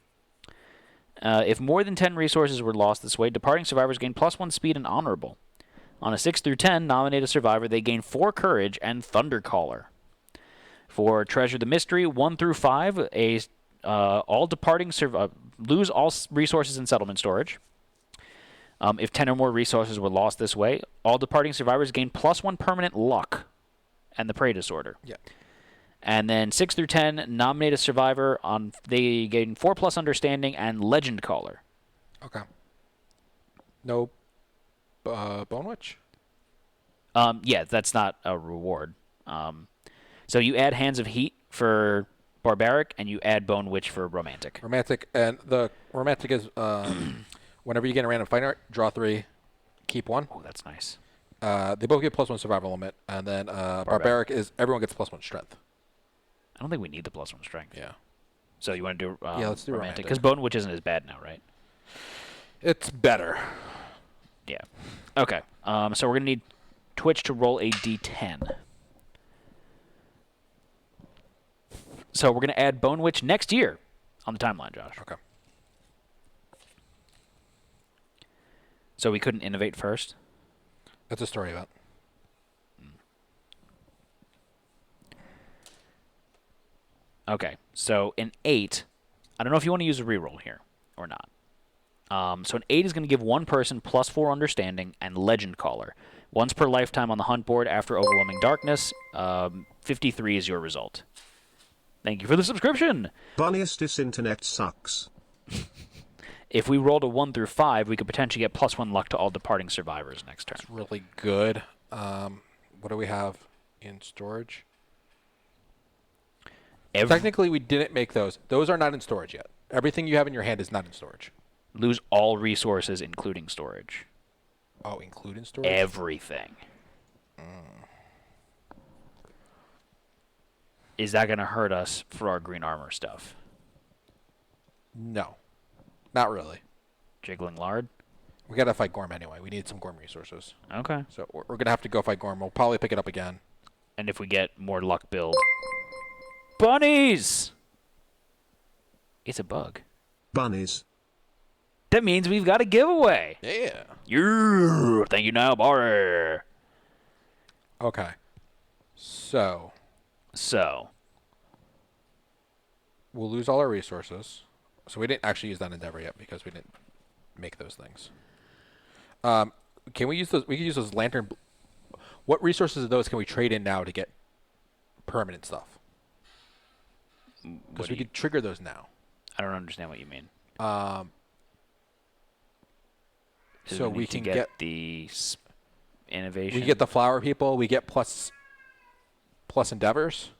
If more than 10 resources were lost this way, departing survivors gain +1 speed and honorable. On a 6 through 10, nominate a survivor. They gain 4 courage and Thundercaller. For treasure the mystery, 1 through 5, all departing lose all resources in settlement storage. If 10 or more resources were lost this way, all departing survivors gain +1 permanent luck and the prey disorder. Yeah. And then 6 through 10, nominate a survivor. They gain 4+ understanding and Legend Caller. Okay. No Bone Witch? Yeah, that's not a reward. So you add Hands of Heat for Barbaric, and you add Bone Witch for Romantic. Romantic, and the Romantic is whenever you get a random fight art, draw 3, keep 1. Oh, that's nice. They both get +1 survival limit, and then Barbaric is everyone gets +1 strength. I don't think we need the +1 strength. Yeah. So you want to do Yeah, let's do Romantic. because Bone Witch isn't as bad now, right? It's better. Yeah. Okay. So we're gonna need Twitch to roll a d10. So we're gonna add Bone Witch next year on the timeline, Josh. Okay. So we couldn't innovate first. That's a story event. Okay. So an 8. I don't know if you want to use a reroll here or not. So an 8 is going to give one person +4 understanding and Legend Caller. Once per lifetime on the hunt board after Overwhelming Darkness. 53 is your result. Thank you for the subscription. Bunniest, this internet sucks. If we rolled a 1 through 5, we could potentially get +1 luck to all departing survivors next turn. It's really good. What do we have in storage? Technically, we didn't make those. Those are not in storage yet. Everything you have in your hand is not in storage. Lose all resources, including storage. Oh, including storage? Everything. Is that going to hurt us for our green armor stuff? No. Not really. Jiggling Lard? We got to fight Gorm anyway. We need some Gorm resources. Okay. So we're going to have to go fight Gorm. We'll probably pick it up again. And if we get more luck build. Bunnies! It's a bug. Bunnies. That means we've got a giveaway. Yeah. Yeah. Thank you now, Barry. Okay. So So, we'll lose all our resources. So we didn't actually use that endeavor yet because we didn't make those things. Can we use those? We can use those lantern. What resources of those can we trade in now to get permanent stuff? Because we could trigger those now. I don't understand what you mean. So we can get the innovation. We get the flower people. We get plus endeavors.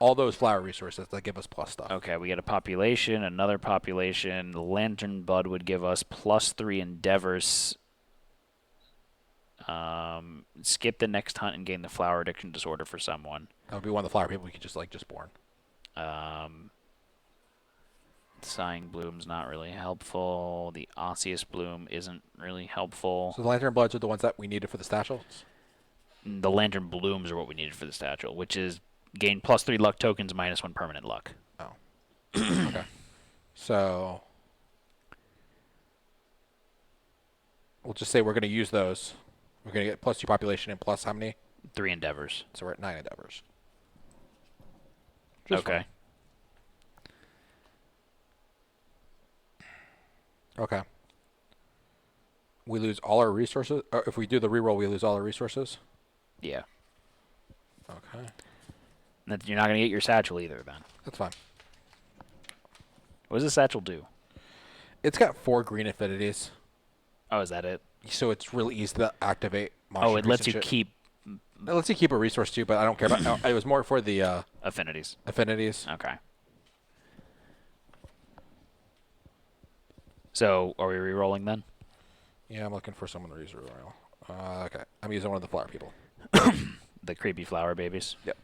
All those flower resources that give us plus stuff. Okay, we get a population, another population. The Lantern Bud would give us +3 endeavors. Skip the next hunt and gain the flower addiction disorder for someone. That would be one of the flower people we could just born. Sighing Bloom's not really helpful. The Osseous Bloom isn't really helpful. So the Lantern Bloods are the ones that we needed for the Stachels? The Lantern Blooms are what we needed for the Statue, which is gain +3 luck tokens, -1 permanent luck. Oh. Okay. So we'll just say we're going to use those. We're going to get +2 population and plus how many? 3 endeavors. So we're at 9 endeavors. Okay. Fine. Okay. We lose all our resources. If we do the reroll, we lose all our resources. Yeah. Okay. You're not going to get your satchel either, then. That's fine. What does the satchel do? It's got 4 green affinities, Oh, is that it? so it's really easy to activate. Monster Oh, it trees lets and you shit. keep It lets you keep a resource too, but I don't care about. It was more for the affinities. affinities. Okay. So, are we re-rolling then? Yeah, I'm looking for someone to use royal. Okay, I'm using one of the flower people. The creepy flower babies? Yep.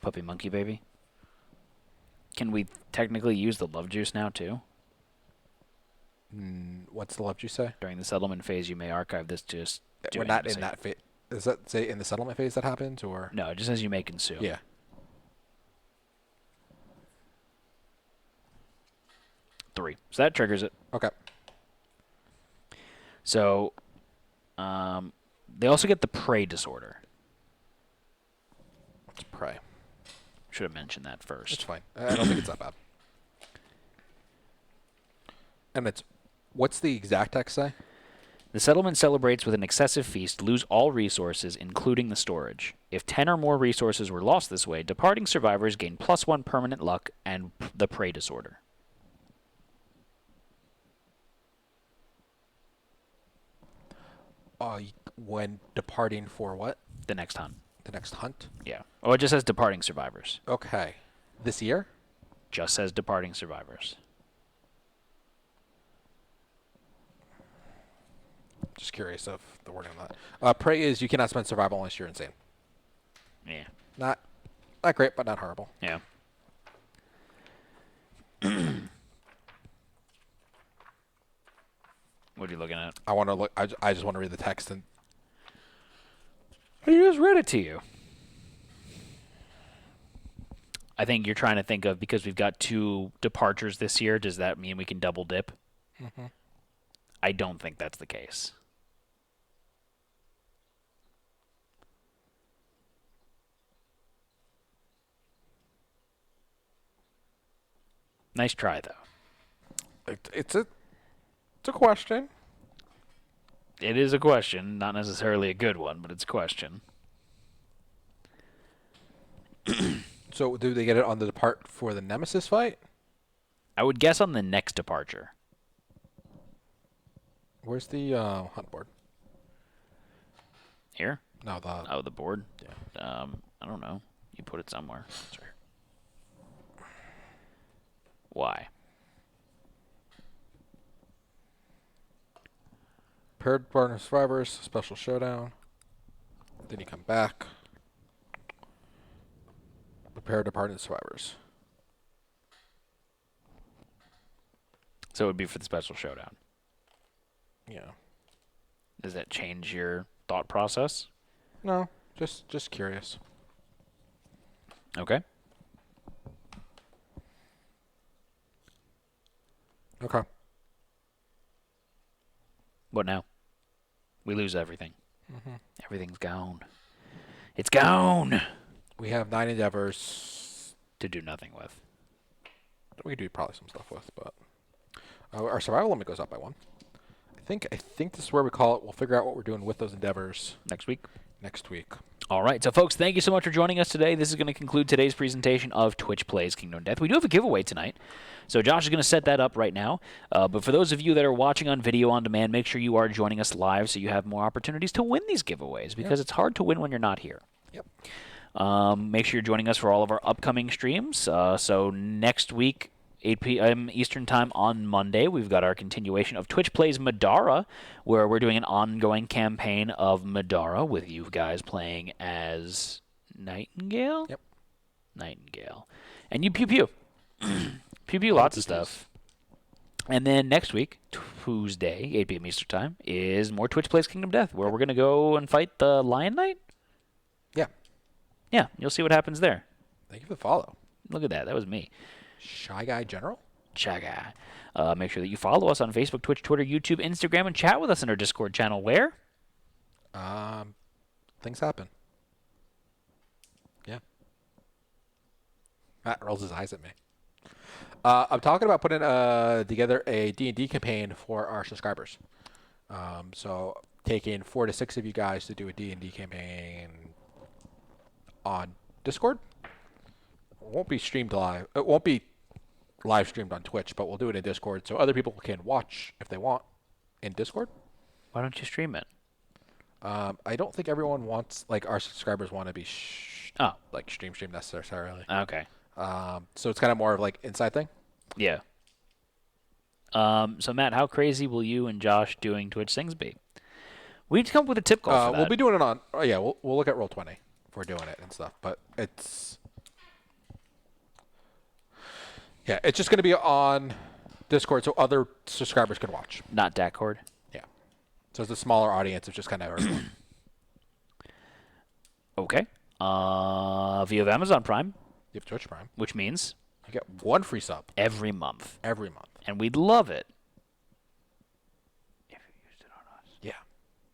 Puppy monkey baby? Can we technically use the love juice now, too? What's the love juice say? During the settlement phase, you may archive this to just do We're not in intimacy. that phase. Does that say in the settlement phase that happens, or? No, it just says you may consume. Yeah. Three. So that triggers it. Okay. So, they also get the prey disorder. Let's pray. Should have mentioned that first. It's fine. I don't think it's that bad. And it's, what's the exact text say? The settlement celebrates with an excessive feast, lose all resources, including the storage. If 10 or more resources were lost this way, departing survivors gain +1 permanent luck and the prey disorder. When departing for what? The next hunt. The next hunt? Yeah. Oh, it just says departing survivors. Okay. This year? Just says departing survivors. Just curious of the wording on that. Prey is you cannot spend survival unless you're insane. Yeah. Not great, but not horrible. Yeah. What are you looking at? I want to look. I just want to read the text and. I just read it to you. I think you're trying to think of, because we've got 2 departures this year, does that mean we can double dip? Mm-hmm. I don't think that's the case. Nice try, though. It's a question. It is a question, not necessarily a good one, but it's a question. So do they get it on the depart for the Nemesis fight? I would guess on the next departure. Where's the hunt board? Here? No, the Oh, the board? Yeah. I don't know. You put it somewhere. It's right here. Why? paired partner survivors, special showdown. Then you come back. Prepare departed survivors. So it would be for the special showdown. Yeah. Does that change your thought process? No, just curious. Okay. Okay. What now? We lose everything. Mm-hmm. Everything's gone. It's gone! We have 9 endeavors. To do nothing with. We could do probably some stuff with, but our survival limit goes up by 1. I think this is where we call it. We'll figure out what we're doing with those endeavors Next week. next week. All right, so folks, thank you so much for joining us today. This is going to conclude today's presentation of Twitch Plays Kingdom Death. We do have a giveaway tonight, so Josh is going to set that up right now. But for those of you that are watching on video on demand, make sure you are joining us live so you have more opportunities to win these giveaways, because it's hard to win when you're not here. Yep. Make sure you're joining us for all of our upcoming streams. So next week, 8 p.m. Eastern Time on Monday, we've got our continuation of Twitch Plays Madara, where we're doing an ongoing campaign of Madara with you guys playing as Nightingale? Yep. Nightingale. And you pew-pew. Pew-pew lots of stuff. And then next week, Tuesday, 8 p.m. Eastern Time, is more Twitch Plays Kingdom Death, where we're going to go and fight the Lion Knight? Yeah. Yeah, you'll see what happens there. Thank you for the follow. Look at that. That was me. Shy Guy General? Chaga. Make sure that you follow us on Facebook, Twitch, Twitter, YouTube, Instagram, and chat with us in our Discord channel. Where? Things happen. Yeah. Matt rolls his eyes at me. I'm talking about putting together a D&D campaign for our subscribers. So taking 4 to 6 of you guys to do a D&D campaign on Discord. It won't be streamed live. It won't be live streamed on Twitch, but we'll do it in Discord so other people can watch if they want in Discord. Why don't you stream it? I don't think everyone wants, like, our subscribers want to be stream necessarily. Okay. So it's kind of more of like inside thing. Yeah. So Matt, how crazy will you and Josh doing Twitch things be? We need to come up with a tip call for that. We'll be doing it on. Oh yeah, we'll look at Roll20 if we're doing it and stuff. But it's just going to be on Discord so other subscribers can watch. Not Discord. Yeah. So it's a smaller audience. It's just kind of everyone. Okay. If you have Amazon Prime, You have Twitch Prime. which means You get 1 free sub every month, every month. and we'd love it if you used it on us. Yeah.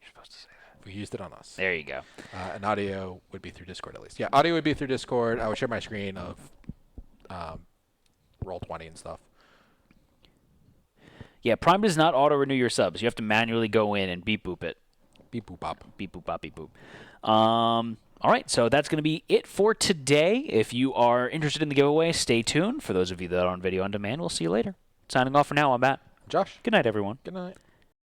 You're supposed to say that. If we used it on us. There you go. And audio would be through Discord at least. Yeah, audio would be through Discord. I would share my screen of Roll20 and stuff. Yeah, Prime does not auto-renew your subs. You have to manually go in and beep boop it. Beep boop bop. Beep boop bop beep boop. All right, so that's going to be it for today. If you are interested in the giveaway, stay tuned. For those of you that are on video on demand, we'll see you later. Signing off for now, I'm Matt. Josh. Good night, everyone. Good night.